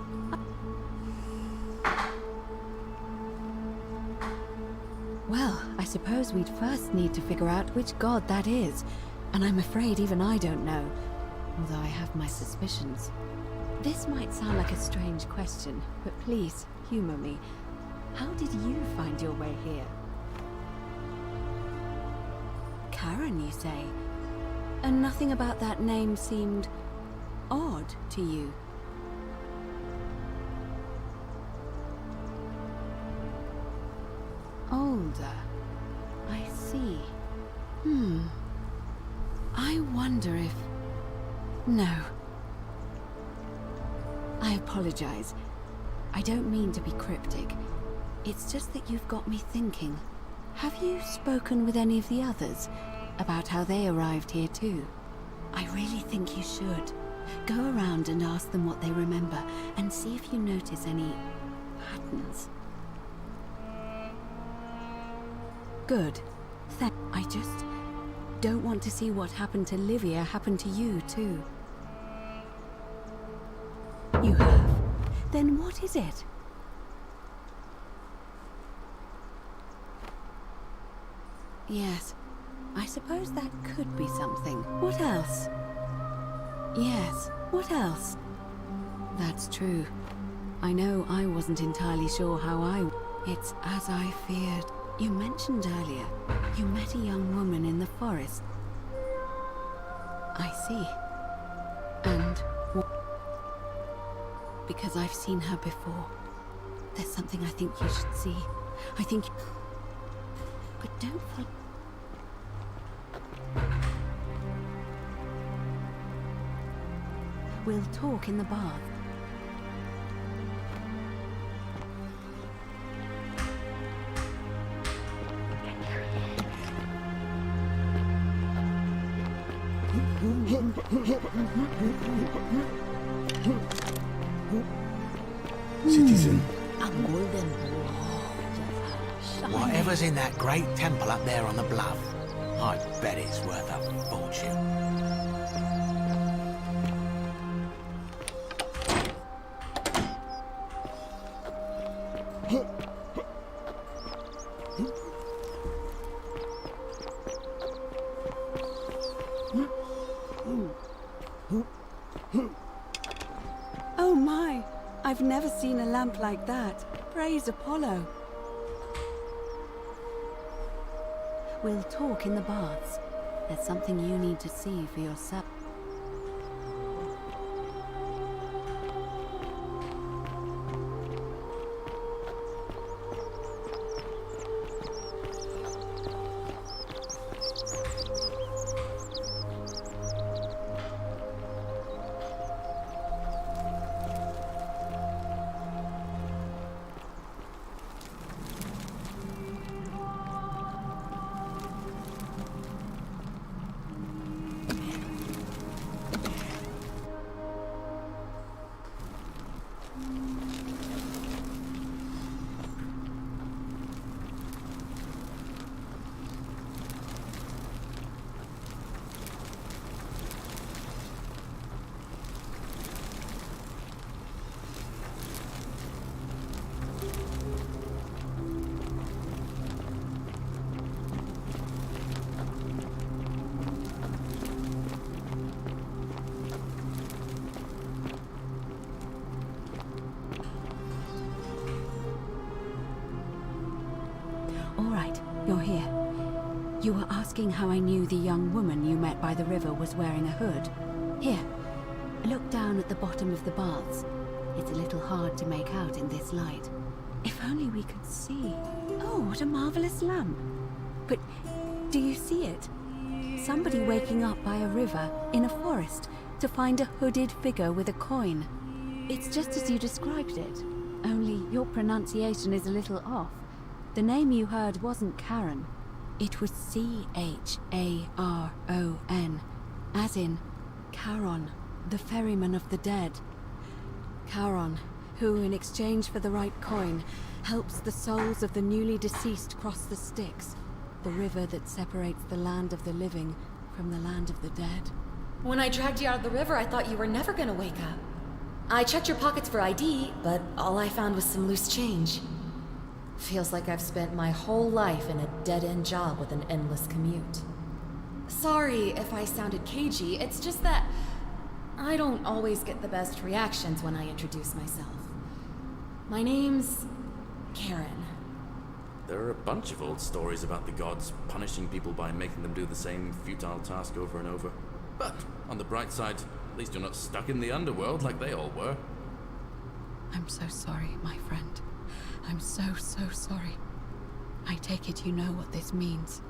[SPEAKER 9] Well, I suppose we'd first need to figure out which god that is. And I'm afraid even I don't know, although I have my suspicions. This might sound like a strange question, but please, humor me. How did you find your way here? Karen, you say? And nothing about that name seemed odd to you. Older. I see. I wonder if... No. I apologize. I don't mean to be cryptic. It's just that you've got me thinking. Have you spoken with any of the others about how they arrived here too? I really think you should. Go around and ask them what they remember and see if you notice any patterns. Good. I just don't want to see what happened to Livia happen to you too. You have? Then what is it? Yes. I suppose that could be something. What else? Yes, what else? That's true. I know I wasn't entirely sure how It's as I feared. You mentioned earlier, you met a young woman in the forest. I see. And... because I've seen her before. There's something I think you should see. I think... But don't fall... We'll talk in the bath.
[SPEAKER 8] Citizen.
[SPEAKER 5] A golden
[SPEAKER 15] Whatever's in that great temple up there on the bluff, I bet it's worth a fortune.
[SPEAKER 9] Oh my! I've never seen a lamp like that. Praise Apollo. We'll talk in the baths. There's something you need to see for yourself. You're here. You were asking how I knew the young woman you met by the river was wearing a hood. Here, look down at the bottom of the baths. It's a little hard to make out in this light. If only we could see. Oh, what a marvelous lamp. But do you see it? Somebody waking up by a river in a forest to find a hooded figure with a coin. It's just as you described it, only your pronunciation is a little off. The name you heard wasn't Charon. It was C-H-A-R-O-N, as in Charon, the ferryman of the dead. Charon, who, in exchange for the right coin, helps the souls of the newly deceased cross the Styx, the river that separates the land of the living from the land of the dead.
[SPEAKER 22] When I dragged you out of the river, I thought you were never gonna wake up. I checked your pockets for ID, but all I found was some loose change. Feels like I've spent my whole life in a dead-end job with an endless commute. Sorry if I sounded cagey, it's just that I don't always get the best reactions when I introduce myself. My name's Karen.
[SPEAKER 4] There are a bunch of old stories about the gods punishing people by making them do the same futile task over and over. But, on the bright side, at least you're not stuck in the underworld like they all were.
[SPEAKER 9] I'm so sorry, my friend. I'm so sorry. I take it you know what this means.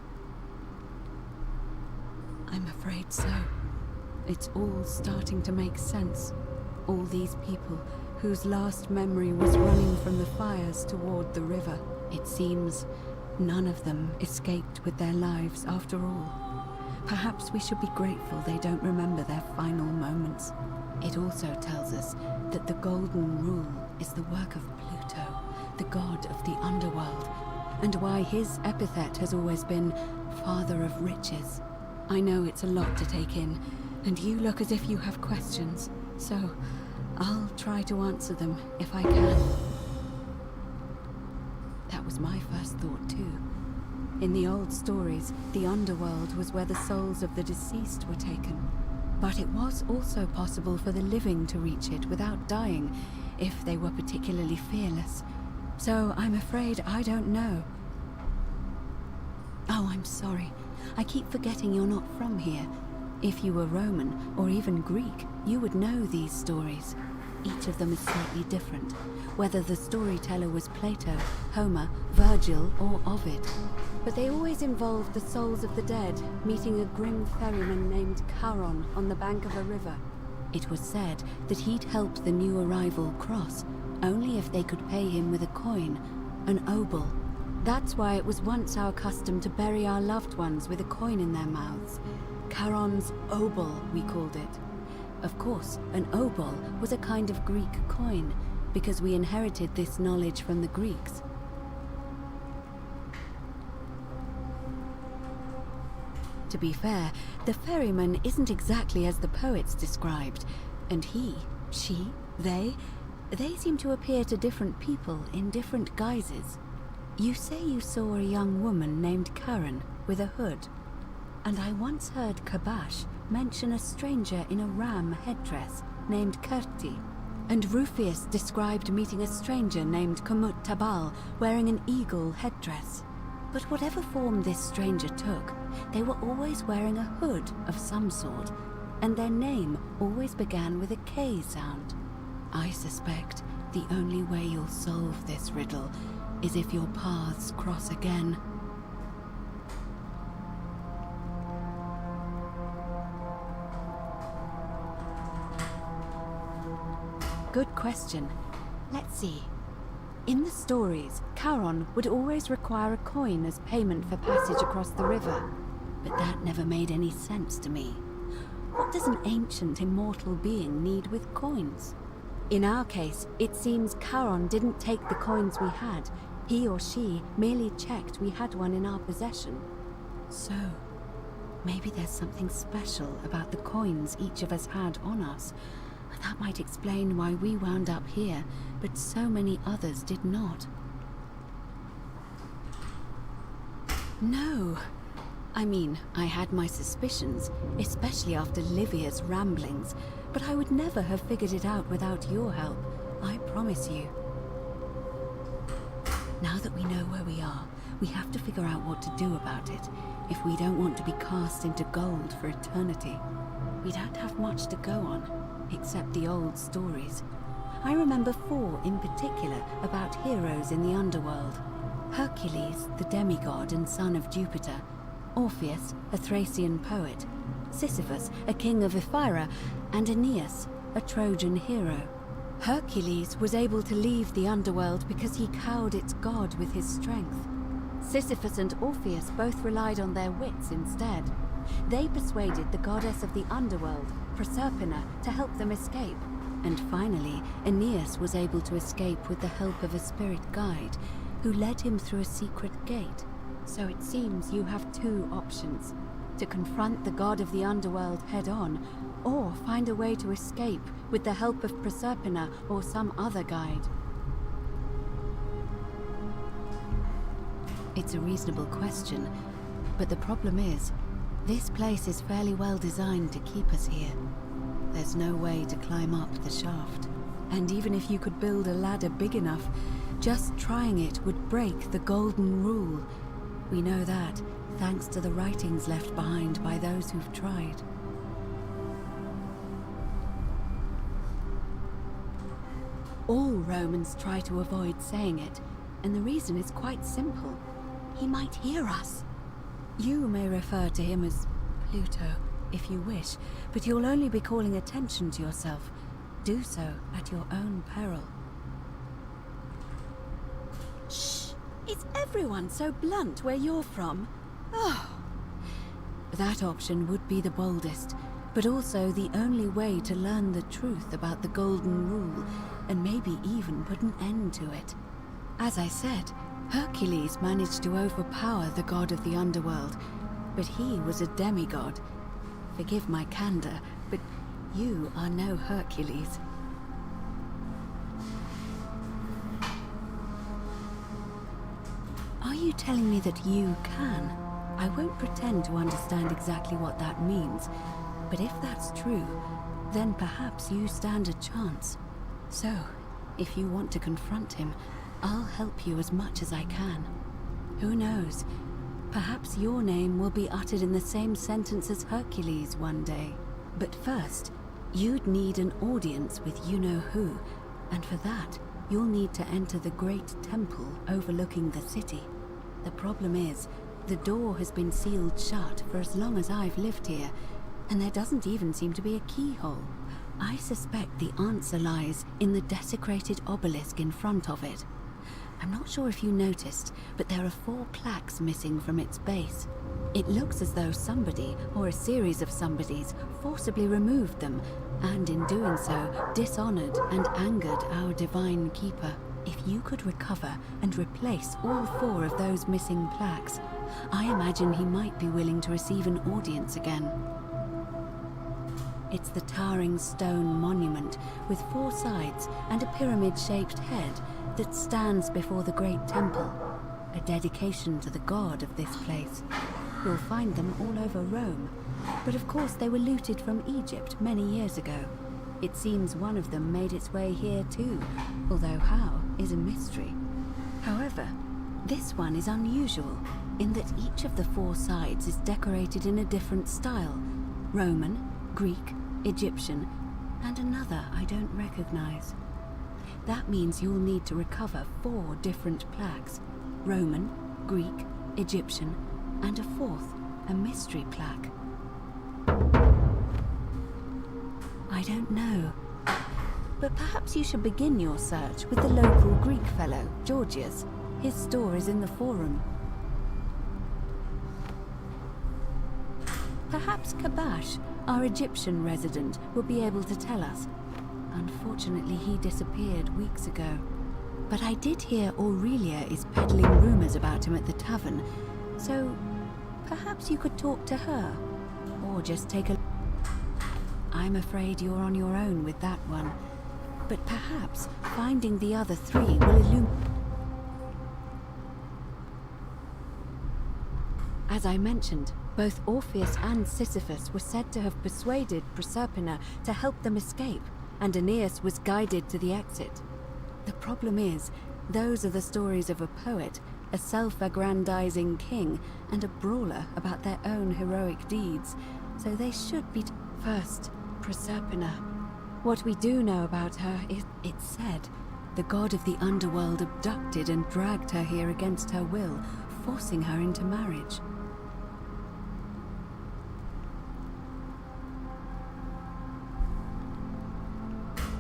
[SPEAKER 9] I'm afraid so. It's all starting to make sense. All these people whose last memory was running from the fires toward the river. It seems none of them escaped with their lives after all. Perhaps we should be grateful they don't remember their final moments. It also tells us that the Golden Rule is the work of Pluto, the god of the underworld, and why his epithet has always been Father of Riches. I know it's a lot to take in, and you look as if you have questions, so I'll try to answer them if I can. That was my first thought too. In the old stories, the underworld was where the souls of the deceased were taken. But it was also possible for the living to reach it without dying, if they were particularly fearless. So I'm afraid I don't know. Oh, I'm sorry. I keep forgetting you're not from here. If you were Roman, or even Greek, you would know these stories. Each of them is slightly different, whether the storyteller was Plato, Homer, Virgil, or Ovid. But they always involved the souls of the dead meeting a grim ferryman named Charon on the bank of a river. It was said that he'd help the new arrival cross, only if they could pay him with a coin, an obol. That's why it was once our custom to bury our loved ones with a coin in their mouths. Charon's obol, we called it. Of course, an obol was a kind of Greek coin, because we inherited this knowledge from the Greeks. To be fair, the ferryman isn't exactly as the poets described, and he, she, they seem to appear to different people in different guises. You say you saw a young woman named Karen with a hood, and I once heard Kabash mention a stranger in a ram headdress named Kerti, and Rufius described meeting a stranger named Kumut Tabal wearing an eagle headdress. But whatever form this stranger took, they were always wearing a hood of some sort, and their name always began with a K sound. I suspect the only way you'll solve this riddle is if your paths cross again. Good question. Let's see. In the stories, Charon would always require a coin as payment for passage across the river, but that never made any sense to me. What does an ancient immortal being need with coins? In our case, it seems Charon didn't take the coins we had. He or she merely checked we had one in our possession. So, maybe there's something special about the coins each of us had on us. That might explain why we wound up here, but so many others did not. No. I mean, I had my suspicions, especially after Livia's ramblings, but I would never have figured it out without your help, I promise you. Now that we know where we are, we have to figure out what to do about it, if we don't want to be cast into gold for eternity. We don't have much to go on, except the old stories. I remember 4 in particular about heroes in the underworld. Hercules, the demigod and son of Jupiter. Orpheus, a Thracian poet. Sisyphus, a king of Ephyra. And Aeneas, a Trojan hero. Hercules was able to leave the underworld because he cowed its god with his strength. Sisyphus and Orpheus both relied on their wits instead. They persuaded the goddess of the underworld, Proserpina, to help them escape. And finally, Aeneas was able to escape with the help of a spirit guide, who led him through a secret gate. So it seems you have 2 options: to confront the god of the underworld head-on, or find a way to escape with the help of Proserpina or some other guide. It's a reasonable question, but the problem is, this place is fairly well designed to keep us here. There's no way to climb up the shaft. And even if you could build a ladder big enough, just trying it would break the golden rule. We know that, thanks to the writings left behind by those who've tried. All Romans try to avoid saying it, and the reason is quite simple. He might hear us. You may refer to him as Pluto, if you wish, but you'll only be calling attention to yourself. Do so at your own peril. Shh! Is everyone so blunt where you're from? Oh. That option would be the boldest, but also the only way to learn the truth about the Golden Rule, and maybe even put an end to it. As I said, Hercules managed to overpower the god of the underworld, but he was a demigod. Forgive my candor, but you are no Hercules. Are you telling me that you can? I won't pretend to understand exactly what that means, but if that's true, then perhaps you stand a chance. So, if you want to confront him, I'll help you as much as I can. Who knows? Perhaps your name will be uttered in the same sentence as Hercules one day. But first, you'd need an audience with you-know-who, and for that, you'll need to enter the great temple overlooking the city. The problem is, the door has been sealed shut for as long as I've lived here, and there doesn't even seem to be a keyhole. I suspect the answer lies in the desecrated obelisk in front of it. I'm not sure if you noticed, but there are 4 plaques missing from its base. It looks as though somebody, or a series of somebodies, forcibly removed them, and in doing so, dishonored and angered our divine keeper. If you could recover and replace all 4 of those missing plaques, I imagine he might be willing to receive an audience again. It's the towering stone monument with 4 sides and a pyramid-shaped head that stands before the great temple, a dedication to the god of this place. You'll find them all over Rome, but of course they were looted from Egypt many years ago. It seems one of them made its way here too, although how is a mystery. However, this one is unusual in that each of the 4 sides is decorated in a different style: Roman, Greek, Egyptian, and another I don't recognize. That means you'll need to recover 4 different plaques: Roman, Greek, Egyptian, and a 4th, a mystery plaque. I don't know. But perhaps you should begin your search with the local Greek fellow, Georgius. His store is in the forum. Perhaps Kabash, our Egyptian resident, will be able to tell us. Unfortunately, he disappeared weeks ago. But I did hear Aurelia is peddling rumors about him at the tavern, so perhaps you could talk to her, or just take a... I'm afraid you're on your own with that one, but perhaps finding the other 3 will illuminate... As I mentioned, both Orpheus and Sisyphus were said to have persuaded Proserpina to help them escape, and Aeneas was guided to the exit. The problem is, those are the stories of a poet, a self-aggrandizing king, and a brawler about their own heroic deeds, so they should be... First, Proserpina. What we do know about her is, it's said, the god of the underworld abducted and dragged her here against her will, forcing her into marriage.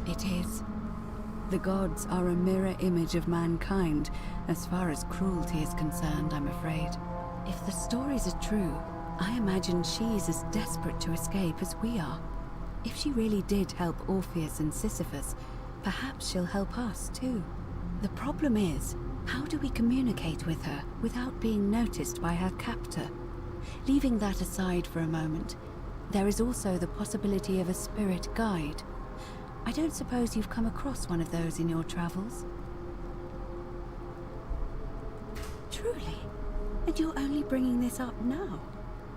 [SPEAKER 9] It is. The gods are a mirror image of mankind, as far as cruelty is concerned, I'm afraid. If the stories are true, I imagine she's as desperate to escape as we are. If she really did help Orpheus and Sisyphus, perhaps she'll help us too. The problem is, how do we communicate with her without being noticed by her captor? Leaving that aside for a moment, there is also the possibility of a spirit guide. I don't suppose you've come across one of those in your travels? Truly? And you're only bringing this up now?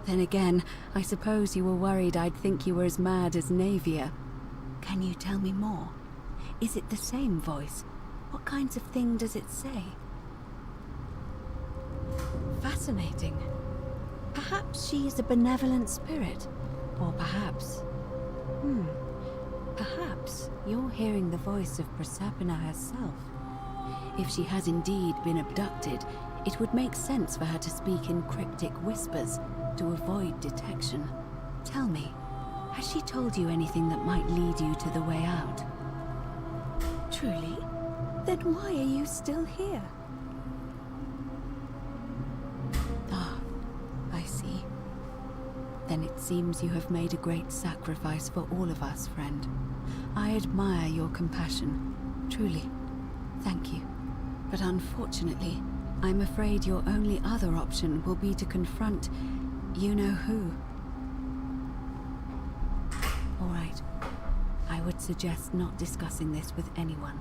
[SPEAKER 9] Then again, I suppose you were worried I'd think you were as mad as Navia. Can you tell me more? Is it the same voice? What kinds of thing does it say? Fascinating. Perhaps she is a benevolent spirit. Or perhaps... Perhaps you're hearing the voice of Proserpina herself. If she has indeed been abducted, it would make sense for her to speak in cryptic whispers to avoid detection. Tell me, has she told you anything that might lead you to the way out? Truly? Then why are you still here? Ah, I see. Then it seems you have made a great sacrifice for all of us, friend. I admire your compassion. Truly. Thank you. But unfortunately, I'm afraid your only other option will be to confront you-know-who. All right. I would suggest not discussing this with anyone.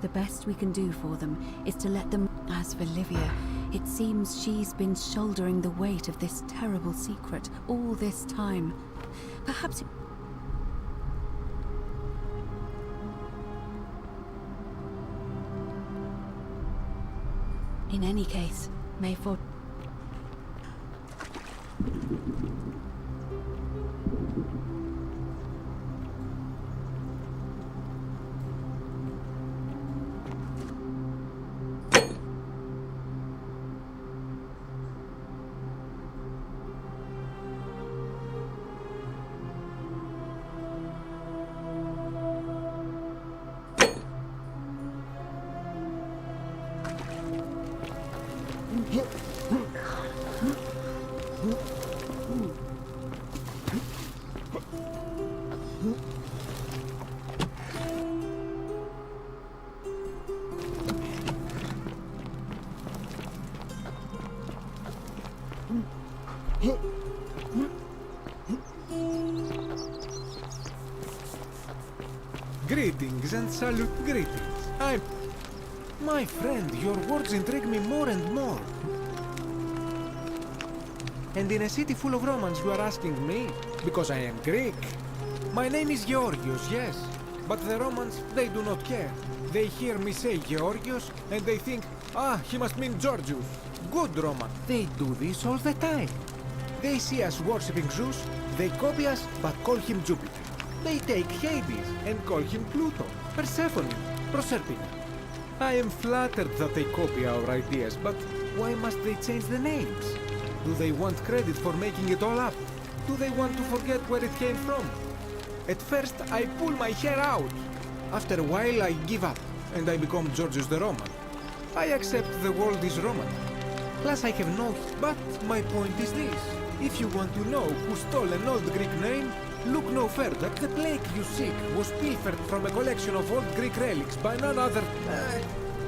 [SPEAKER 9] The best we can do for them is to let them... As for Livia, it seems she's been shouldering the weight of this terrible secret all this time. Perhaps... In any case, Mayford...
[SPEAKER 18] Greetings and salute greetings. I'm... My friend, your words intrigue me more and more. And in a city full of Romans you are asking me? Because I am Greek. My name is Georgios, yes. But the Romans, they do not care. They hear me say Georgios and they think, ah, he must mean Georgius. Good Roman. They do this all the time. They see us worshipping Zeus, they copy us but call him Jupiter. They take Hades and call him Pluto, Persephone, Proserpina. I am flattered that they copy our ideas, but why must they change the names? Do they want credit for making it all up? Do they want to forget where it came from? At first, I pull my hair out. After a while, I give up, and I become Georgius the Roman. I accept the world is Roman. Plus, I have no... But my point is this. If you want to know who stole an old Greek name, look no further. The plague you seek was pilfered from a collection of old Greek relics by none other...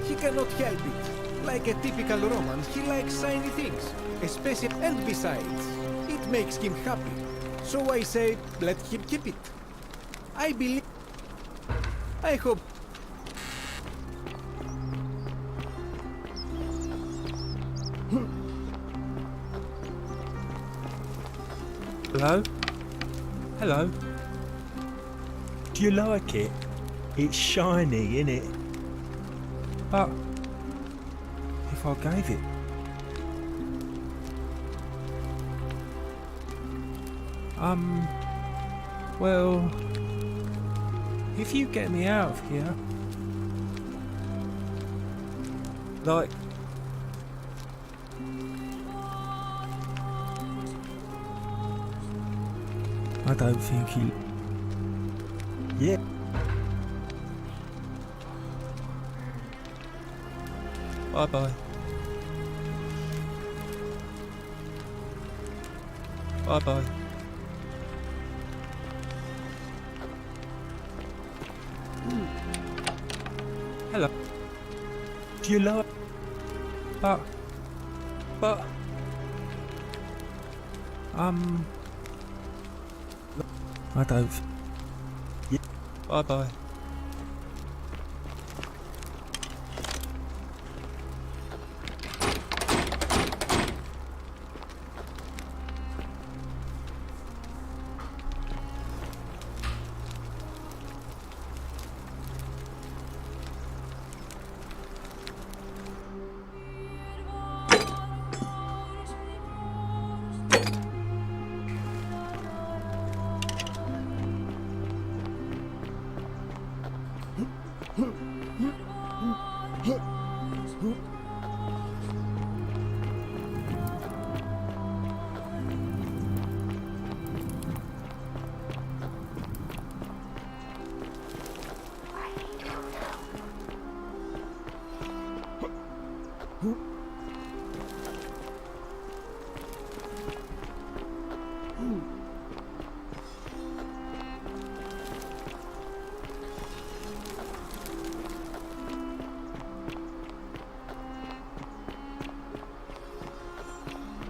[SPEAKER 18] he cannot help it. Like a typical Roman, he likes shiny things. Especially... And besides, it makes him happy. So I say, let him keep it. I believe... I hope...
[SPEAKER 19] Hello? Hello? Do you like it? It's shiny, innit? But if I gave it... Well... If you get me out of here... Like... I don't think he... Yeah. Bye-bye. Bye-bye. Hello. Do you like... But... I don't... Yeah. Bye-bye.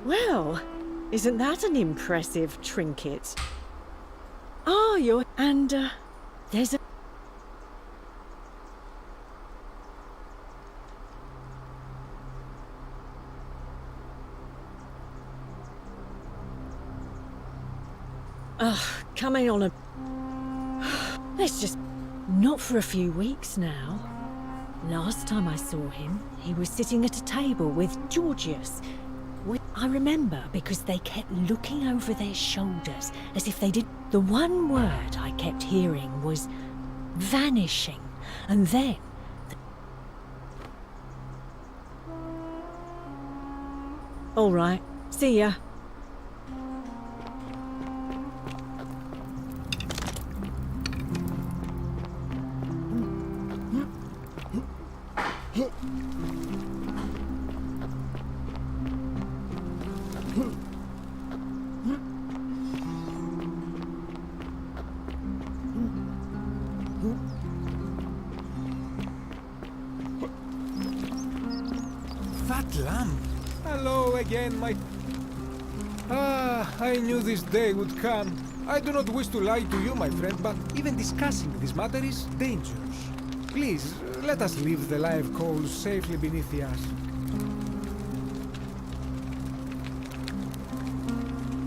[SPEAKER 20] Well, isn't that an impressive trinket? Oh, you're... And, there's a... coming on a... Let's just... Not for a few weeks now. Last time I saw him, he was sitting at a table with Georgius. I remember because they kept looking over their shoulders as if they did... The one word I kept hearing was vanishing, and then... All right, see ya.
[SPEAKER 18] lamp. Hello again, my... I knew this day would come. I do not wish to lie to you, my friend, but even discussing this matter is dangerous. Please, let us leave the live coals safely beneath the ash.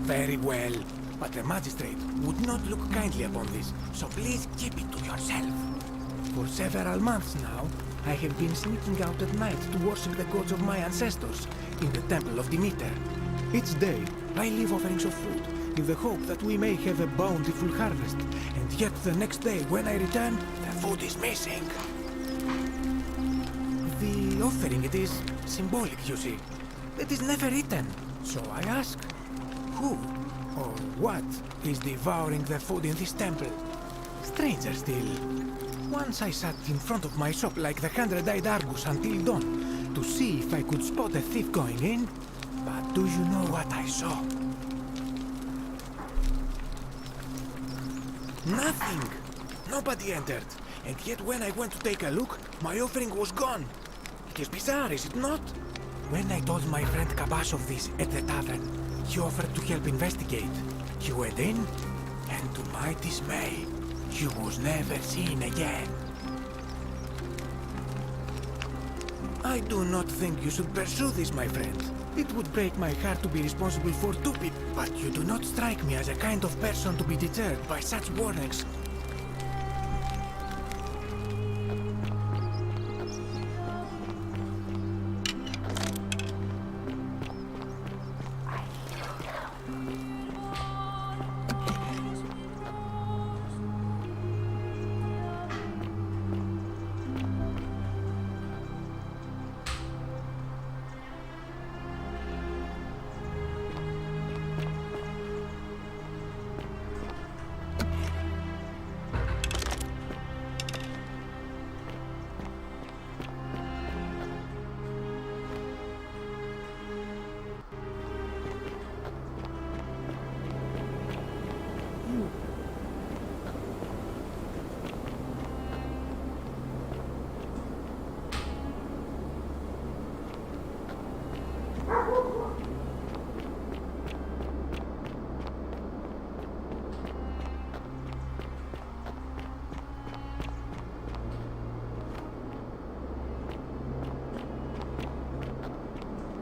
[SPEAKER 18] Very well, but the magistrate would not look kindly upon this, so please keep it to yourself. For several months now, I have been sneaking out at night to worship the gods of my ancestors in the temple of Demeter. Each day, I leave offerings of food in the hope that we may have a bountiful harvest, and yet the next day when I return, the food is missing. The offering, it is symbolic, you see. It is never eaten, so I ask, who or what is devouring the food in this temple? Stranger still. Once I sat in front of my shop like the 100-eyed Argus until dawn to see if I could spot a thief going in. But do you know what I saw? Nothing! Nobody entered. And yet when I went to take a look, my offering was gone. It is bizarre, is it not? When I told my friend Kabash of this at the tavern, he offered to help investigate. He went in, and to my dismay, he was never seen again. I do not think you should pursue this, my friend. It would break my heart to be responsible for two people, but you do not strike me as a kind of person to be deterred by such warnings.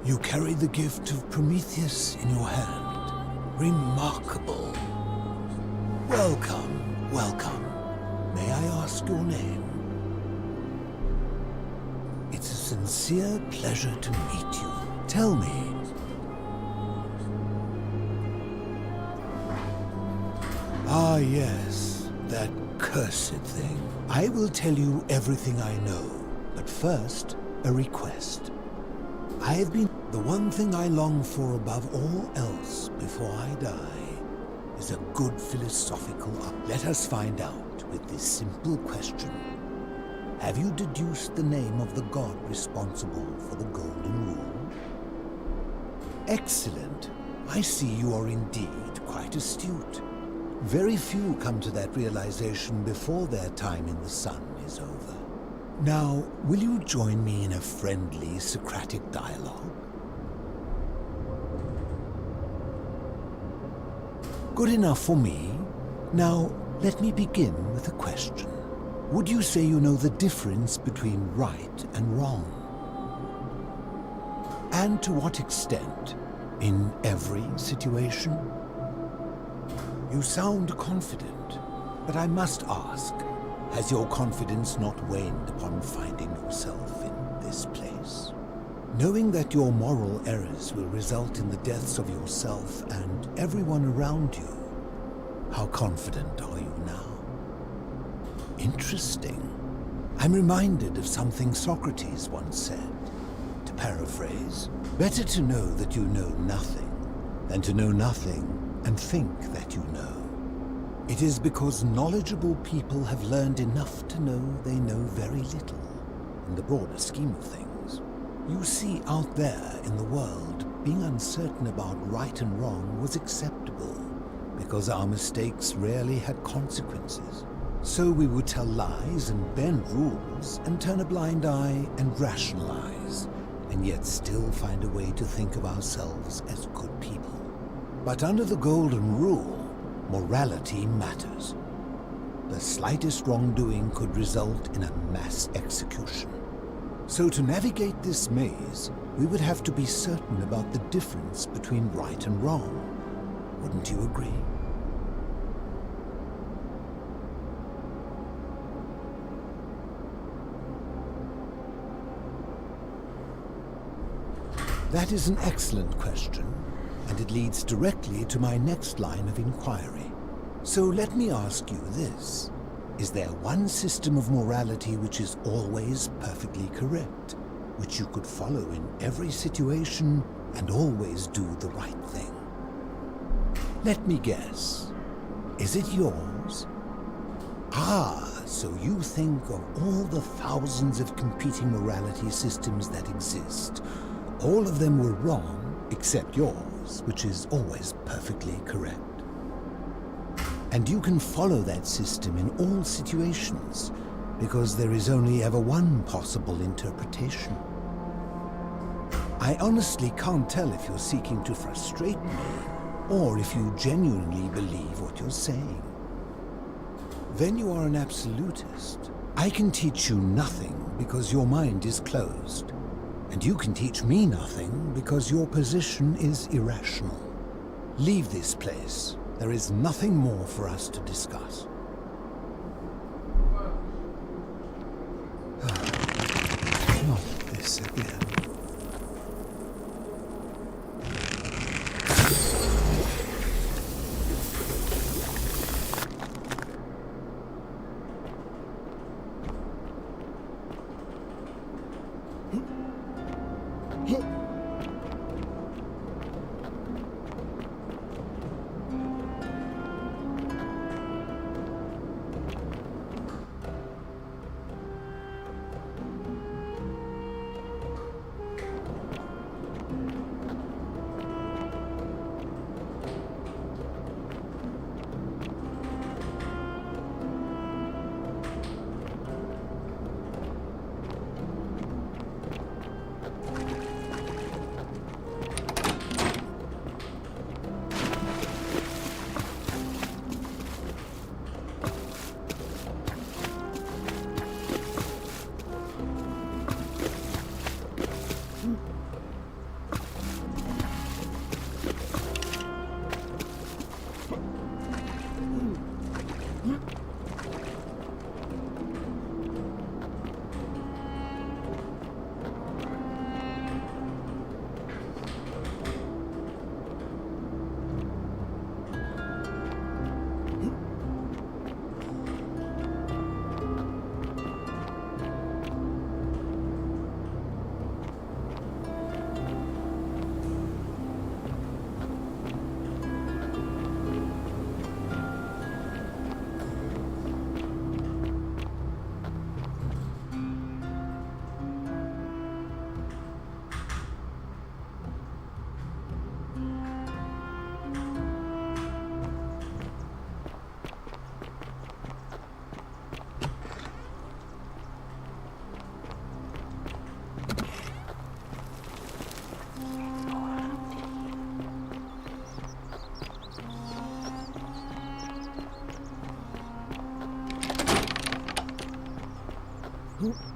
[SPEAKER 8] You carry the gift of Prometheus in your hand. Remarkable. Welcome, welcome. May I ask your name? It's a sincere pleasure to meet you. Tell me. Ah, yes, that cursed thing. I will tell you everything I know, but first, a request. I have been... The one thing I long for above all else before I die is a good philosophical... Let us find out with this simple question. Have you deduced the name of the god responsible for the Golden Rule? Excellent. I see you are indeed quite astute. Very few come to that realization before their time in the sun is over. Now, will you join me in a friendly Socratic dialogue? Good enough for me. Now, let me begin with a question. Would you say you know the difference between right and wrong? And to what extent? In every situation? You sound confident, but I must ask, has your confidence not waned upon finding yourself in this place? Knowing that your moral errors will result in the deaths of yourself and everyone around you, how confident are you now? Interesting. I'm reminded of something Socrates once said. To paraphrase, better to know that you know nothing than to know nothing and think that you know. It is because knowledgeable people have learned enough to know they know very little in the broader scheme of things. You see, out there in the world, being uncertain about right and wrong was acceptable because our mistakes rarely had consequences. So we would tell lies and bend rules and turn a blind eye and rationalize and yet still find a way to think of ourselves as good people. But under the Golden Rule, morality matters. The slightest wrongdoing could result in a mass execution. So to navigate this maze, we would have to be certain about the difference between right and wrong. Wouldn't you agree? That is an excellent question, and it leads directly to my next line of inquiry. So let me ask you this. Is there one system of morality which is always perfectly correct, which you could follow in every situation and always do the right thing? Let me guess. Is it yours? Ah, so you think of all the thousands of competing morality systems that exist. All of them were wrong, except yours, which is always perfectly correct. And you can follow that system in all situations, because there is only ever one possible interpretation. I honestly can't tell if you're seeking to frustrate me, or if you genuinely believe what you're saying. Then you are an absolutist. I can teach you nothing because your mind is closed. And you can teach me nothing because your position is irrational. Leave this place. There is nothing more for us to discuss. Not this again.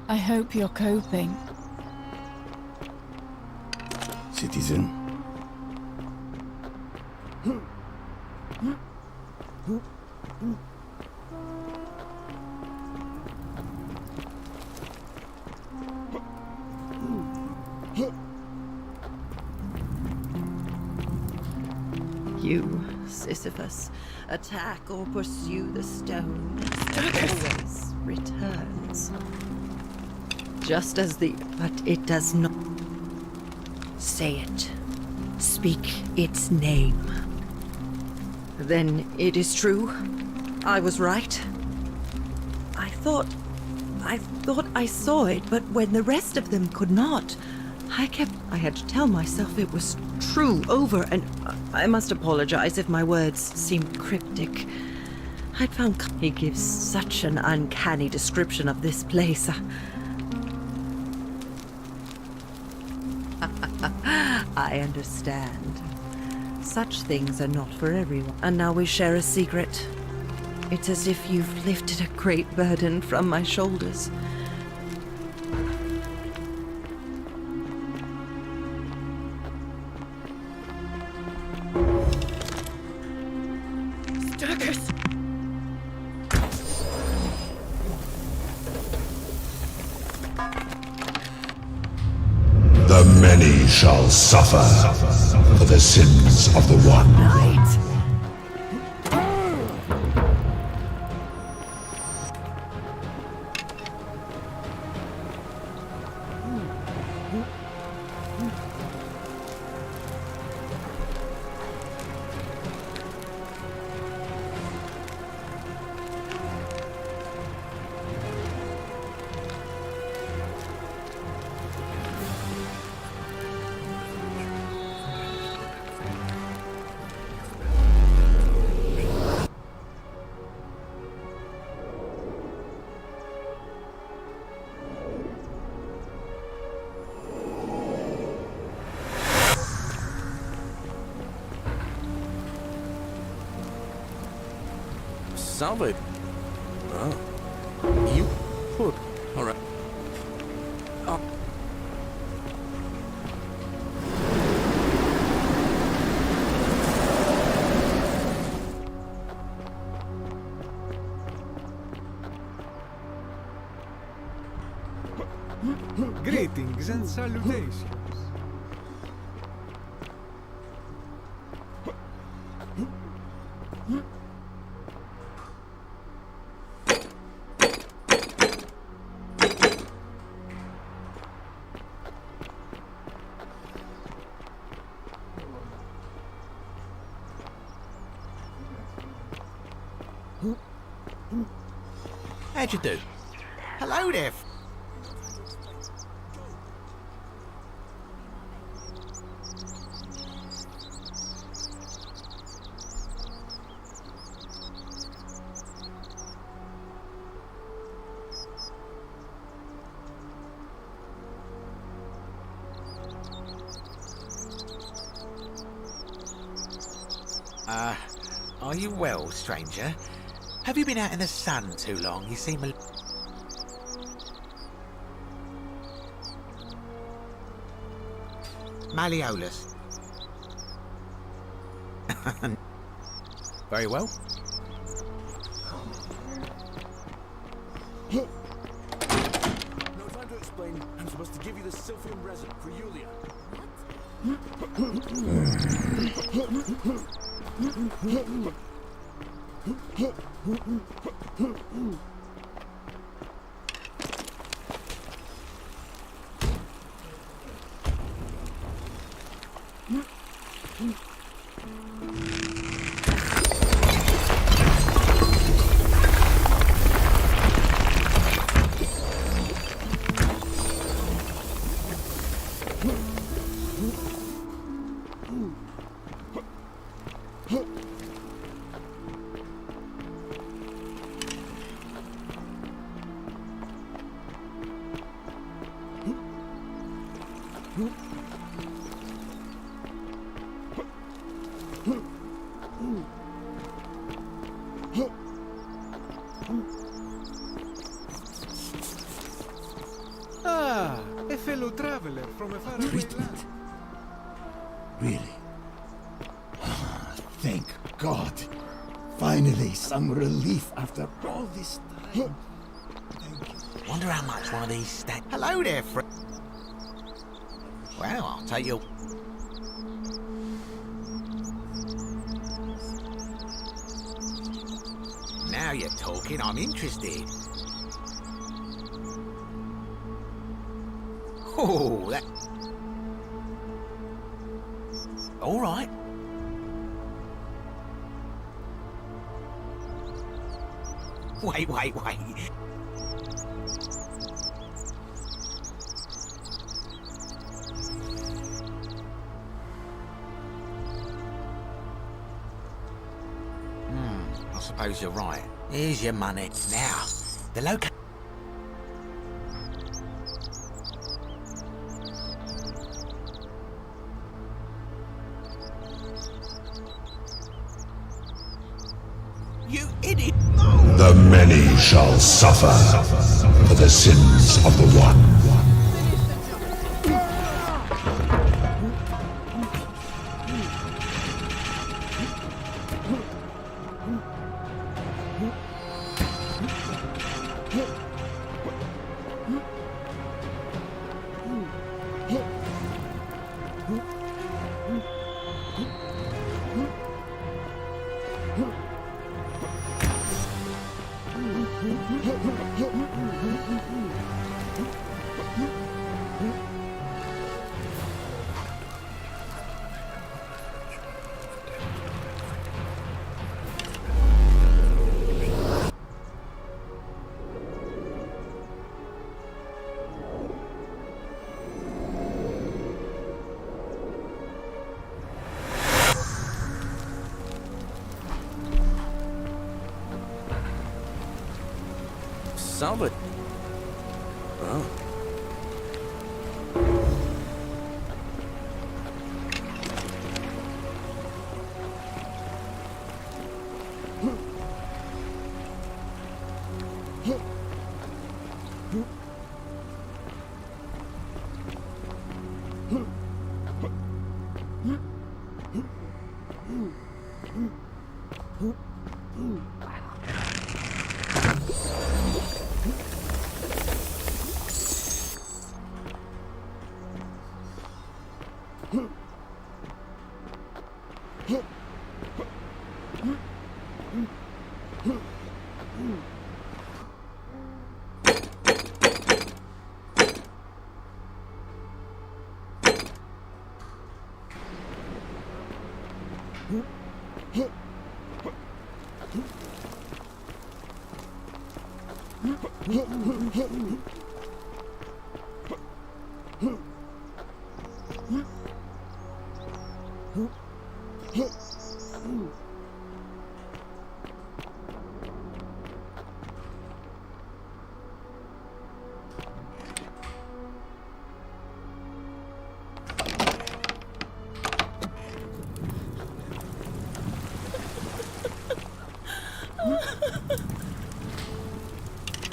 [SPEAKER 7] I hope you're coping.
[SPEAKER 8] Citizen.
[SPEAKER 1] You, Sisyphus, attack or pursue the stone, it always returns. Just as but it does not. Say it. Speak its name. Then it is true. I was right. I thought I saw it, but when the rest of them could not, I had to tell myself it was true over and I must apologize if my words seemed cryptic. I'd found he gives such an uncanny description of this place. I understand. Such things are not for everyone. And now we share a secret. It's as if you've lifted a great burden from my shoulders.
[SPEAKER 12] Sturgis!
[SPEAKER 21] The many shall suffer for the sins of the one.
[SPEAKER 4] Salve. Oh. You put. Alright. Oh.
[SPEAKER 18] Greetings and salutations.
[SPEAKER 15] How'd you do? Hello there. Are you well, stranger? Have you been out in the sun too long? You seem a... Malleolus. Very well.
[SPEAKER 4] No time to explain. I'm supposed to give you the Sylphium resin for Yulia.
[SPEAKER 18] Ah, a fellow traveler from a faraway land.
[SPEAKER 8] Really? Thank God. Finally, some relief after all this time.
[SPEAKER 15] Wonder how much one of these stacks... Hello there, friend. Well, I'll take you... Now you're talking, I'm interested. Oh, that... All right. Wait. I suppose you're right. Here's your money. Now, the location... You idiot!
[SPEAKER 21] The many shall suffer for the sins of the one.
[SPEAKER 4] Salvador. Oh.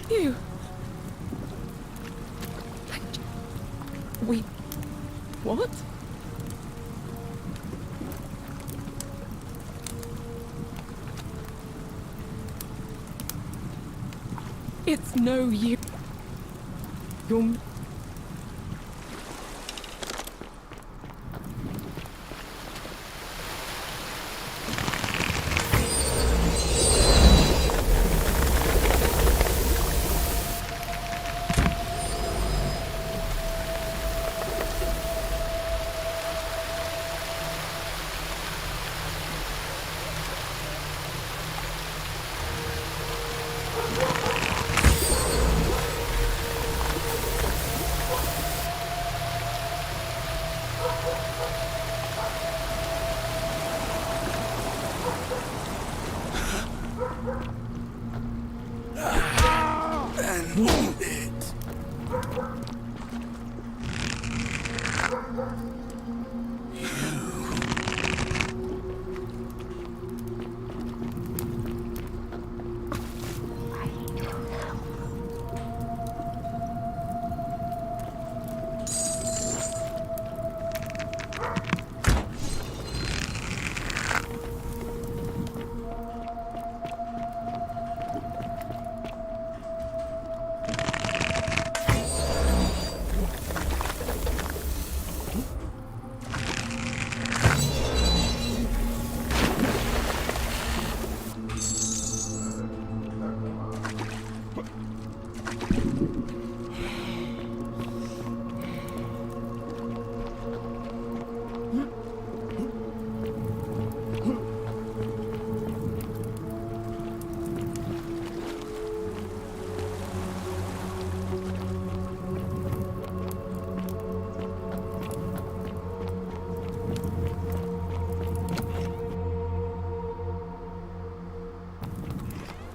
[SPEAKER 2] You. We. What? It's no you. You're.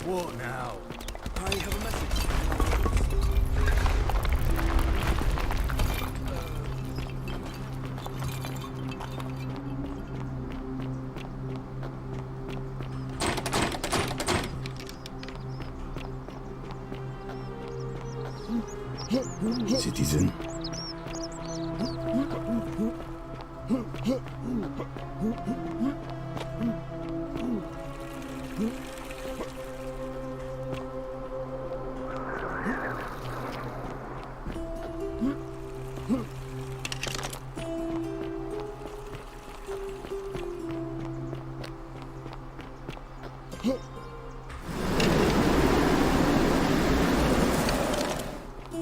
[SPEAKER 13] What now? I have a message.
[SPEAKER 8] Citizen.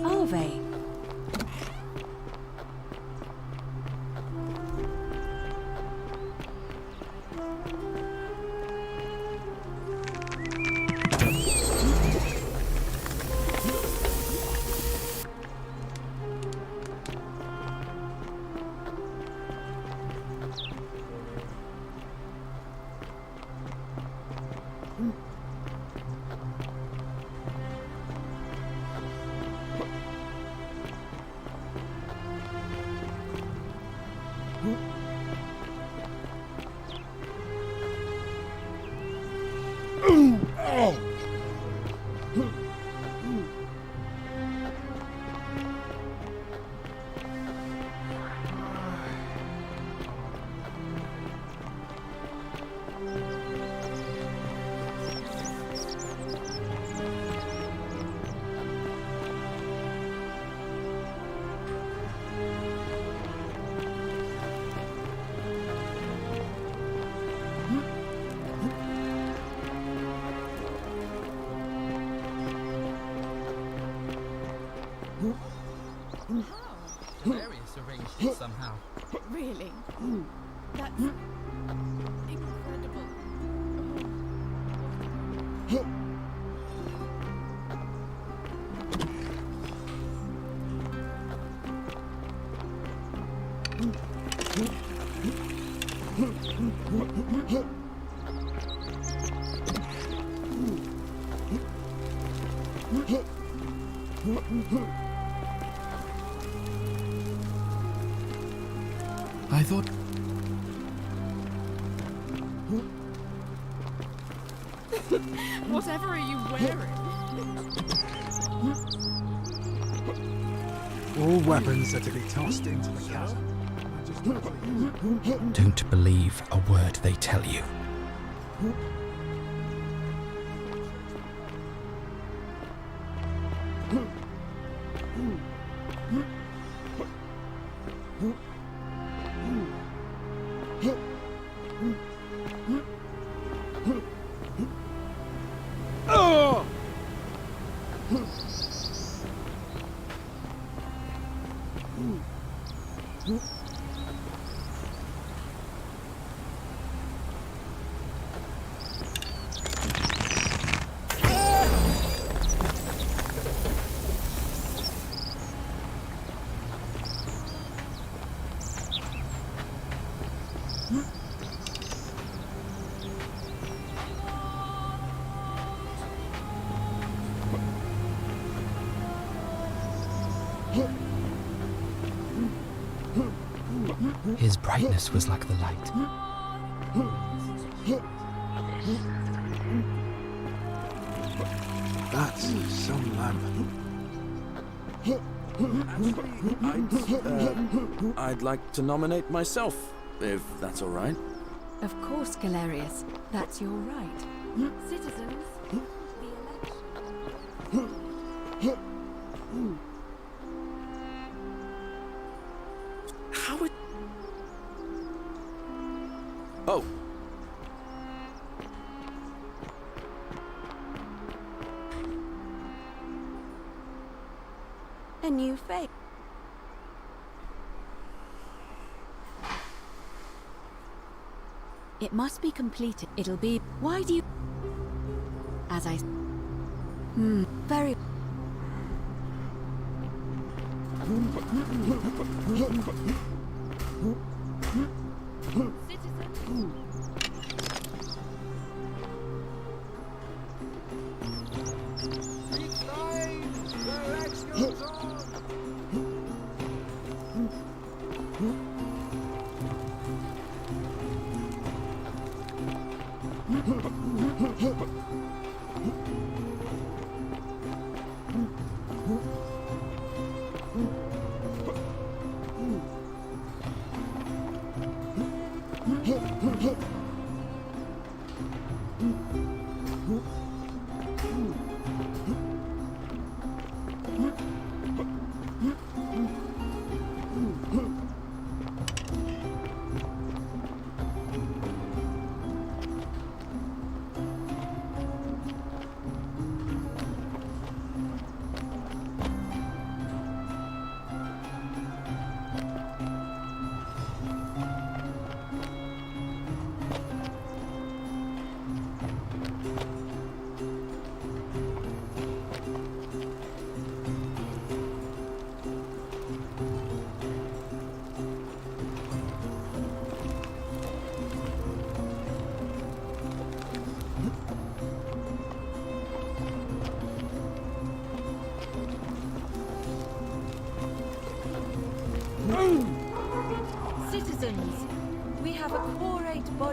[SPEAKER 9] Ave.
[SPEAKER 6] Galerius arranged it somehow.
[SPEAKER 7] Really? That's incredible.
[SPEAKER 3] I thought...
[SPEAKER 12] Whatever are you wearing?
[SPEAKER 13] All weapons are to be tossed into the chasm.
[SPEAKER 6] Don't believe a word they tell you. His brightness was like the light.
[SPEAKER 13] That's some lamp.
[SPEAKER 4] I'd like to nominate myself, if that's all right.
[SPEAKER 9] Of course, Galerius. That's your right. Citizens,
[SPEAKER 4] How it... Oh.
[SPEAKER 9] a new face. It must be completed. It'll be... Why do you... As I... Very...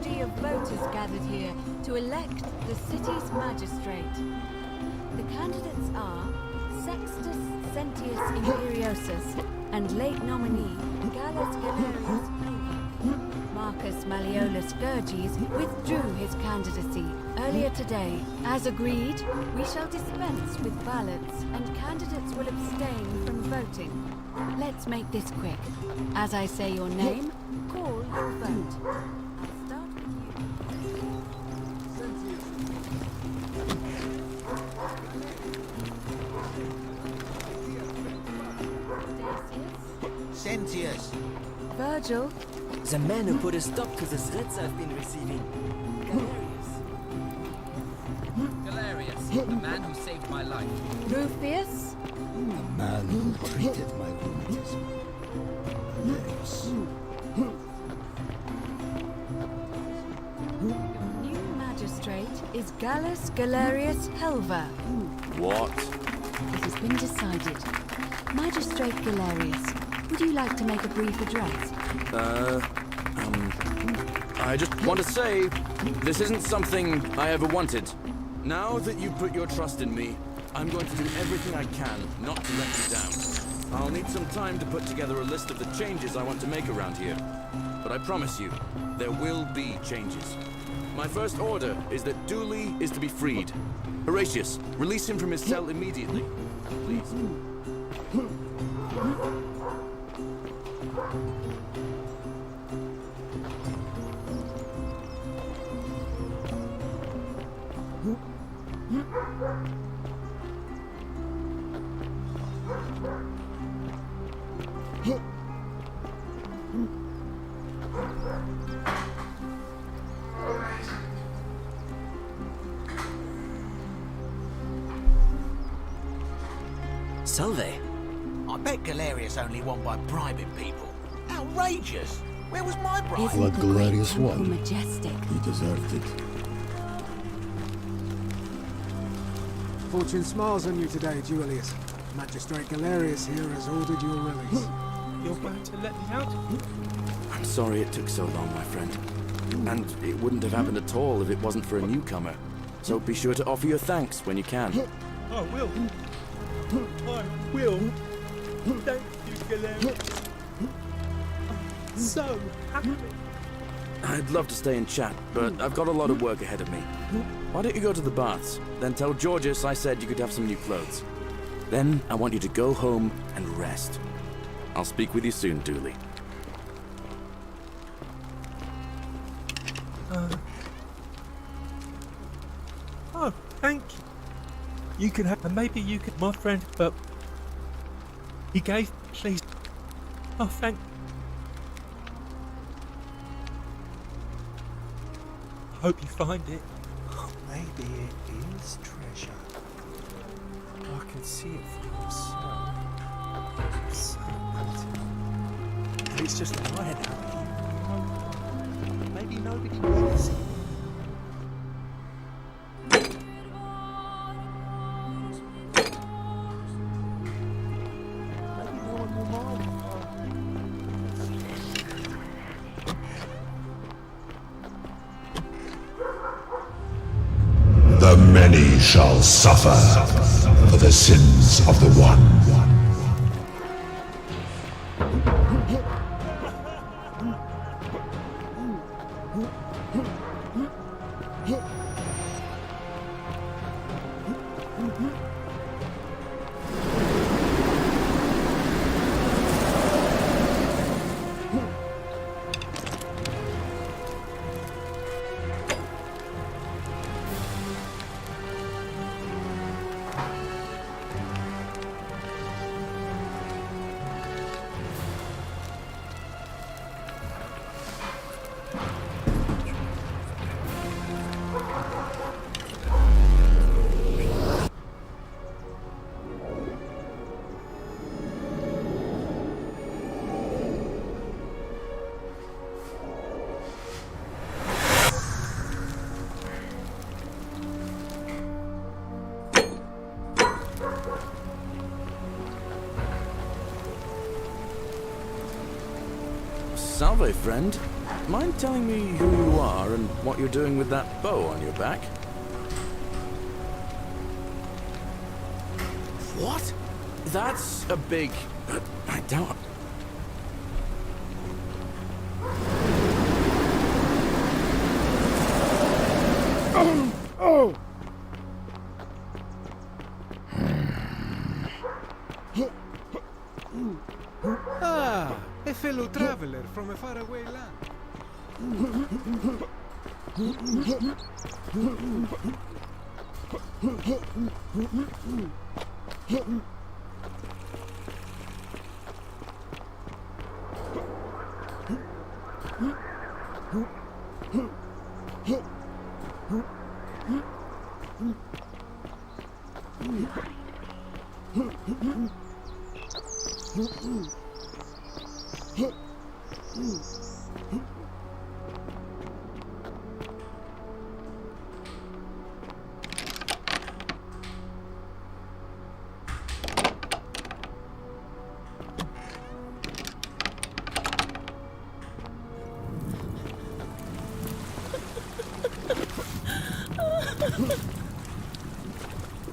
[SPEAKER 9] body of voters gathered here to elect the city's magistrate. The candidates are Sextus Sentius Imperiosus and late nominee Gallus Galerius Helva. Marcus Malleolus Gurges withdrew his candidacy earlier today. As agreed, we shall dispense with ballots and candidates will abstain from voting. Let's make this quick. As I say your name, call your vote. I'll start with
[SPEAKER 15] Sentius.
[SPEAKER 9] Virgil.
[SPEAKER 14] The man who put a stop to the threats I've been receiving.
[SPEAKER 6] Galerius, the man who saved my life.
[SPEAKER 9] Rufius.
[SPEAKER 8] The man who treated my rheumatism. Galerius.
[SPEAKER 9] New magistrate is Gallus Galerius Helva.
[SPEAKER 4] What?
[SPEAKER 9] It has been decided. Magistrate Galerius, would you like to make a brief address?
[SPEAKER 4] I just want to say, this isn't something I ever wanted. Now that you put your trust in me, I'm going to do everything I can not to let you down. I'll need some time to put together a list of the changes I want to make around here. But I promise you, there will be changes. My first order is that Dooley is to be freed. Horatius, release him from his cell immediately. Please.
[SPEAKER 14] Salve.
[SPEAKER 15] I bet Galerius only won by bribing people. Outrageous! Where was my bribe?
[SPEAKER 8] What Galerius won?
[SPEAKER 9] Majestic.
[SPEAKER 8] He deserved it.
[SPEAKER 18] Fortune smiles on you today, Julius. Magistrate Galerius here has ordered your release.
[SPEAKER 19] You're going to let me out?
[SPEAKER 4] I'm sorry it took so long, my friend. And it wouldn't have happened at all if it wasn't for a newcomer. So be sure to offer your thanks when you can.
[SPEAKER 19] I will. I will. Thank you, Galerius. I'm so happy.
[SPEAKER 4] I'd love to stay and chat, but I've got a lot of work ahead of me. Why don't you go to the baths? Then tell Georgius I said you could have some new clothes. Then I want you to go home and rest. I'll speak with you soon, Dooley.
[SPEAKER 19] Oh, thank you. You can have, and maybe you could, my friend, but he gave, please. Oh, thank. I hope you find it. Oh, maybe it is treasure. I can see it for myself. So pretty. And it's just lying out here. Maybe nobody knows it.
[SPEAKER 21] The many shall suffer for the sins of the one.
[SPEAKER 4] Salve, friend. mind telling me who you are and what you're doing with that bow on your back? What? That's a big... I doubt...
[SPEAKER 18] Oh! Ah, a fellow traveler from a faraway land.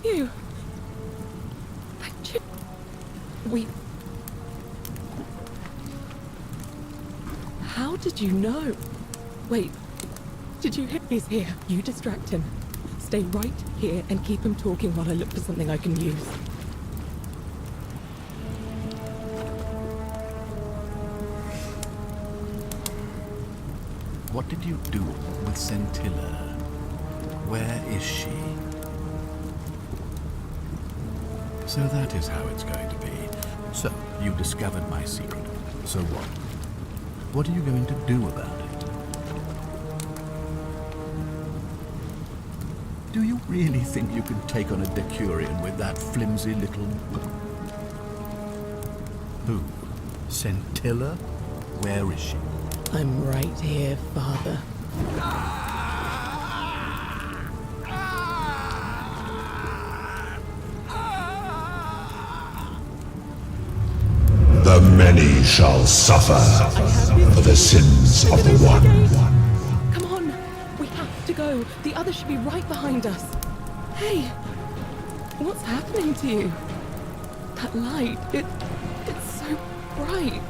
[SPEAKER 2] You. We. How did you know? Wait. Did you hear he's here? You distract him. Stay right here and keep him talking while I look for something I can use.
[SPEAKER 3] What did you do with Scintilla? Where is she? So that is how it's going to be. So, you discovered my secret. So what? What are you going to do about it? Do you really think you can take on a Decurion with that flimsy little... Who? Scintilla? Where is she?
[SPEAKER 2] I'm right here, Father.
[SPEAKER 21] The many shall suffer for the sins of the one.
[SPEAKER 2] Come on! We have to go! The others should be right behind us! Hey! What's happening to you? That light, it's so bright.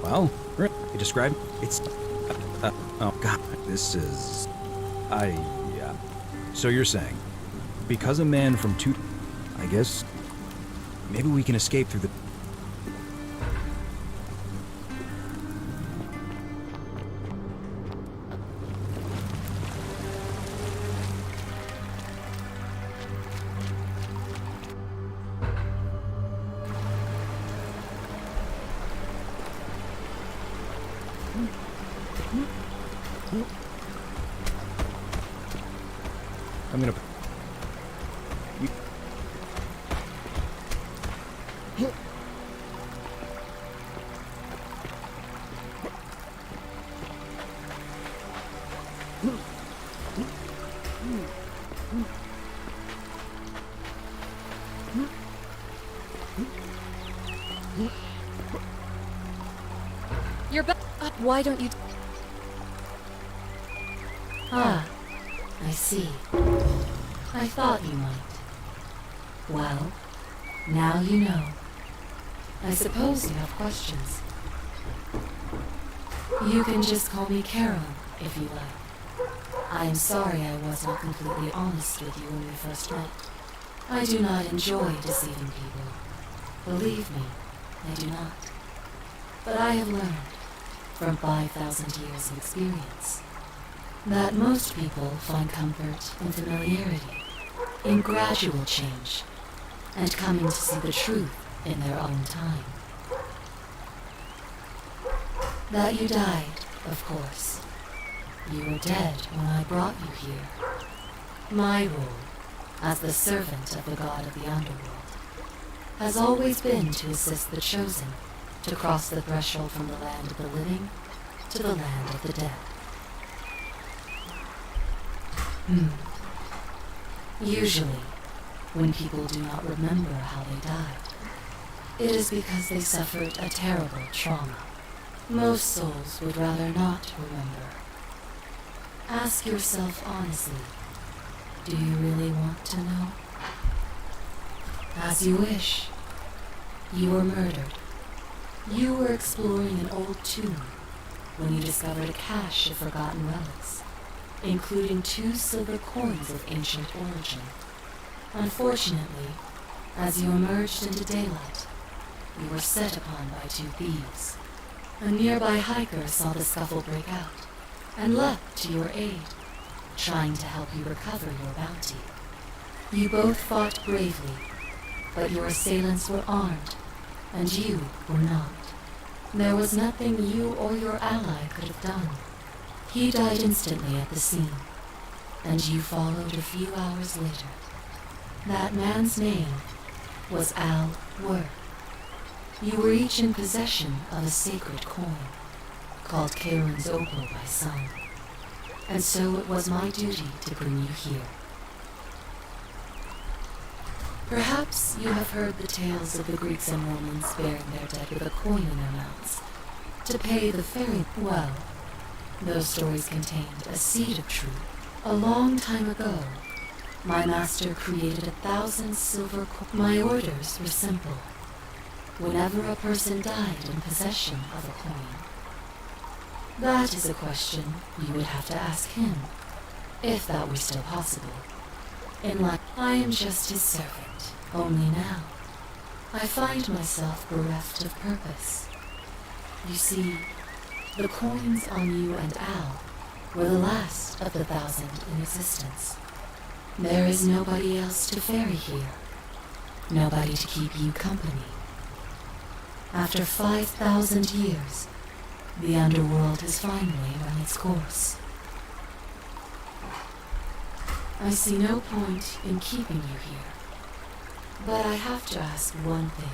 [SPEAKER 10] Well, you described it's. Oh God, this is. Yeah. So you're saying, because a man from two, I guess, maybe we can escape through the. I'm gonna.
[SPEAKER 22] You're back. Why don't you?
[SPEAKER 5] Ah, I see. I thought you might. Well, now you know. I suppose you have questions. You can just call me Carol, if you like. I am sorry I was not completely honest with you when we first met. I do not enjoy deceiving people. Believe me, I do not. But I have learned, from 5,000 years of experience, that most people find comfort in familiarity, in gradual change, and coming to see the truth in their own time. That you died, of course. You were dead when I brought you here. My role, as the servant of the god of the underworld, has always been to assist the chosen to cross the threshold from the land of the living to the land of the dead. Usually, when people do not remember how they died, it is because they suffered a terrible trauma. Most souls would rather not remember. Ask yourself honestly, do you really want to know? As you wish. You were murdered. You were exploring an old tomb when you discovered a cache of forgotten relics, including 2 silver coins of ancient origin. Unfortunately, as you emerged into daylight, you were set upon by 2 thieves. A nearby hiker saw the scuffle break out and leapt to your aid, trying to help you recover your bounty. You both fought bravely, but your assailants were armed, and you were not. There was nothing you or your ally could have done. He died instantly at the scene, and you followed a few hours later. That man's name was Al Worth. You were each in possession of a sacred coin, called Karen's Opal by some, and so it was my duty to bring you here. Perhaps you have heard the tales of the Greeks and Romans burying their dead with a coin in their mouths to pay the ferry. Well, those stories contained a seed of truth. A long time ago, my master created 1,000 silver coins. My orders were simple. Whenever a person died in possession of a coin, that is a question you would have to ask him, if that were still possible. In life, I am just his servant. Only now, I find myself bereft of purpose. You see, the coins on you and Al were the last of the 1,000 in existence. There is nobody else to ferry here. Nobody to keep you company. After 5,000 years, the underworld has finally run its course. I see no point in keeping you here. But I have to ask one thing.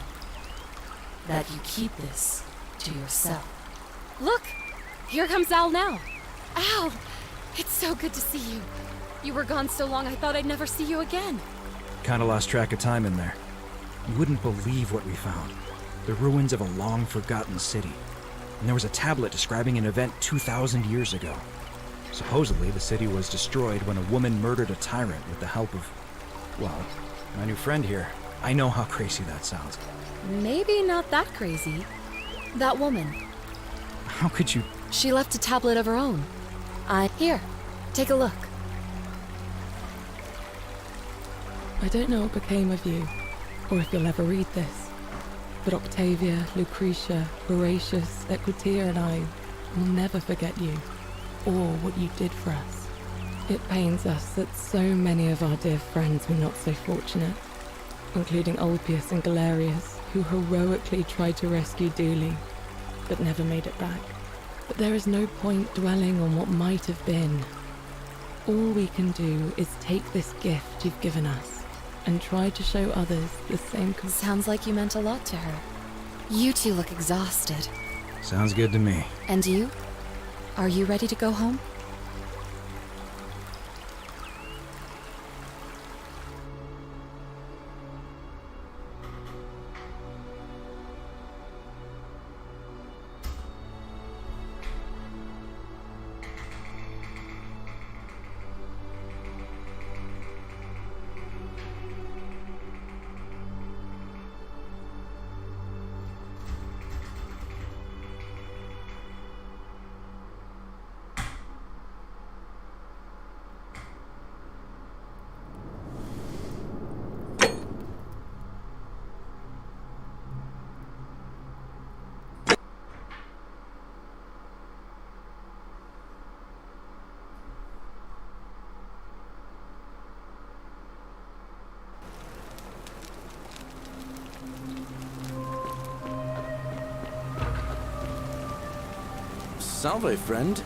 [SPEAKER 5] That you keep this to yourself.
[SPEAKER 22] Look! Here comes Al now. Al! It's so good to see you. You were gone so long I thought I'd never see you again.
[SPEAKER 10] Kinda lost track of time in there. You wouldn't believe what we found. The ruins of a long-forgotten city. And there was a tablet describing an event 2,000 years ago. Supposedly, the city was destroyed when a woman murdered a tyrant with the help of, well, my new friend here. I know how crazy that sounds.
[SPEAKER 22] Maybe not that crazy. That woman.
[SPEAKER 10] How could you...
[SPEAKER 22] She left a tablet of her own. Here, take a look.
[SPEAKER 2] I don't know what became of you, or if you'll ever read this, but Octavia, Lucretia, Horatius, Equitia and I will never forget you, or what you did for us. It pains us that so many of our dear friends were not so fortunate, including Ulpius and Galerius, who heroically tried to rescue Dooley, but never made it back. But there is no point dwelling on what might have been. All we can do is take this gift you've given us, and try to show others the same...
[SPEAKER 22] Sounds like you meant a lot to her. You two look exhausted.
[SPEAKER 10] Sounds good to me.
[SPEAKER 22] And you? Are you ready to go home?
[SPEAKER 4] Salve, friend.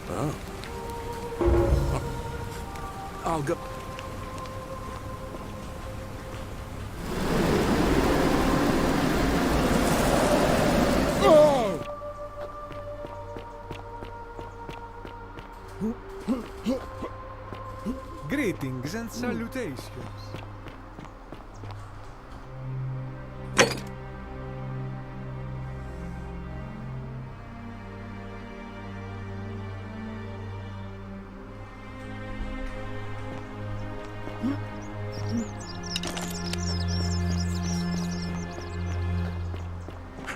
[SPEAKER 4] Oh. I'll go.
[SPEAKER 18] and salutations.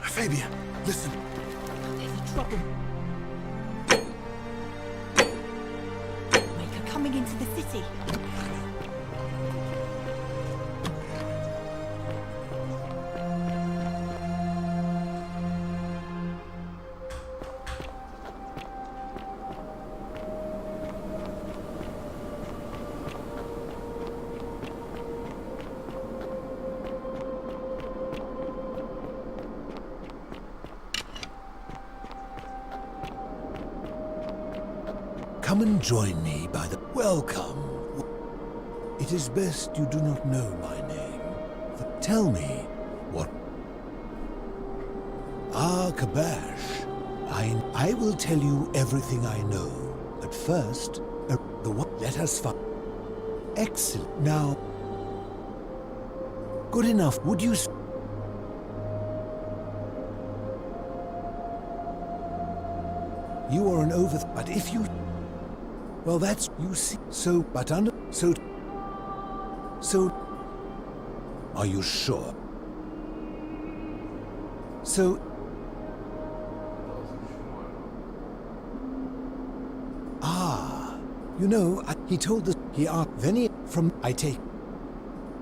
[SPEAKER 8] Fabia, listen.
[SPEAKER 9] There's trouble. Maker coming into the city.
[SPEAKER 8] Come and join me by the... Welcome. It is best you do not know my name. Tell me what... Ah, Kabash. I will tell you everything I know. But first, the what? Let us find... Excellent. Now... Good enough. Would you... You are an over... But if you... Well, that's... You see... So... But under... So... Are you sure? So... Ah... You know, he told us... He asked... Then he... From... I take...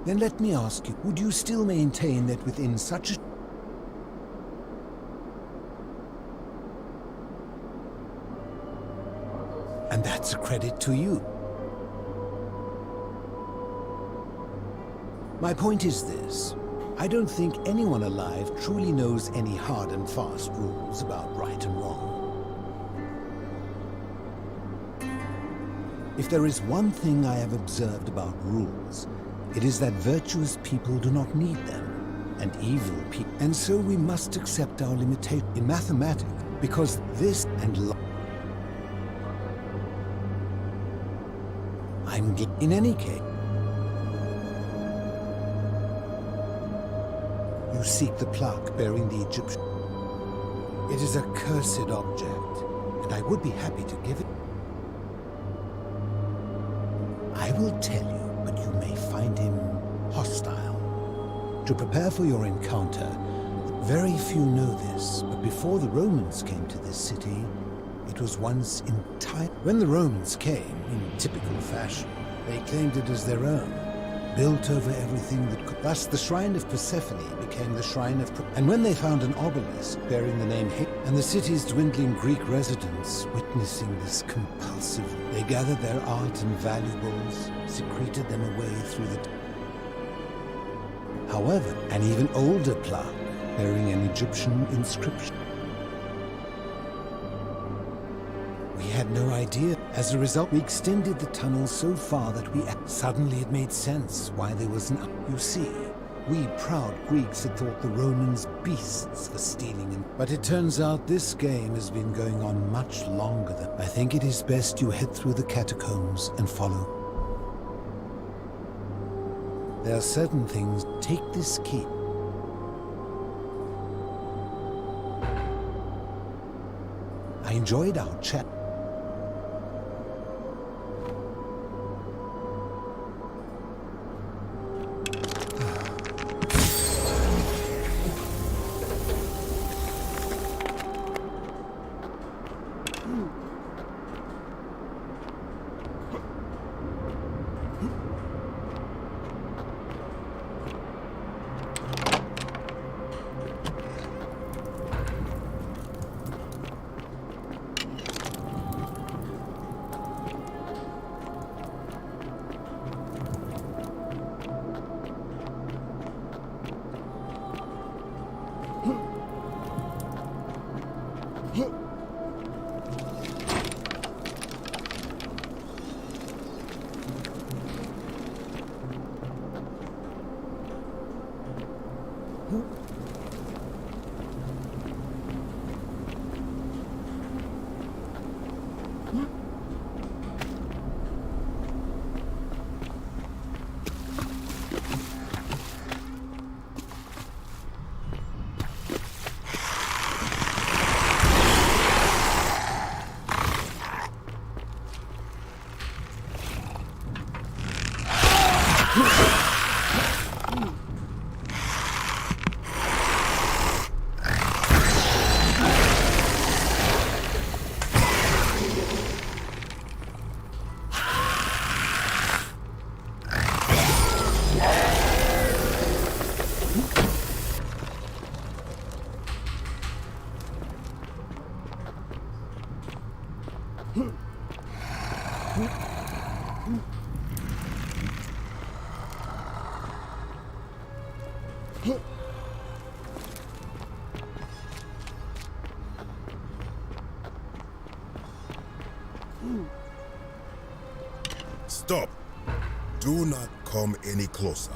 [SPEAKER 8] Then let me ask you, would you still maintain that within such a... And that's a credit to you. My point is this. I don't think anyone alive truly knows any hard and fast rules about right and wrong. If there is one thing I have observed about rules, it is that virtuous people do not need them, and evil people... And so we must accept our limitation in mathematics, because this and in any case, you seek the plaque bearing the Egyptian. It is a cursed object, and I would be happy to give it. I will tell you, but you may find him hostile. To prepare for your encounter, very few know this, but before the Romans came to this city, it was once entire. When the Romans came, in typical fashion, they claimed it as their own, built over everything that could. Thus, the shrine of Persephone became the shrine of... And when they found an obelisk bearing the name and the city's dwindling Greek residents witnessing this compulsive, they gathered their art and valuables, secreted them away through the... However, an even older plaque bearing an Egyptian inscription. We had no idea. As a result, we extended the tunnel so far that suddenly it made sense why there was an... You see, we proud Greeks had thought the Romans beasts for stealing, but it turns out this game has been going on much longer than... I think it is best you head through the catacombs and follow. There are certain things... Take this key. I enjoyed our chat.
[SPEAKER 11] Stop! Do not come any closer.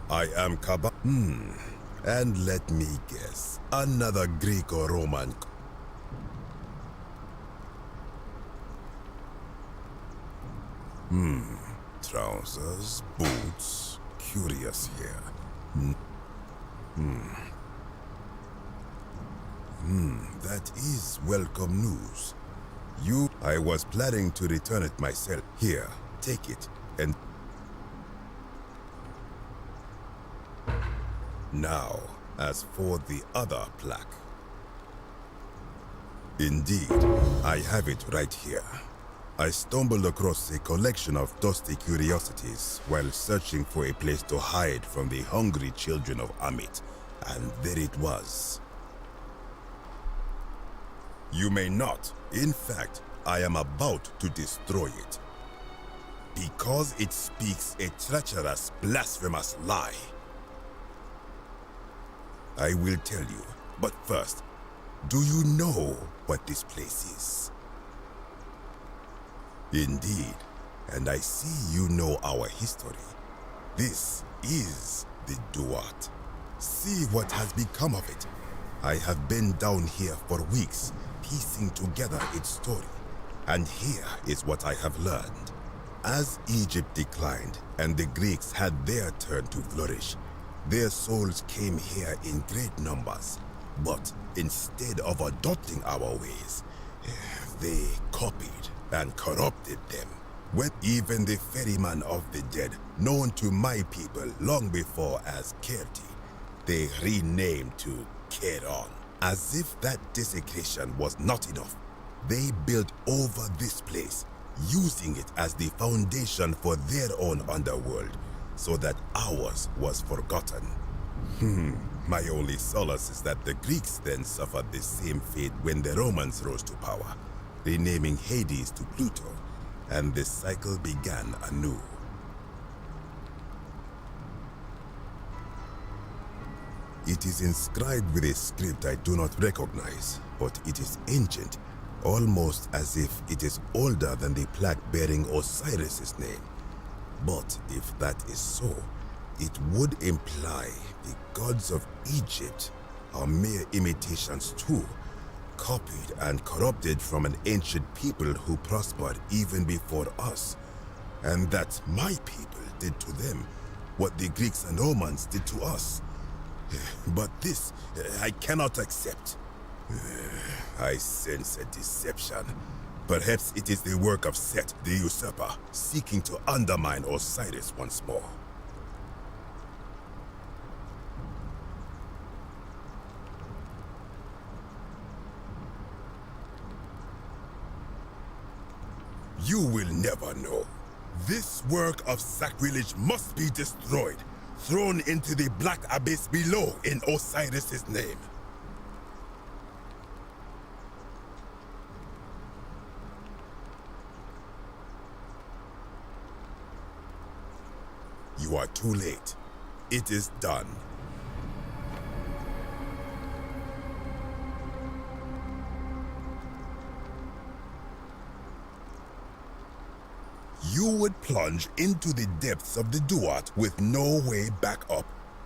[SPEAKER 11] I am Kaba. And let me guess, another Greco-Roman. Trousers, boots, curious here. That is welcome news. I was planning to return it myself. Here, take it, and... Now, as for the other plaque. Indeed, I have it right here. I stumbled across a collection of dusty curiosities while searching for a place to hide from the hungry children of Amit, and there it was. You may not. In fact, I am about to destroy it. Because it speaks a treacherous, blasphemous lie. I will tell you, but first, do you know what this place is? Indeed, and I see you know our history. This is the Duat. See what has become of it. I have been down here for weeks, piecing together its story. And here is what I have learned. As Egypt declined and the Greeks had their turn to flourish, their souls came here in great numbers. But instead of adopting our ways, they copied and corrupted them. When even the ferryman of the dead, known to my people long before as Kerti, they renamed to Keron. As if that desecration was not enough, they built over this place, using it as the foundation for their own underworld, so that ours was forgotten. My only solace is that the Greeks then suffered the same fate when the Romans rose to power, renaming Hades to Pluto, and the cycle began anew. It is inscribed with a script I do not recognize, but it is ancient, almost as if it is older than the plaque bearing Osiris's name. But if that is so, it would imply the gods of Egypt are mere imitations too, copied and corrupted from an ancient people who prospered even before us, and that my people did to them what the Greeks and Romans did to us. But this, I cannot accept. I sense a deception. Perhaps it is the work of Set, the usurper, seeking to undermine Osiris once more. You will never know. This work of sacrilege must be destroyed, thrown into the black abyss below in Osiris's name. You are too late. It is done. You would plunge into the depths of the Duat with no way back up.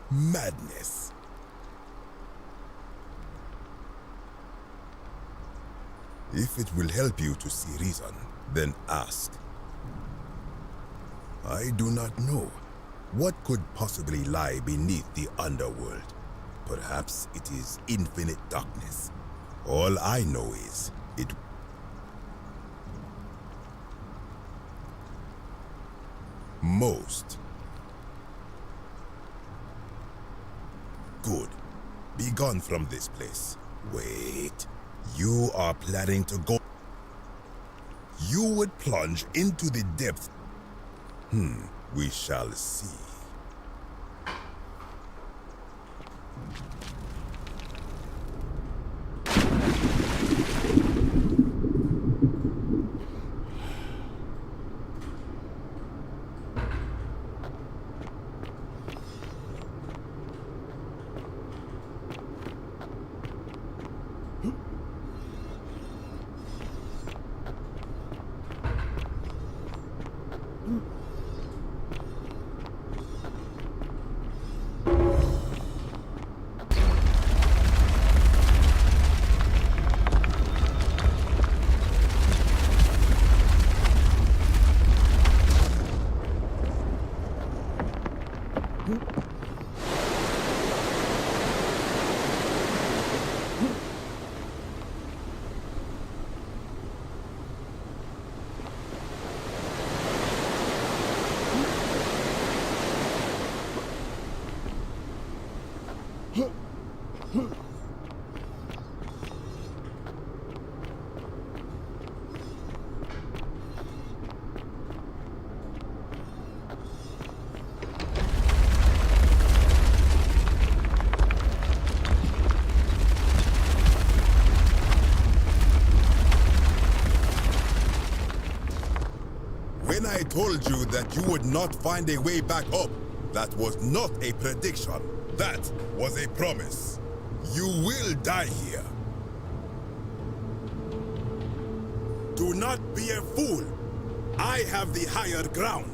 [SPEAKER 11] Madness. If it will help you to see reason, then ask. I do not know. What could possibly lie beneath the underworld? Perhaps it is infinite darkness. All I know is it... Most. Good. Be gone from this place. Wait. You are planning to go... You would plunge into the depth. We shall see. told you that you would not find a way back up. That was not a prediction. That was a promise. You will die here. Do not be a fool. I have the higher ground.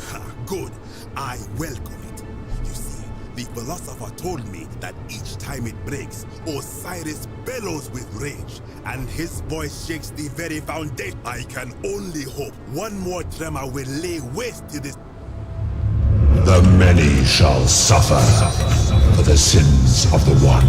[SPEAKER 11] Ha, good. I welcome it. You see, the philosopher told me that each time it breaks, Osiris bellows with rage, and his voice shakes the very foundation. I can only hope one more tremor will lay waste to this.
[SPEAKER 21] The many shall suffer for the sins of the one.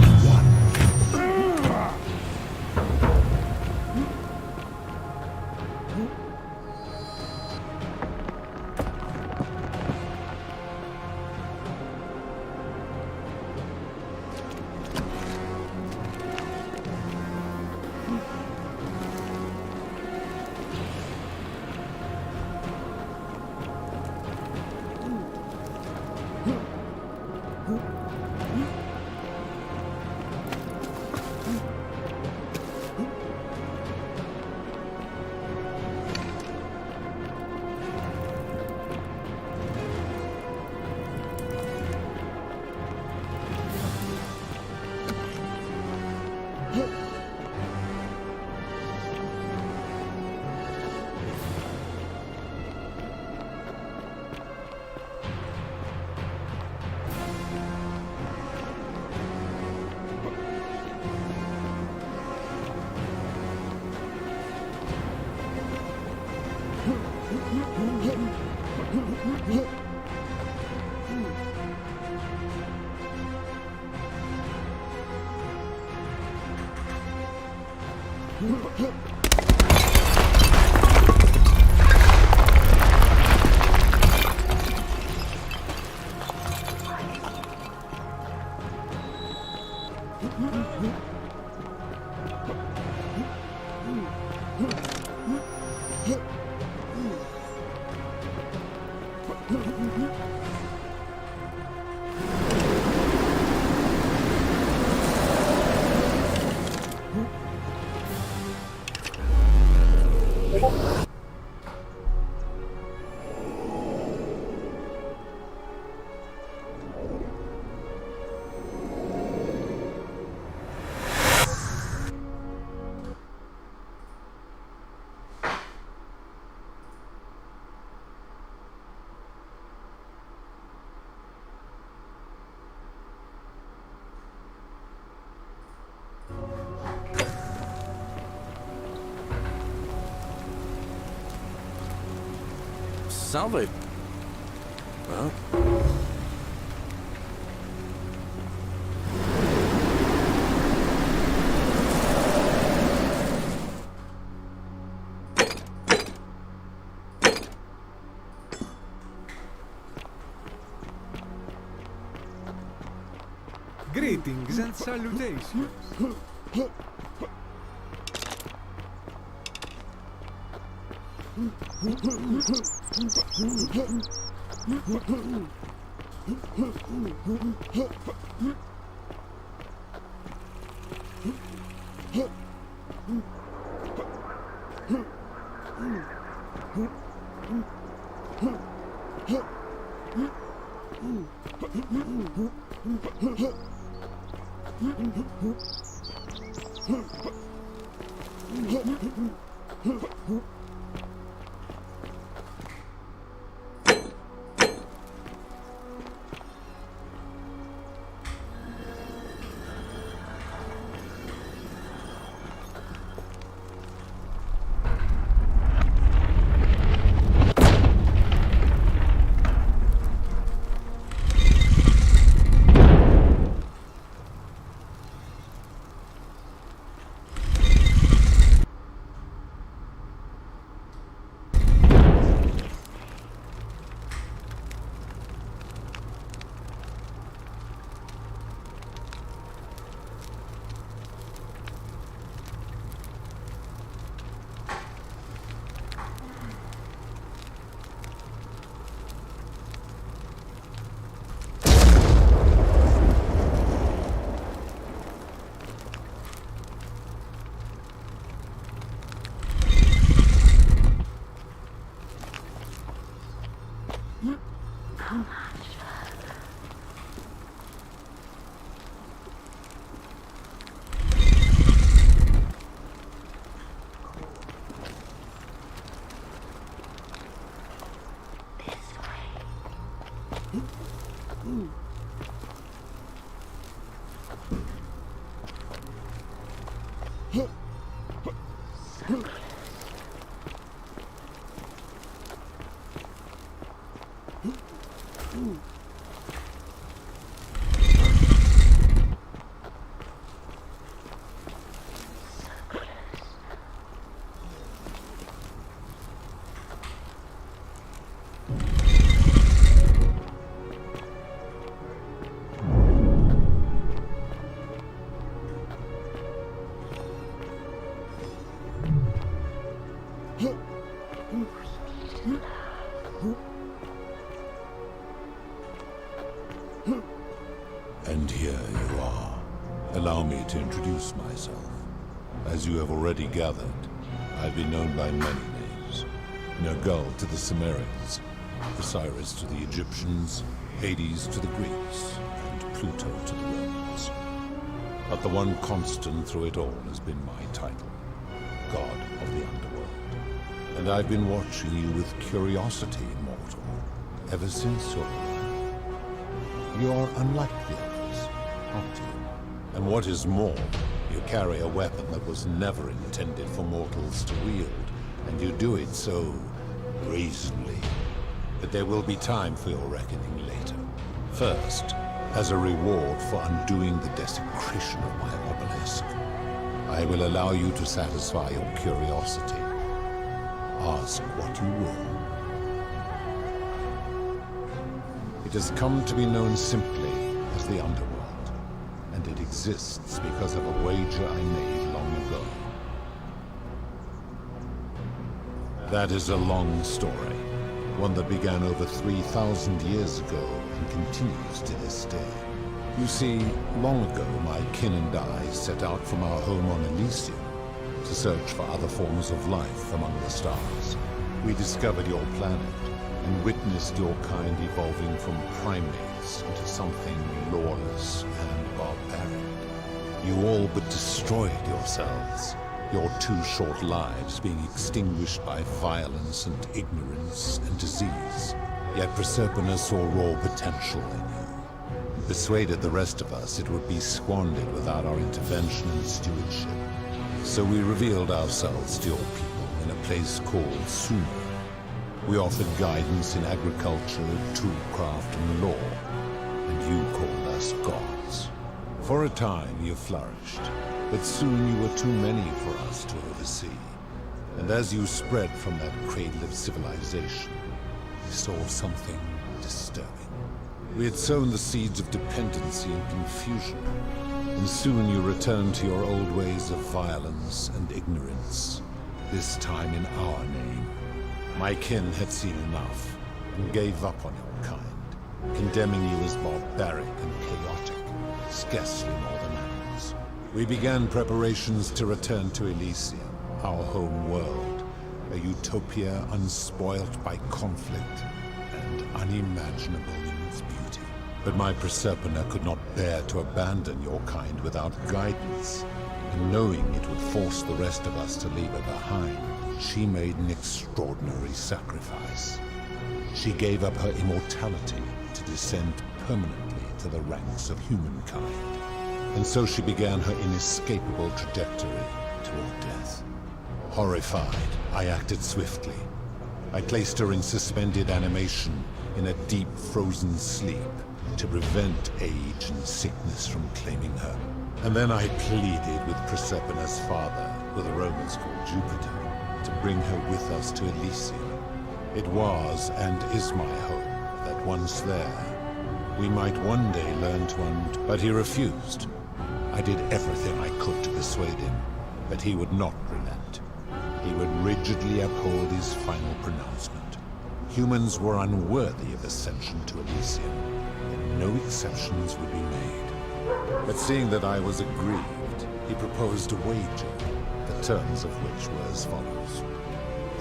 [SPEAKER 4] Salve. Well.
[SPEAKER 18] Greetings and salutations.
[SPEAKER 5] How much further?
[SPEAKER 21] And here you are. Allow me to introduce myself. As you have already gathered, I've been known by many names. Nergal to the Sumerians, Osiris to the Egyptians, Hades to the Greeks, and Pluto to the Romans. But the one constant through it all has been my title, God of the Underworld. And I've been watching you with curiosity, mortal, ever since your arrival. You are unlike the others, aren't you? And what is more, you carry a weapon that was never intended for mortals to wield, and you do it so brazenly that there will be time for your reckoning later. First, as a reward for undoing the desecration of my obelisk, I will allow you to satisfy your curiosity. Ask what you will. It has come to be known simply as the Underworld, and it exists because of a wager I made long ago. That is a long story, one that began over 3,000 years ago and continues to this day. You see, long ago my kin and I set out from our home on Elysium to search for other forms of life among the stars. We discovered your planet and witnessed your kind evolving from primates into something lawless and barbaric. You all but destroyed yourselves, your 2 short lives being extinguished by violence and ignorance and disease. Yet Proserpina saw raw potential in you, persuaded the rest of us it would be squandered without our intervention and stewardship. So we revealed ourselves to your people in a place called Sumer. We offered guidance in agriculture, toolcraft, and law, and you called us gods. For a time you flourished, but soon you were too many for us to oversee. And as you spread from that cradle of civilization, we saw something disturbing. We had sown the seeds of dependency and confusion, and soon you returned to your old ways of violence and ignorance, this time in our name. My kin had seen enough, and gave up on your kind, condemning you as barbaric and chaotic, scarcely more than animals. We began preparations to return to Elysium, our home world, a utopia unspoilt by conflict and unimaginable in its beauty. But my Proserpina could not bear to abandon your kind without guidance, and knowing it would force the rest of us to leave her behind, she made an extraordinary sacrifice. She gave up her immortality to descend permanently to the ranks of humankind. And so she began her inescapable trajectory toward death. Horrified, I acted swiftly. I placed her in suspended animation in a deep frozen sleep to prevent age and sickness from claiming her. And then I pleaded with Proserpina's father, who the Romans called Jupiter, to bring her with us to Elysium. It was and is my hope that once there, we might one day learn to undo. But he refused. I did everything I could to persuade him, but he would not relent. He would rigidly uphold his final pronouncement. Humans were unworthy of ascension to Elysium, and no exceptions would be made. But seeing that I was aggrieved, he proposed a wager, the terms of which were as follows.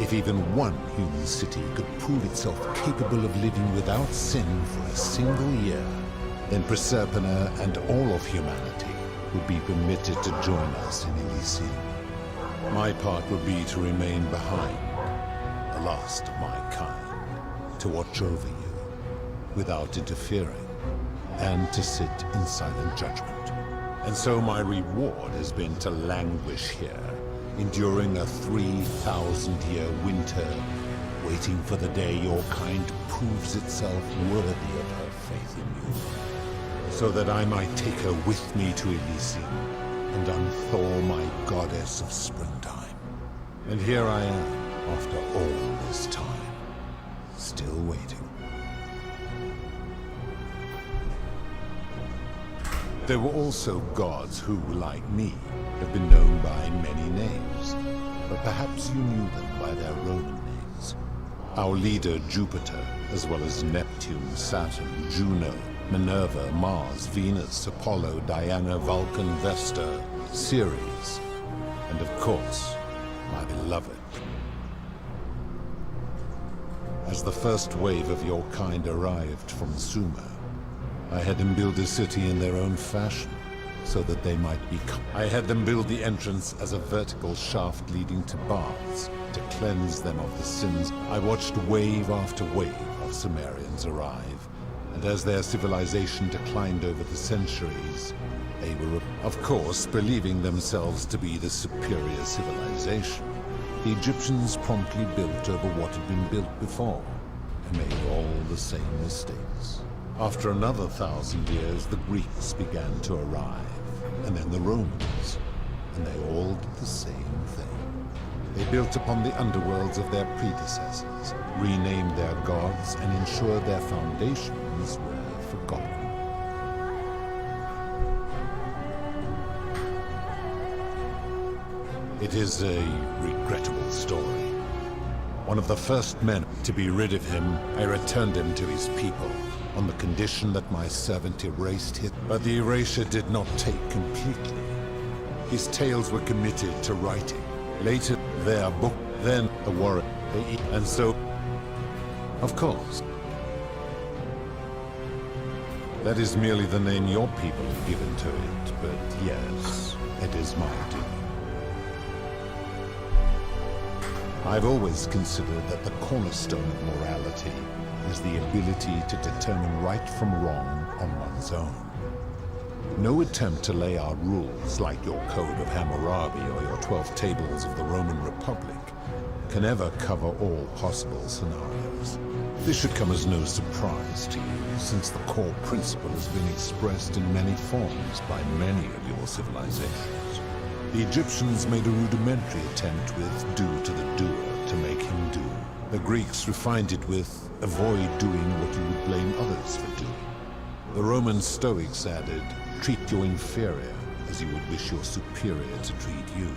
[SPEAKER 21] If even one human city could prove itself capable of living without sin for a single year, then Proserpina and all of humanity would be permitted to join us in Elysium. My part would be to remain behind, the last of my kind, to watch over you without interfering, and to sit in silent judgment. And so my reward has been to languish here, enduring a 3,000-year winter, waiting for the day your kind proves itself worthy of her faith in you, so that I might take her with me to Elysium and unthaw my goddess of springtime. And here I am, after all this time, still waiting. There were also gods who, like me, have been known by many names, but perhaps you knew them by their Roman names. Our leader, Jupiter, as well as Neptune, Saturn, Juno, Minerva, Mars, Venus, Apollo, Diana, Vulcan, Vesta, Ceres, and of course, my beloved. As the first wave of your kind arrived from Sumer, I had them build a city in their own fashion, so that they might be... I had them build the entrance as a vertical shaft leading to baths, to cleanse them of the sins. I watched wave after wave of Sumerians arrive, and as their civilization declined over the centuries, they were, of course, believing themselves to be the superior civilization. The Egyptians promptly built over what had been built before, and made all the same mistakes. After another 1,000 years, the Greeks began to arrive, and then the Romans, and they all did the same thing. They built upon the underworlds of their predecessors, renamed their gods, and ensured their foundations were forgotten. It is a regrettable story. One of the first men to be rid of him, I returned him to his people, on the condition that my servant erased it, but the erasure did not take completely. His tales were committed to writing. Later, their book, then the warrior, and so, of course. That is merely the name your people have given to it, but yes, it is my duty. I've always considered that the cornerstone of morality is the ability to determine right from wrong on one's own. No attempt to lay out rules like your Code of Hammurabi or your 12 Tables of the Roman Republic can ever cover all possible scenarios. This should come as no surprise to you, since the core principle has been expressed in many forms by many of your civilizations. The Egyptians made a rudimentary attempt with do to the doer to make him do. The Greeks refined it with avoid doing what you would blame others for doing. The Roman Stoics added, treat your inferior as you would wish your superior to treat you.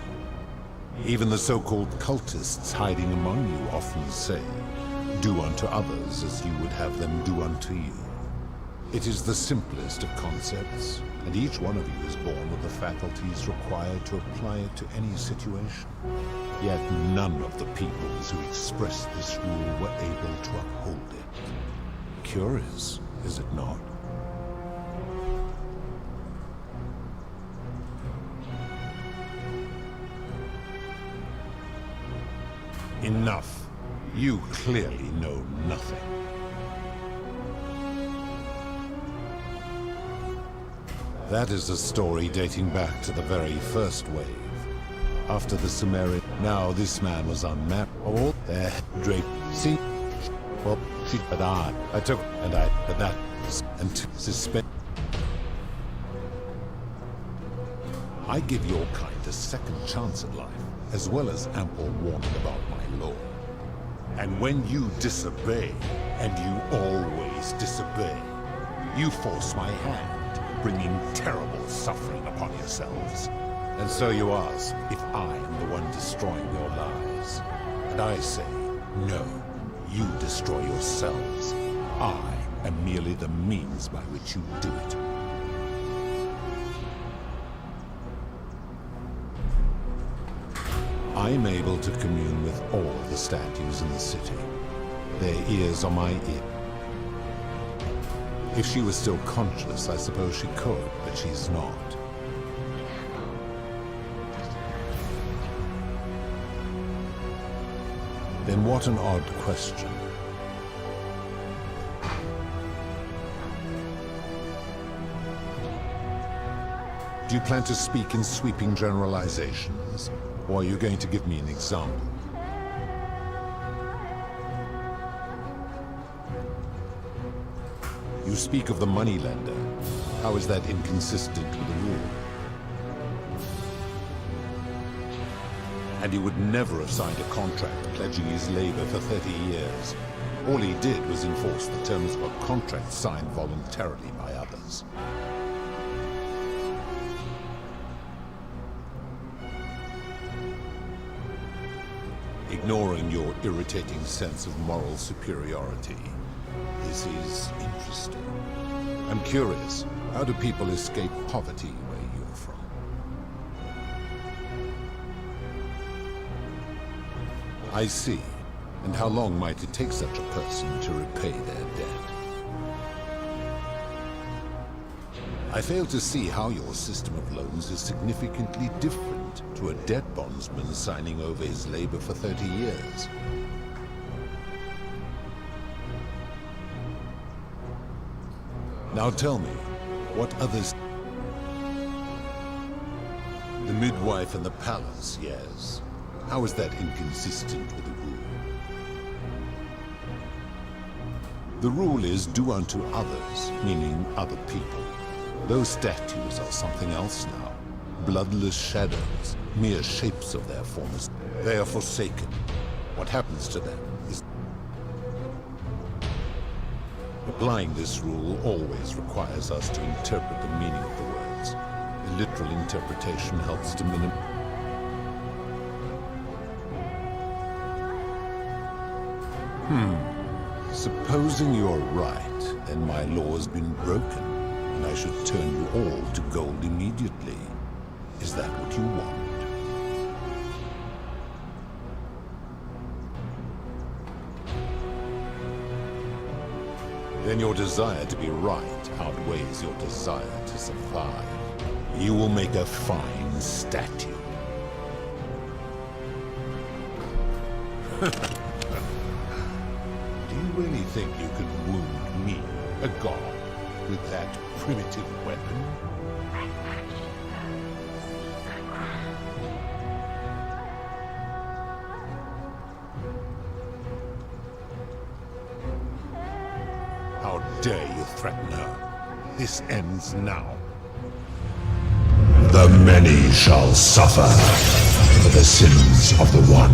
[SPEAKER 21] Even the so-called cultists hiding among you often say, do unto others as you would have them do unto you. It is the simplest of concepts, and each one of you is born with the faculties required to apply it to any situation. Yet none of the peoples who expressed this rule were able to uphold it. Curious, is it not? Enough. You clearly know nothing. That is a story dating back to the very first wave. After the Sumerian, now this man was unmarried. Oh, there, Drake. See? Well, she, but I took, and I, but that, and to suspend. I give your kind a second chance at life, as well as ample warning about my law. And when you disobey, and you always disobey, you force my hand, bringing terrible suffering upon yourselves. And so you ask if I am the one destroying your lives. And I say, no, you destroy yourselves. I am merely the means by which you do it. I'm able to commune with all the statues in the city. Their ears are my ear. If she was still conscious, I suppose she could, but she's not. Then what an odd question. Do you plan to speak in sweeping generalizations, or are you going to give me an example? You speak of the moneylender. How is that inconsistent with the rule? And he would never have signed a contract pledging his labor for 30 years. All he did was enforce the terms of a contract signed voluntarily by others. Ignoring your irritating sense of moral superiority, this is interesting. I'm curious, how do people escape poverty where you're from? I see. And how long might it take such a person to repay their debt? I fail to see how your system of loans is significantly different to a debt bondsman signing over his labor for 30 years. Now tell me, what others... The midwife and the palace, yes. How is that inconsistent with the rule? The rule is do unto others, meaning other people. Those statues are something else now. Bloodless shadows, mere shapes of their forms. They are forsaken. What happens to them is... Applying this rule always requires us to interpret the meaning of the words. The literal interpretation helps to minimize... Supposing you're right, then my law has been broken, and I should turn you all to gold immediately. Is that what you want? Then your desire to be right outweighs your desire to survive. You will make a fine statue. Do you really think you could wound me, a god, with that primitive weapon? How dare you threaten her? This ends now.
[SPEAKER 16] The many shall suffer for the sins of the one.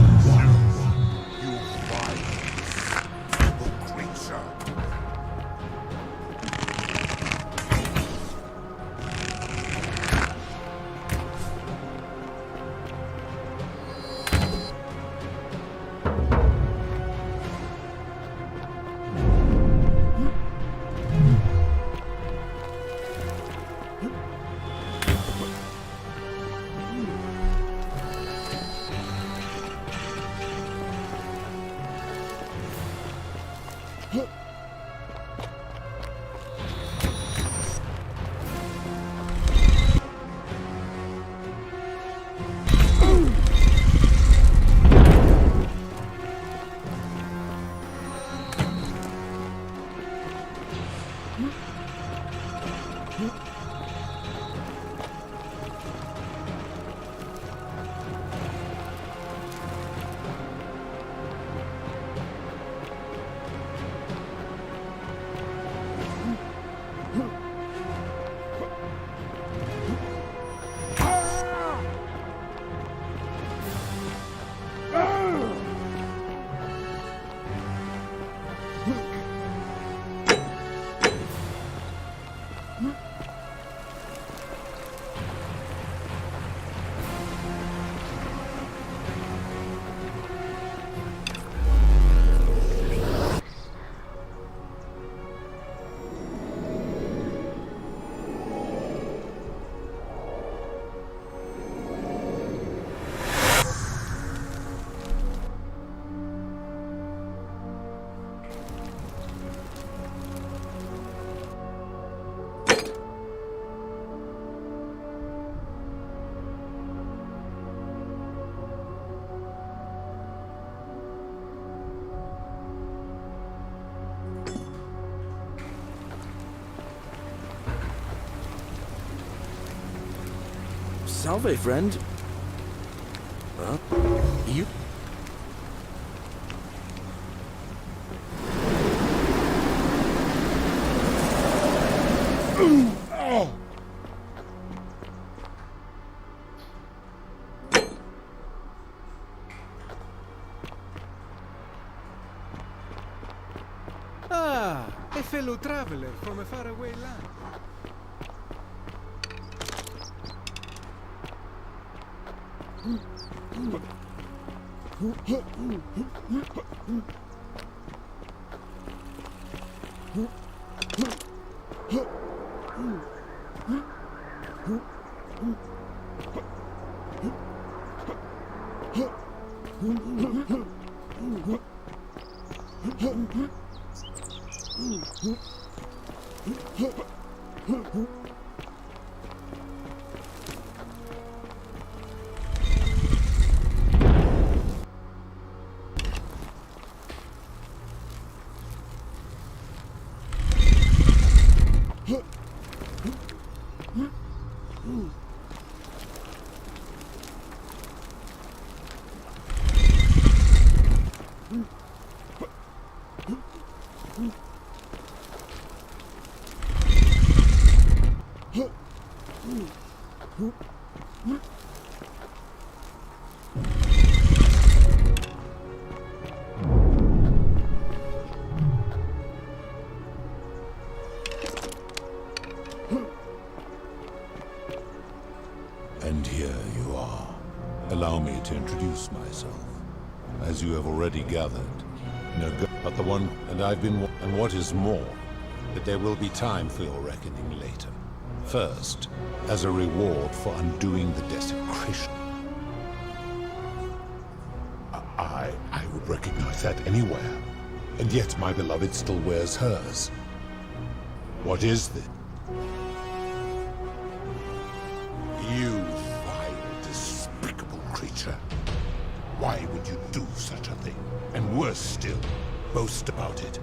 [SPEAKER 4] Salve, friend. You...
[SPEAKER 18] Ah, a fellow traveler from a faraway land.
[SPEAKER 21] And here you are. Allow me to introduce myself. As you have already gathered, but the one, and I've been, and what is more, that there will be time for your reckoning later. First, as a reward for undoing the desecration. I would recognize that anywhere. And yet my beloved still wears hers. What is this? You vile, despicable creature. Why would you do such a thing? And worse still, boast about it.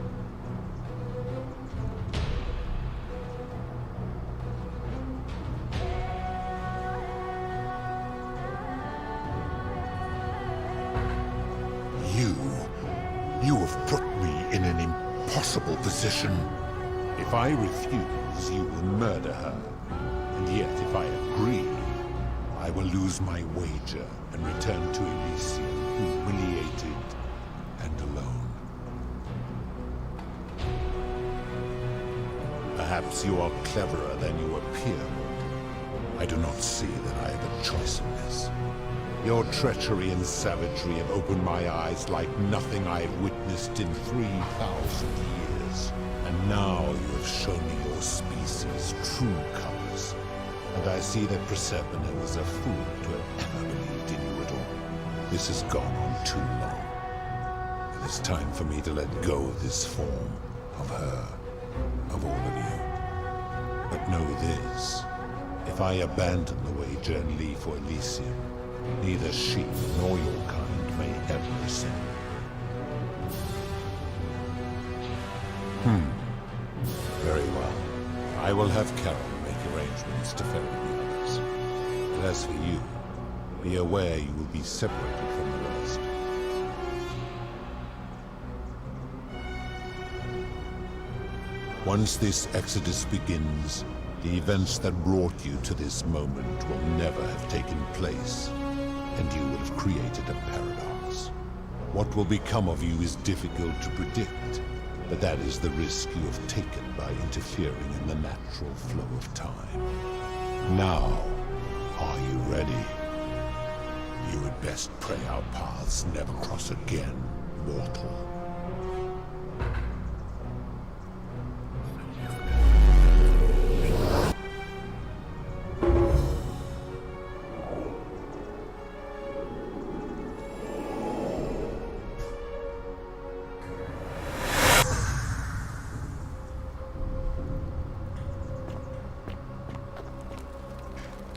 [SPEAKER 21] You have put me in an impossible position. If I refuse, you will murder her. And yet, if I agree, I will lose my wager and return to Elysium humiliated and alone. Perhaps you are cleverer than you appear. I do not see that I have a choice in this. Your treachery and savagery have opened my eyes like nothing I have witnessed in 3,000 years. And now you have shown me your species' true colors. And I see that Proserpine was a fool to have ever believed in you at all. This has gone on too long. It is time for me to let go of this form, of her, of all of you. But know this, if I abandon the wager and leave for Elysium, neither she nor your kind may ever ascend. Very well. I will have Carol make arrangements to ferry the others. But as for you, be aware you will be separated from the rest. Once this exodus begins, the events that brought you to this moment will never have taken place, and you will have created a paradox. What will become of you is difficult to predict, but that is the risk you have taken by interfering in the natural flow of time. Now, are you ready? You had best pray our paths never cross again, mortal.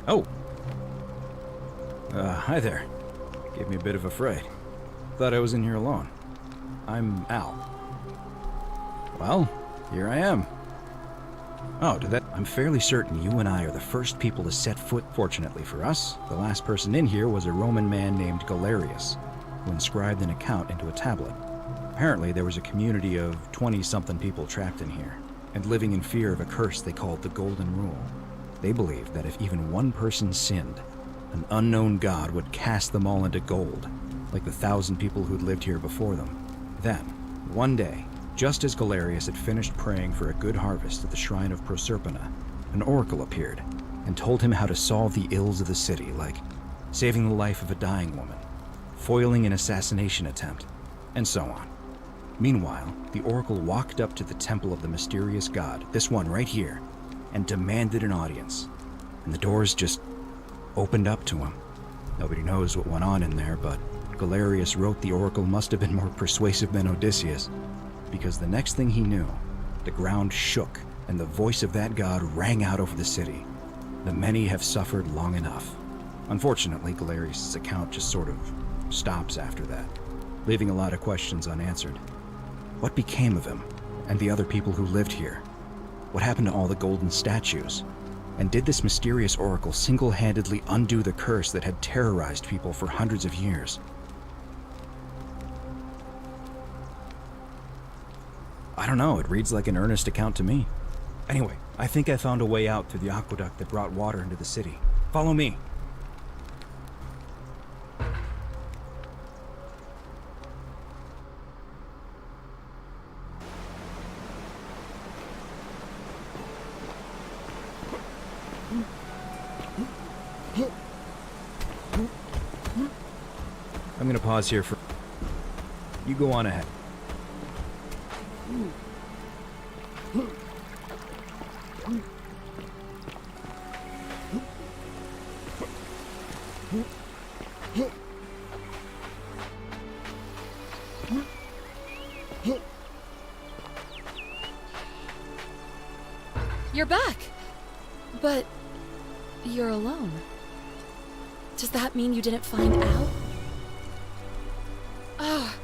[SPEAKER 10] Oh. Hi there. Gave me a bit of a fright. Thought I was in here alone. I'm Al. Well, here I am. Oh, to that, I'm fairly certain you and I are the first people to set foot. Fortunately for us, the last person in here was a Roman man named Galerius, who inscribed an account into a tablet. Apparently, there was a community of 20-something people trapped in here, and living in fear of a curse they called the Golden Rule. They believed that if even one person sinned, an unknown god would cast them all into gold, like the 1,000 people who'd lived here before them. Then, one day, just as Galerius had finished praying for a good harvest at the shrine of Proserpina, an oracle appeared and told him how to solve the ills of the city, like saving the life of a dying woman, foiling an assassination attempt, and so on. Meanwhile, the oracle walked up to the temple of the mysterious god, this one right here, and demanded an audience. And the doors just opened up to him. Nobody knows what went on in there, but Galerius wrote the oracle must have been more persuasive than Odysseus, because the next thing he knew, the ground shook and the voice of that god rang out over the city. The many have suffered long enough. Unfortunately, Galerius' account just sort of stops after that, leaving a lot of questions unanswered. What became of him and the other people who lived here? What happened to all the golden statues? And did this mysterious oracle single-handedly undo the curse that had terrorized people for hundreds of years? I don't know, it reads like an earnest account to me. Anyway, I think I found a way out through the aqueduct that brought water into the city. Follow me. I'm gonna pause here for... You go on ahead.
[SPEAKER 22] You're back! But you're alone. Does that mean you didn't find Al? Oh,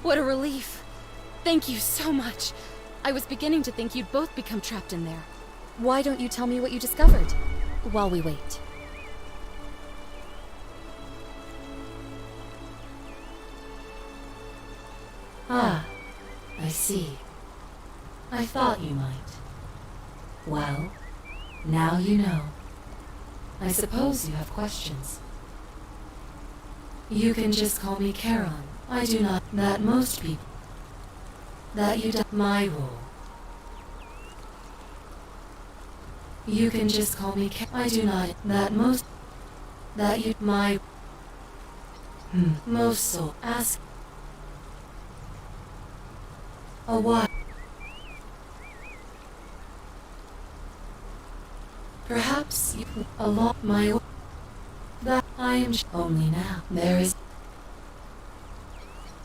[SPEAKER 22] what a relief. Thank you so much. I was beginning to think you'd both become trapped in there. Why don't you tell me what you discovered while we wait?
[SPEAKER 5] Ah, I see. I thought you might. Well, now you know. I suppose you have questions. You can just call me Charon. I do not... That most people... That you do... My rule. You can just call me I do not... That most... That you... My... Most so... Ask... A what? Perhaps you... A lot... My... That I am... Only now. There is...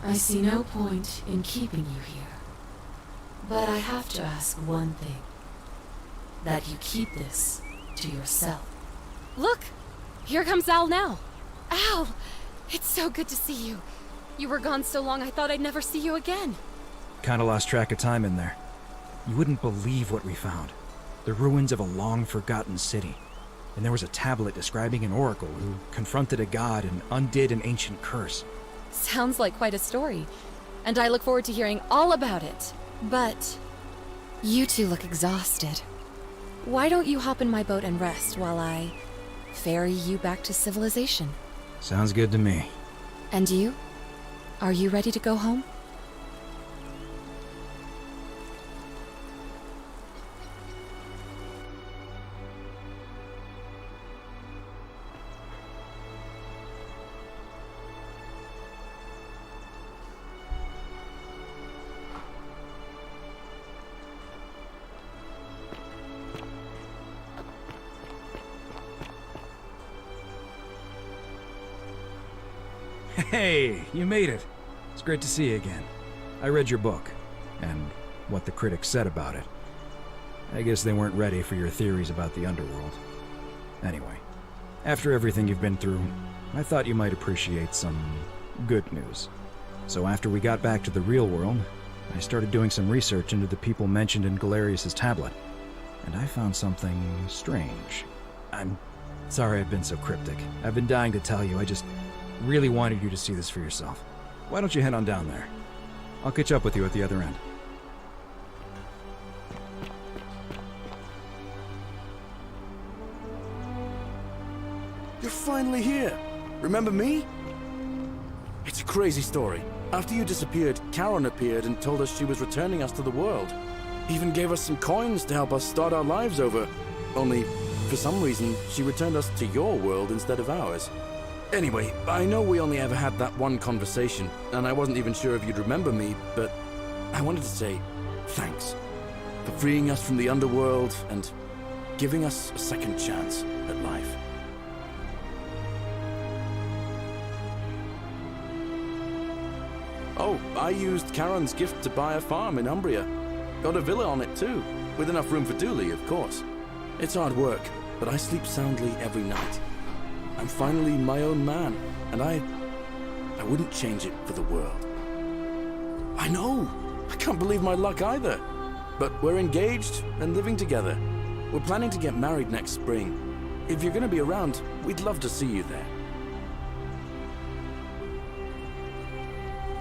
[SPEAKER 5] I see no point in keeping you here. But I have to ask one thing. That you keep this to yourself.
[SPEAKER 22] Look! Here comes Al now. Al! It's so good to see you. You were gone so long I thought I'd never see you again.
[SPEAKER 10] Kinda lost track of time in there. You wouldn't believe what we found. The ruins of a long-forgotten city. And there was a tablet describing an oracle who confronted a god and undid an ancient curse.
[SPEAKER 22] Sounds like quite a story. And I look forward to hearing all about it. But you two look exhausted. Why don't you hop in my boat and rest while I ferry you back to civilization?
[SPEAKER 10] Sounds good to me.
[SPEAKER 22] And you? Are you ready to go home?
[SPEAKER 10] Hey, you made it. It's great to see you again. I read your book, and what the critics said about it. I guess they weren't ready for your theories about the underworld. Anyway, after everything you've been through, I thought you might appreciate some good news. So after we got back to the real world, I started doing some research into the people mentioned in Galerius' tablet. and I found something strange. I'm sorry I've been so cryptic. I've been dying to tell you. I just really wanted you to see this for yourself. Why don't you head on down there? I'll catch up with you at the other end.
[SPEAKER 4] You're finally here. Remember me? It's a crazy story. After you disappeared, Charon appeared and told us she was returning us to the world. Even gave us some coins to help us start our lives over. Only, for some reason, she returned us to your world instead of ours. Anyway, I know we only ever had that one conversation, and I wasn't even sure if you'd remember me, but I wanted to say thanks for freeing us from the underworld and giving us a second chance at life. Oh, I used Charon's gift to buy a farm in Umbria. Got a villa on it too, with enough room for Dooley, of course. It's hard work, but I sleep soundly every night. I'm finally my own man, and I wouldn't change it for the world. I know! I can't believe my luck either. But we're engaged and living together. We're planning to get married next spring. If you're gonna be around, we'd love to see you there.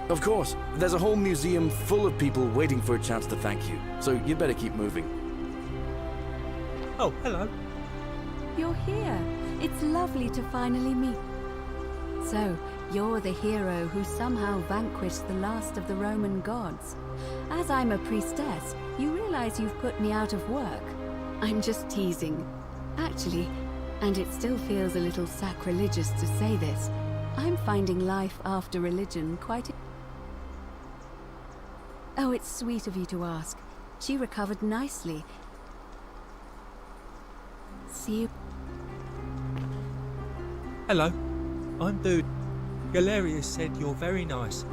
[SPEAKER 4] Of course, there's a whole museum full of people waiting for a chance to thank you, so you better keep moving.
[SPEAKER 19] Oh, hello.
[SPEAKER 9] You're here. It's lovely to finally meet. So, you're the hero who somehow vanquished the last of the Roman gods. As I'm a priestess, you realize you've put me out of work. I'm just teasing. Actually, and it still feels a little sacrilegious to say this, I'm finding life after religion quite... Oh, it's sweet of you to ask. She recovered nicely. See you...
[SPEAKER 19] Hello, I'm Dude. Galerius said you're very nice.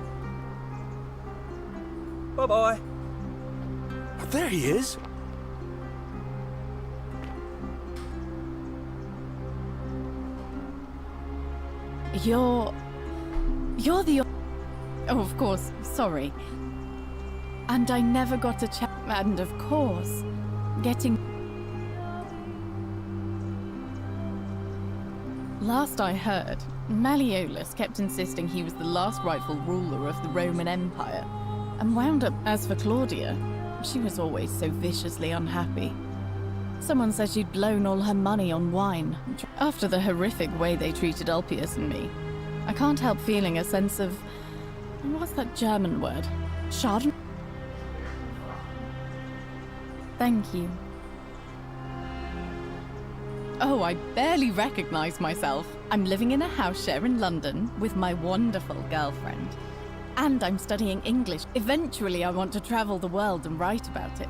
[SPEAKER 19] Bye-bye.
[SPEAKER 4] Oh, there he is!
[SPEAKER 7] You're the... Oh, of course, sorry. And I never got a chance. And of course, getting... Last I heard, Malleolus kept insisting he was the last rightful ruler of the Roman Empire, and wound up... As for Claudia, she was always so viciously unhappy. Someone said she'd blown all her money on wine. After the horrific way they treated Ulpius and me, I can't help feeling a sense of... What's that German word? Schaden? Thank you. Oh, I barely recognize myself. I'm living in a house share in London with my wonderful girlfriend. And I'm studying English. Eventually, I want to travel the world and write about it.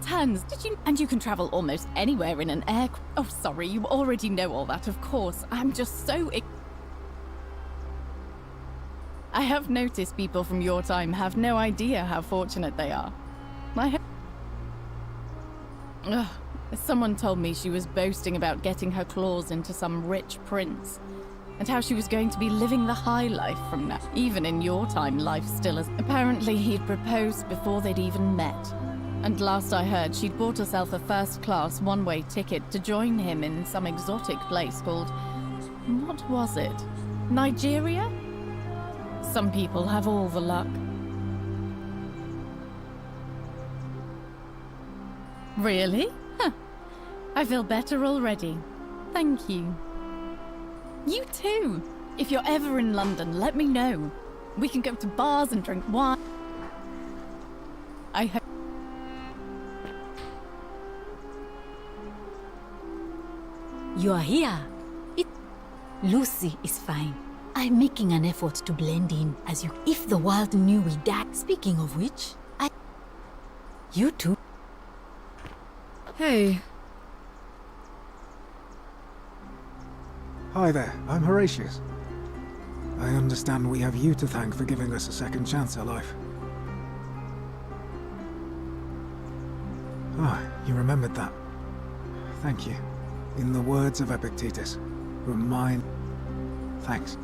[SPEAKER 7] Did you? And you can travel almost anywhere in an air... Oh, sorry, you already know all that, of course. I'm just so... I have noticed people from your time have no idea how fortunate they are. Someone told me she was boasting about getting her claws into some rich prince, and how she was going to be living the high life from now. Even in your time, life still is... Apparently he'd proposed before they'd even met. And last I heard, she'd bought herself a first-class one-way ticket to join him in some exotic place called... What was it? Nigeria? Some people have all the luck. Really? Huh. I feel better already. Thank you. You too! If you're ever in London, let me know. We can go to bars and drink wine. I hope...
[SPEAKER 17] You are here. Lucy is fine. I'm making an effort to blend in as you... If the world knew we died... Speaking of which, You too.
[SPEAKER 22] Hey.
[SPEAKER 18] Hi there, I'm Horatius. I understand we have you to thank for giving us a second chance at life. Ah, you remembered that. Thank you. In the words of Epictetus, remind... Thanks.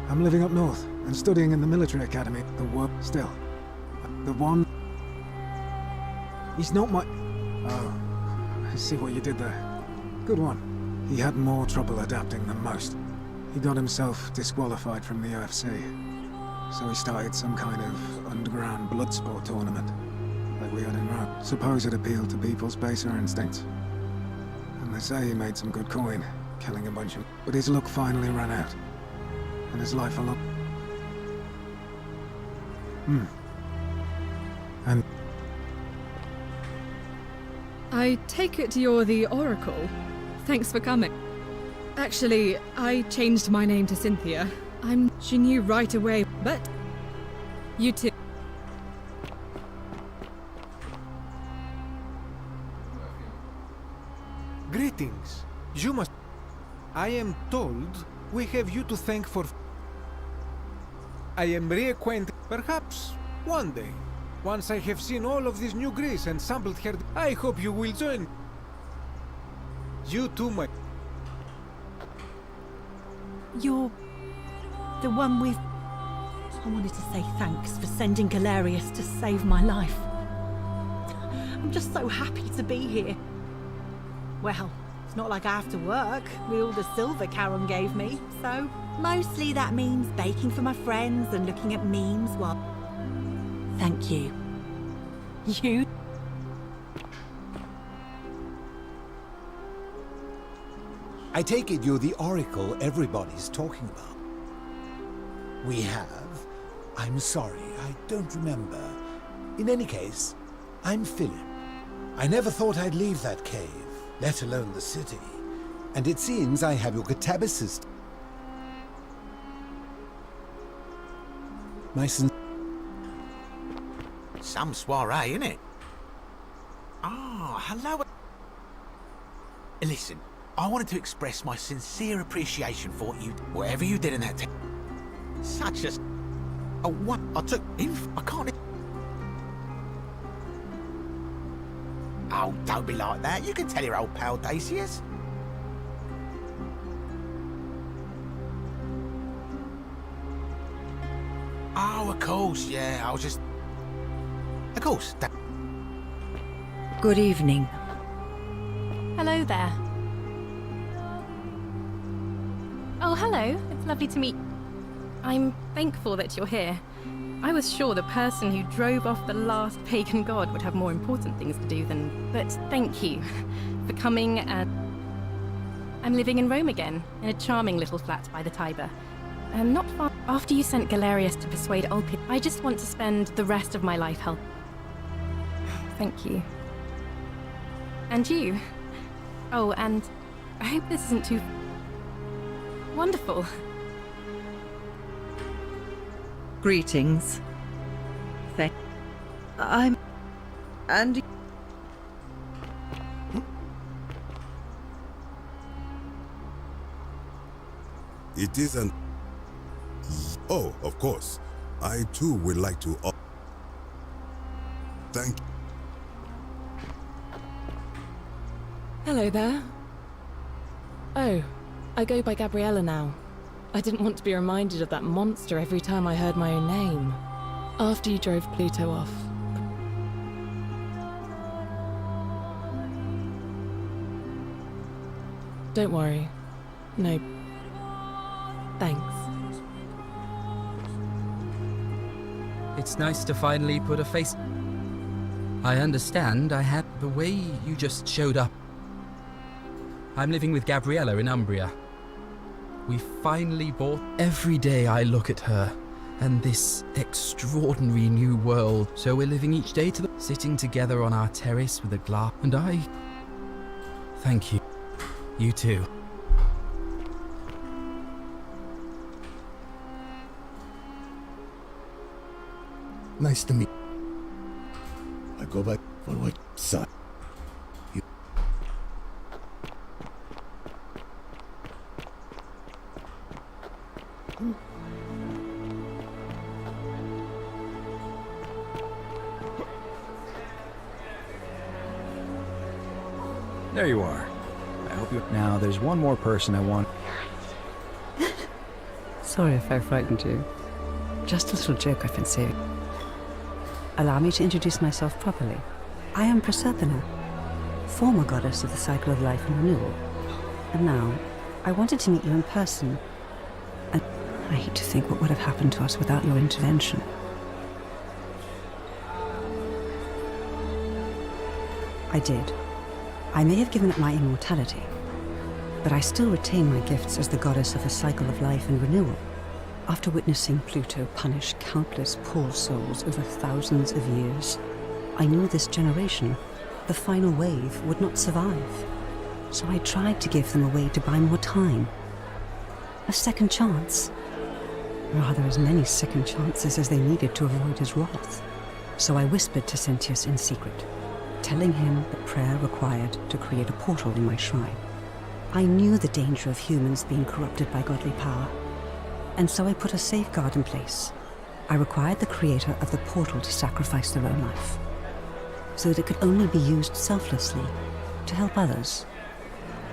[SPEAKER 18] I'm living up north and studying in the military academy. The work still. The one... He's not my... Oh, I see what you did there. Good one. He had more trouble adapting than most. He got himself disqualified from the UFC. So he started some kind of underground blood sport tournament, like we had in Rome. Suppose it appealed to people's baser instincts. And they say he made some good coin, killing a bunch of... But his luck finally ran out. And his life alone... And...
[SPEAKER 1] I take it you're the Oracle. Thanks for coming. Actually, I changed my name to Cynthia. She knew right away, but... You too.
[SPEAKER 18] Greetings. You must... I am told we have you to thank for... I am reacquainted. Perhaps one day, once I have seen all of this new Greece and sampled her... I hope you will join. You too, my...
[SPEAKER 20] You're... the one with... I wanted to say thanks for sending Galerius to save my life. I'm just so happy to be here. Well, it's not like I have to work with all the silver Charon gave me, so mostly that means baking for my friends and looking at memes while... Thank you. You...
[SPEAKER 23] I take it you're the Oracle everybody's talking about. We have? I'm sorry, I don't remember. In any case, I'm Philip. I never thought I'd leave that cave, let alone the city. And it seems I have your catabasis. My
[SPEAKER 15] Some soiree, innit? Ah, hello. Listen, I wanted to express my sincere appreciation for what you... Whatever you did in that... Such a... Oh, what? I took... I can't... Oh, don't be like that. You can tell your old pal Dacius. Oh, of course, yeah. I was just... Of course.
[SPEAKER 24] Good evening.
[SPEAKER 12] Hello there. Oh, hello. It's lovely to meet... I'm thankful that you're here. I was sure the person who drove off the last pagan god would have more important things to do than... But thank you for coming and... I'm living in Rome again, in a charming little flat by the Tiber. Not far after you sent Galerius to persuade Ulpid, I just want to spend the rest of my life helping. Thank you. And you. Oh, and I hope this isn't too... Wonderful.
[SPEAKER 24] Greetings. I'm... Andy...
[SPEAKER 11] It isn't... Oh, of course. I too would like to... Thank you.
[SPEAKER 2] Hello there. Oh, I go by Gabriella now. I didn't want to be reminded of that monster every time I heard my own name. After you drove Pluto off. Don't worry. No. Thanks.
[SPEAKER 6] It's nice to finally put a face... I understand I had the way you just showed up. I'm living with Gabriella in Umbria. We finally bought... Every day I look at her and this extraordinary new world. So we're living each day to the... Sitting together on our terrace with a glass. And I... Thank you. You too.
[SPEAKER 8] Nice to meet. I go back for what son. You.
[SPEAKER 10] There you are. I hope you... Now, there's one more person I want...
[SPEAKER 25] Sorry if I frightened you. Just a little joke I've been saying. Allow me to introduce myself properly. I am Prasadhana,
[SPEAKER 3] former goddess of the cycle of life and renewal. And now, I wanted to meet you in person. And I hate to think what would have happened to us without your intervention. I did. I may have given up my immortality, but I still retain my gifts as the goddess of the cycle of life and renewal. After witnessing Pluto punish countless poor souls over thousands of years, I knew this generation, the final wave, would not survive. So I tried to give them a way to buy more time. A second chance. Rather, as many second chances as they needed to avoid his wrath. So I whispered to Sentius in secret, telling him that prayer required to create a portal in my shrine. I knew the danger of humans being corrupted by godly power, and so I put a safeguard in place. I required the creator of the portal to sacrifice their own life, so that it could only be used selflessly to help others.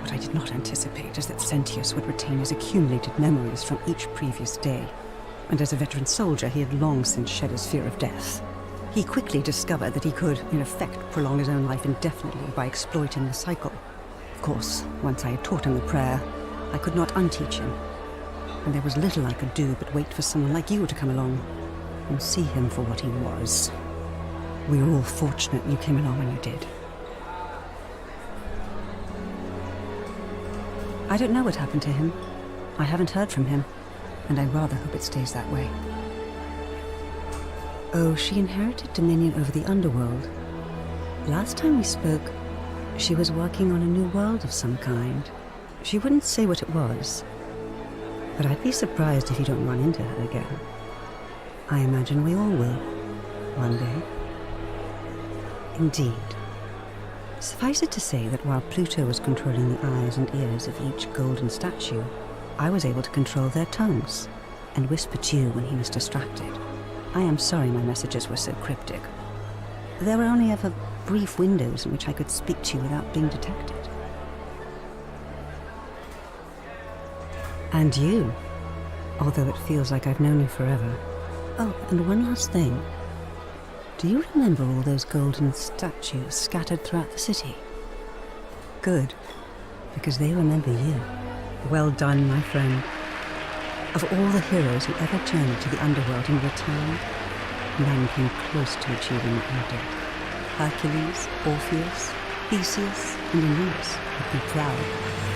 [SPEAKER 3] What I did not anticipate is that Sentius would retain his accumulated memories from each previous day, and as a veteran soldier he had long since shed his fear of death. He quickly discovered that he could, in effect, prolong his own life indefinitely by exploiting the cycle. Of course, once I had taught him the prayer, I could not unteach him, and there was little I could do but wait for someone like you to come along and see him for what he was. We were all fortunate you came along when you did. I don't know what happened to him. I haven't heard from him, and I rather hope it stays that way. Oh, she inherited dominion over the underworld. Last time we spoke, she was working on a new world of some kind. She wouldn't say what it was, but I'd be surprised if you don't run into her again. I imagine we all will, one day. Indeed. Suffice it to say that while Pluto was controlling the eyes and ears of each golden statue, I was able to control their tongues and whisper to you when he was distracted. I am sorry my messages were so cryptic. There were only ever brief windows in which I could speak to you without being detected. And you, although it feels like I've known you forever. Oh, and one last thing. Do you remember all those golden statues scattered throughout the city? Good, because they remember you. Well done, my friend. Of all the heroes who ever journeyed to the underworld and returned, none came close to achieving what you did. Hercules, Orpheus, Theseus, and Aeneas would be proud.